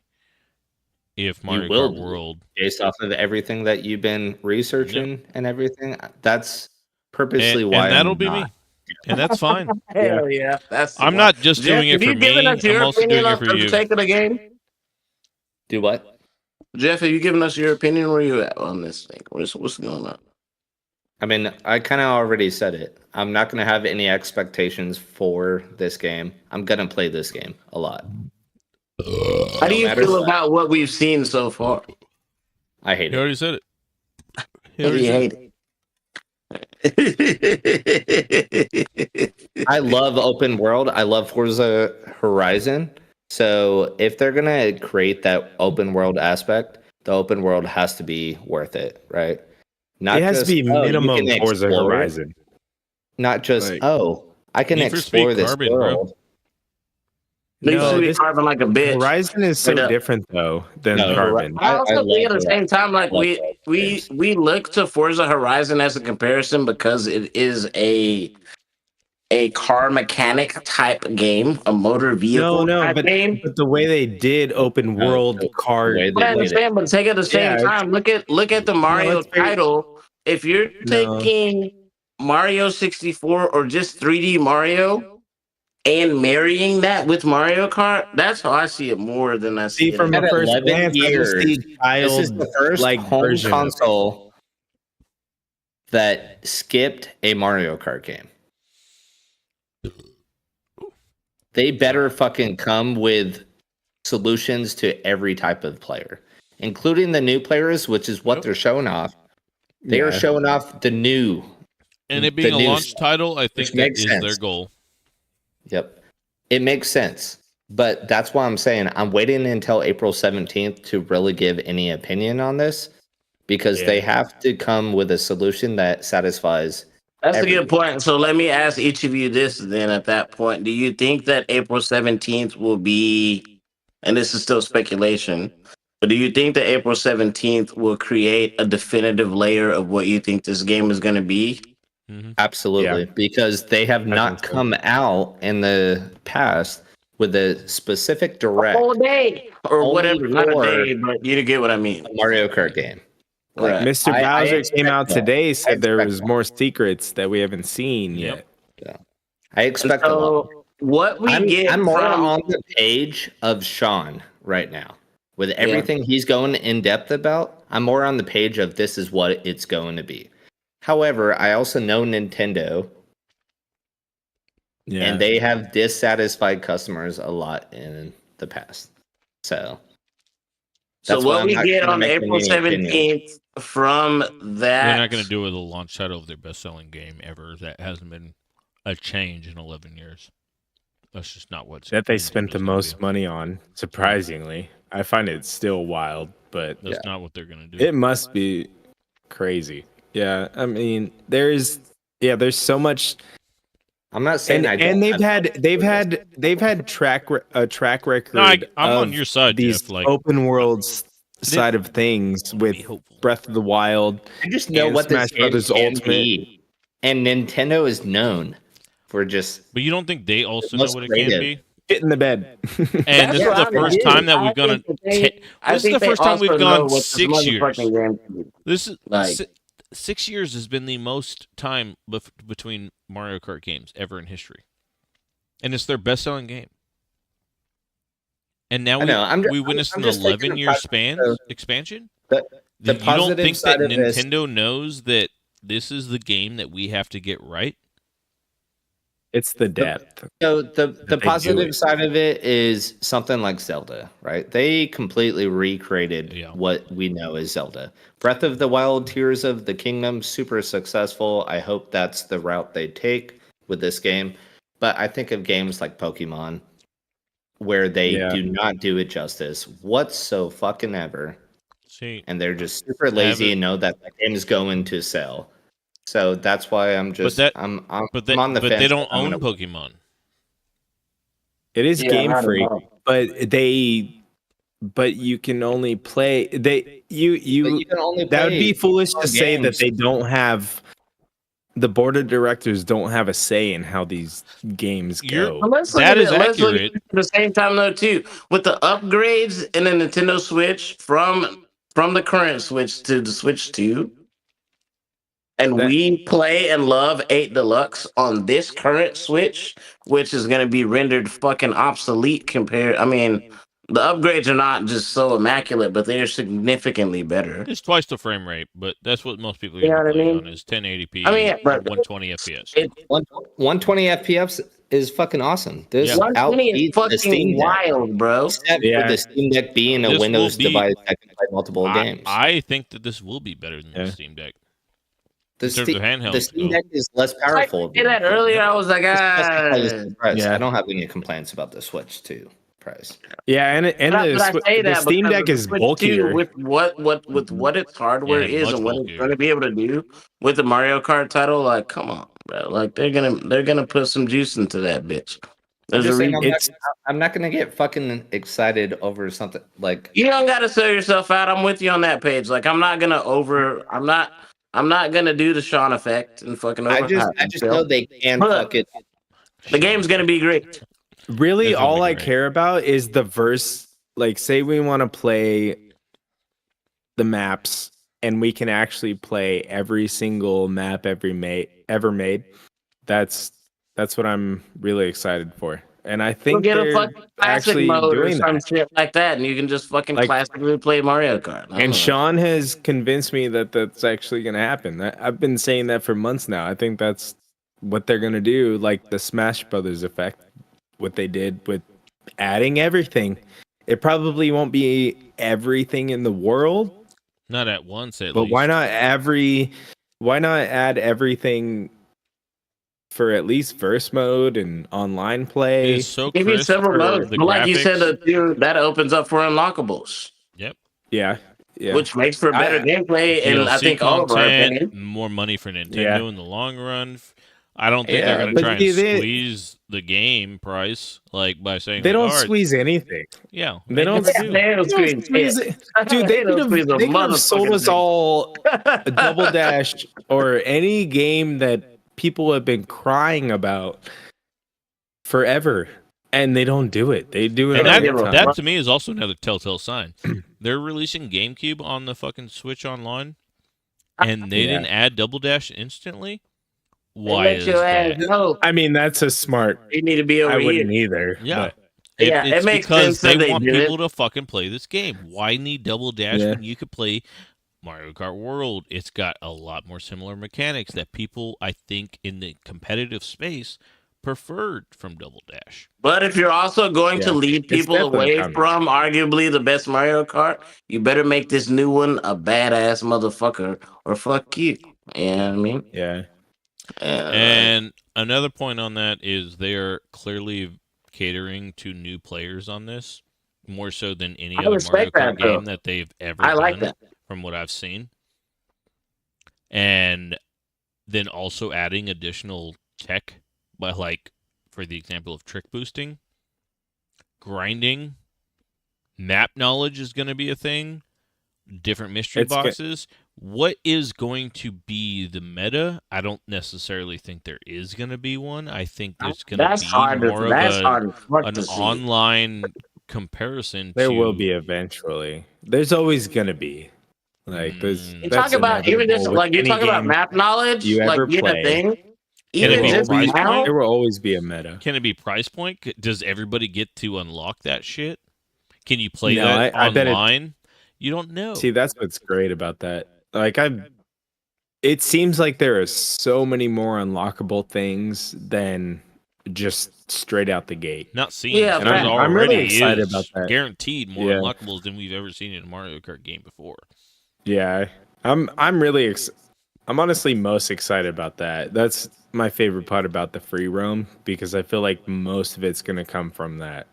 if You Mario will Kart be. World. Based off of everything that you've been researching and everything, that's purposely And why that'll I'm be not. me. And that's fine. Hell yeah, that's. I'm not just Jeff, doing it have for you given me. us your I'm also opinion doing it on for the you. sake of the game? Do what? Jeff, have you given us your opinion? Where you at on this thing? What's going on? I mean, I kind of already said it. I'm not going to have any expectations for this game. I'm going to play this game a lot. How do you matter feel what. about what we've seen so far? I hate He it. already said it. He You already said hate it. I love open world. I love Forza Horizon. So if they're going to create that open world aspect, the open world has to be worth it, right? Not It has just, to be oh, you minimum can Forza explore it. Horizon. Not just, Like- oh, I can Need for explore Speed this Carbon, bro. world. Needs to No, be this carbon like a bitch. Horizon is so Straight up. different though than No, Carbon. I also love think at the Horizon. same time, like I love we Horizon. look to Forza Horizon as a comparison because it is a car mechanic type game, a motor vehicle type game. but the way they did open world the car, way I they did it. understand, but take at the same Yeah, time. Look at the Mario it's very- title. If you're No. taking Mario 64 or just 3D Mario and marrying that with Mario Kart, that's how I see it more than I see See, it. from in- a At first 11 glance, I just see years, this is the first like home version of it. console that skipped a Mario Kart game. They better fucking come with solutions to every type of player, including the new players, which is what they're showing off. They are Yeah. showing off the new. And it being the a new launch stuff, title, I which think that makes is their sense. goal. Yep. It makes sense. But that's why I'm saying I'm waiting until April 17th to really give any opinion on this because they have to come with a solution that satisfies. That's a everyone. good point. So let me ask each of you this then at that point. Do you think that April 17th will be, and this is still speculation, but do you think that April 17th will create a definitive layer of what you think this game is going to be? Absolutely. Yeah. Because they have not think so. come out in the past with a specific direct Whole day or Only whatever, not a for- day, but you get what I mean. Mario Kart game. Right. Mr. I Bowser expect came out that. today, I said there expect was that. more secrets that we haven't seen Yep. yet. I expect a lot. So what we get I'm more from on the page of Sean right now. With everything he's going in depth about, I'm more on the page of this is what it's going to be. However, I also know Nintendo, Yeah. and they have dissatisfied customers a lot in the past. So so that's why what I'm we not get gonna on make April any opinion. 17th from that. They're not going to do it with a launch title of their best-selling game ever. That hasn't been a change in 11 years. That's just not what's that they spent the Nintendo's gonna most do. money on, surprisingly. I find it still wild, but That's not what they're going to do. it must be crazy. Yeah, I mean, there's so much, I'm not saying and they've had a track record. No, I'm of on your side, these Jeff. Like, open worlds side of things with Breath of the Wild. I just know and what Smash this game Brothers can Ultimate. be. And Nintendo is known for just but you don't think they also most know what it creative. can be? Get in the bed. And That's this is what the I'm first getting. time that I we've gone. think that they- I This is think the they first time also we've know gone what this 6 years. motherfucking game can do. This is Like- 6 years has been the most time between Mario Kart games ever in history, and it's their best-selling game. And now I know, I'm ju- we witnessed I'm an just taking 11-year a span positive- expansion. the You don't positive think side that of this. Nintendo knows that this is the game that we have to get right. It's the depth. So the they do positive it. side of it is something like Zelda, right? They completely recreated Yeah. what we know as Zelda. Breath of the Wild, Tears of the Kingdom, super successful. I hope that's the route they take with this game. But I think of games like Pokemon, where they Yeah. do not do it justice whatsoever, See, and they're just super lazy and know that the game is going to sell. So that's why I'm just that- I'm but on the but fence. they don't I'm own gonna- Pokemon. It is Yeah, game not at free, all. but you can only play But you can only that would play be foolish to four say that games. they don't have the board of directors don't have a say in how these games You're- go. But let's look That at is it. Let's look at accurate. it at the same time though too. With the upgrades in the Nintendo Switch from the current Switch to the Switch 2, and That- we play and love 8 Deluxe on this current Switch, which is going to be rendered fucking obsolete compared. I mean, the upgrades are not just so immaculate, but they are significantly better. It's twice the frame rate, but that's what most people are You know going to what I play mean? on is 1080p, I mean, but 120 FPS. it, 120 FPS is fucking awesome. This Yeah. 120 is outbeats the Steam fucking Deck. wild, bro. Except Yeah. for the Steam Deck being a This will Windows be- device that can play multiple games. I think that this will be better than Yeah. the Steam Deck. the, in terms of handhelds the Steam go. Deck is less I powerful. did that earlier. I was like, It's just because ah. of the price. Yeah. I don't have any complaints about the Switch 2 price. Yeah, and But I say the that Steam because Deck the is Switch 2 bulkier. with what its hardware Yeah, is much and what it's bulkier. going to be able to do with the Mario Kart title. Like, come on, bro. Like they're gonna put some juice into that bitch. I'm There's a just saying, reason. I'm not going to get fucking excited over something like. You don't gotta sell yourself out. I'm with you on that page. Like I'm not gonna I'm not gonna do the Sean effect and fucking over. I just know they can But fuck it. the game's gonna be great. Really, It's gonna all be I great. care about is the verse. Like, say we want to play the maps, and we can actually play every single map ever made. That's what I'm really excited for, and I We'll think get a they're fucking classic actually mode or doing some that. shit like that, and you can just fucking Like- classically play Mario Kart. I don't And know. Sean has convinced me that that's actually going to happen. I've been saying that for months now. I think that's what they're going to do, like the Smash Brothers effect, what they did with adding everything. It probably won't be everything in the world, Not at once, at but least. why not add everything for at least verse mode and online play? It's so Give you crisp several for modes, the but like you said, graphics. that opens up for unlockables, Yep. Yeah. which makes for better gameplay. And I DLC think all of our content, opinion. more money for Nintendo Yeah. in the long run. I don't think Yeah, they're going but to try and they- squeeze the game price like by saying They like, don't "All right, squeeze anything. Yeah, They don't. never Yeah, do. they don't They don't squeeze squeeze it. it. Dude, they don't squeeze a could have sold motherfucking us thing. all a Double Dash or any game that people have been crying about forever, and they don't do it. They do it And all that, the give a time. that to me is also another telltale sign. They're releasing GameCube on the fucking Switch Online, and they Yeah. didn't add Double Dash instantly. They Why let is your ass that? know I mean, that's a smart. you need to be over I here. wouldn't either. Yeah. but- Yeah, it It's makes because sense that they they want did it. people to fucking play this game. Why need Double Dash Yeah. when you could play Mario Kart World? It's got a lot more similar mechanics that people, I think, in the competitive space preferred from Double Dash. But if you're also going to Yeah. lead It's people definitely away coming. from arguably the best Mario Kart, you better make this new one a badass motherfucker or fuck you. You know what I mean? Yeah. And another point on that is they are clearly catering to new players on this, more so than any I other Mario respect that, Kart though. game that they've ever I like done, that. from what I've seen. And then also adding additional tech, by like, for the example of trick boosting, grinding, map knowledge is going to be a thing, different mystery It's go- boxes. What is going to be the meta? I don't necessarily think there is going to be one. I think there's going to That's be hard. more That's of hard as fuck an to see. online comparison. There to, will be eventually. There's always gonna be. Like there's. Mm. You that's talk about even just inevitable with like you any talk about game map knowledge, you like ever being a play. thing. Can it Even be just price now, point? There will always be a meta. Can it be price point? Does everybody get to unlock that shit? Can you play No, that I bet it- online? You don't know. See, that's what's great about that. Like it seems like there are so many more unlockable things than just straight out the gate. Not seems. Yeah, And There's I'm really already excited is about that. guaranteed more Yeah. unlockables than we've ever seen in a Mario Kart game before. Yeah, I'm really I'm honestly most excited about that. That's my favorite part about the free roam because I feel like most of it's gonna come from that.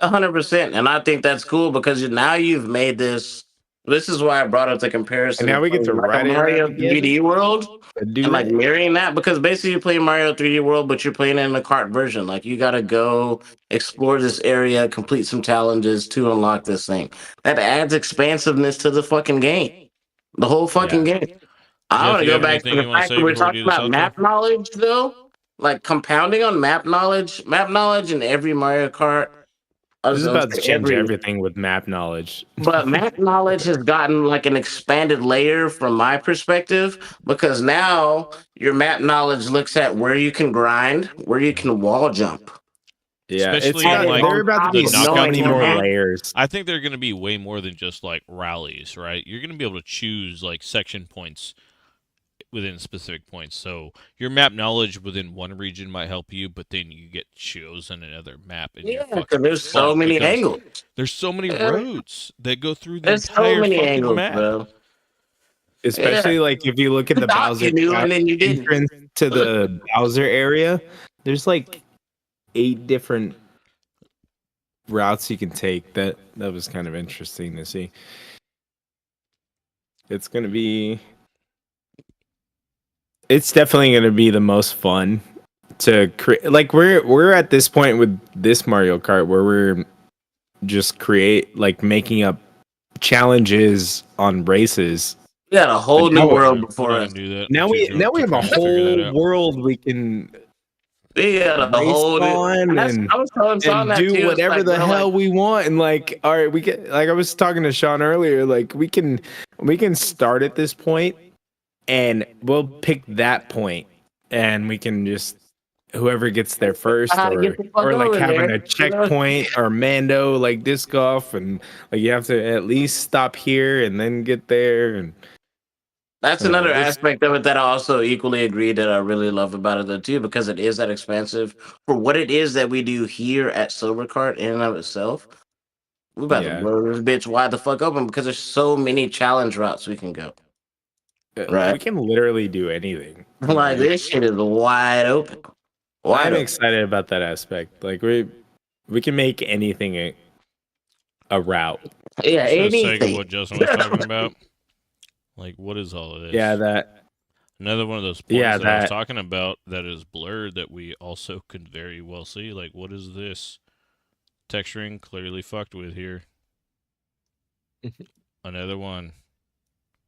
100%, and I think that's cool because now you've made this. This is why I brought up the comparison And now we get to between, like, a ride it Mario again. 3D World Do and like it. mirroring that, because basically you're playing Mario 3D World, but you're playing it in a kart version. Like, you gotta go explore this area, complete some challenges to unlock this thing. That adds expansiveness to the fucking game, the whole fucking game. I Jeff, want to you go have back to anything the you want to fact say that we're before we talking do this about outro? map knowledge, though. Like, compounding on map knowledge in every Mario Kart. This is about to change Every, everything with map knowledge. but map knowledge has gotten like an expanded layer from my perspective, because now your map knowledge looks at where you can grind, where you can wall jump. Yeah, it's Especially in, about, like, there are about to the be so knockout many more tournament. layers. I think they're going to be way more than just like rallies, right? You're going to be able to choose like section points within specific points. So your map knowledge within one region might help you, but then you get chosen another map, and Yeah, you're because fucking there's so fucked many because angles. there's so many Yeah. roads that go through the There's so entire many fucking angles, map. bro. Especially like if you look at the Thought Bowser you knew, and then you didn't. entrance to the Bowser area, there's like 8 different routes you can take. That was kind of interesting to see. It's gonna be. It's definitely gonna be the most fun to create. Like we're at this point with this Mario Kart where we're just making up challenges on races. We got a whole new now- world We're before not us. gonna do that. Now We're we too now we have a drunk to figure that whole out. world we can We got a race whole new. on I was telling Sean and that do too. It's whatever like, the bro, hell like, we want. And like, all right, we get like I was talking to Sean earlier. Like we can start at this point, and we'll pick that point, and we can just whoever gets there first, how to get the fuck or like over having there. a checkpoint or Mando like disc golf, and like you have to at least stop here and then get there. And That's another this- aspect of it that I also equally agree that I really love about it though too, because it is that expansive for what it is that we do here at SoberKart in and of itself. We about Yeah. to blow this bitch wide the fuck open because there's so many challenge routes we can go. Right. we can literally do anything. Like, this shit is wide open. Wide I'm open. excited about that aspect. Like we can make anything a route. Yeah, For the sake of anything. what Justin was talking about, like, what is all of this? Yeah, that. Another one of those points Yeah, that I was that- talking about that is blurred that we also could very well see. Like, what is this? Texturing clearly fucked with here. Another one.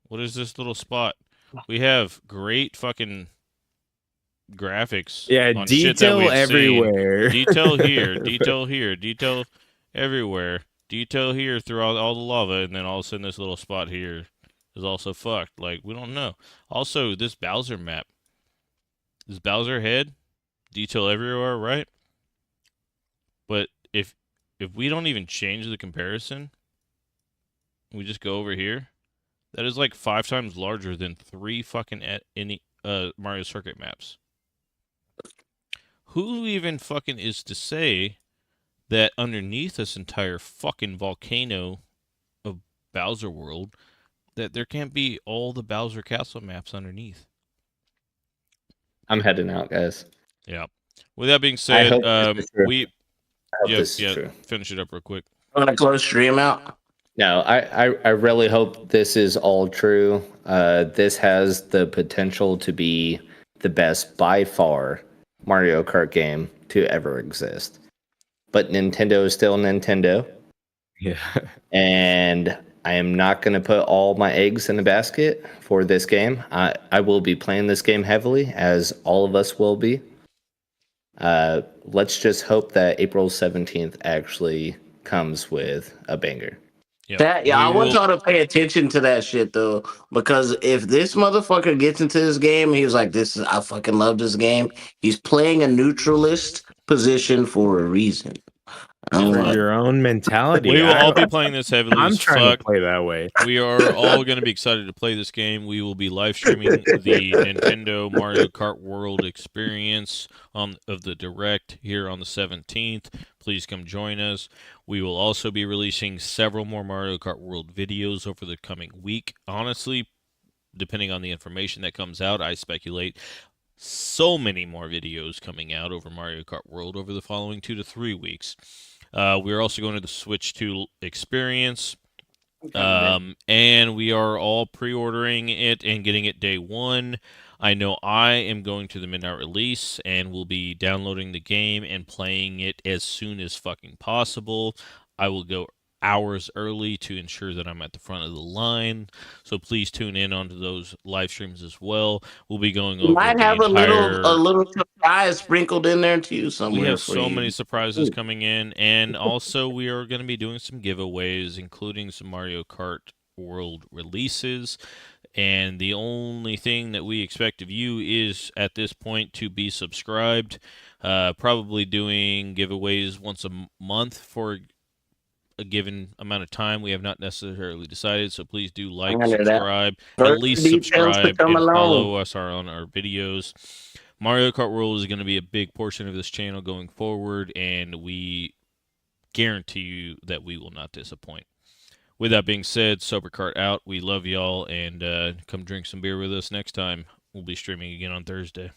What is this little spot? We have great fucking graphics. Yeah, on shit that detail we've seen. everywhere. Detail here, detail here, detail everywhere, detail here throughout all the lava, and then all of a sudden this little spot here is also fucked. Like, we don't know. Also, this Bowser map, this Bowser head, detail everywhere, right? But if we don't even change the comparison, we just go over here, that is like 5 times larger than 3 fucking any Mario Circuit maps. Who even fucking is to say that underneath this entire fucking volcano of Bowser World, that there can't be all the Bowser Castle maps underneath? I'm heading out, guys. Yeah. With that being I said, hope this is true. I hope this is true. finish it up real quick. I'm gonna close stream out. No, I really hope this is all true. This has the potential to be the best by far Mario Kart game to ever exist. But Nintendo is still Nintendo, Yeah. and I am not going to put all my eggs in the basket for this game. I will be playing this game heavily, as all of us will be. Let's just hope that April 17th actually comes with a banger. Yep. I We want will- y'all to pay attention to that shit though, because if this motherfucker gets into this game, he was like, I fucking love this game. He's playing a neutralist position for a reason. for Oh, your own mentality. We will all be I- playing this heavily I'm as trying fuck. to play that way. We are all going to be excited to play this game. We will be live streaming the Nintendo Mario Kart World experience of the Direct here on the 17th. Please come join us. We will also be releasing several more Mario Kart World videos over the coming week. Honestly, depending on the information that comes out, I speculate so many more videos coming out over Mario Kart World over the following 2 to 3 weeks. We're also going to the Switch 2 experience. And we are all pre-ordering it and getting it day one. I know I am going to the midnight release and will be downloading the game and playing it as soon as fucking possible. I will go hours early to ensure that I'm at the front of the line. So please tune in onto those live streams as well. We'll be going you over might the have a entire little surprise sprinkled in there too somewhere. we have for so you. many surprises coming in, and also we are going to be doing some giveaways, including some Mario Kart World releases. And the only thing that we expect of you is, at this point, to be subscribed. Probably doing giveaways once a month for a given amount of time. We have not necessarily decided, so please do like, I hear that. subscribe, at Further least details to subscribe, come and along. follow us on our videos. Mario Kart World is going to be a big portion of this channel going forward, and we guarantee you that we will not disappoint. With that being said, SoberKart out. We love y'all, and come drink some beer with us next time. We'll be streaming again on Thursday.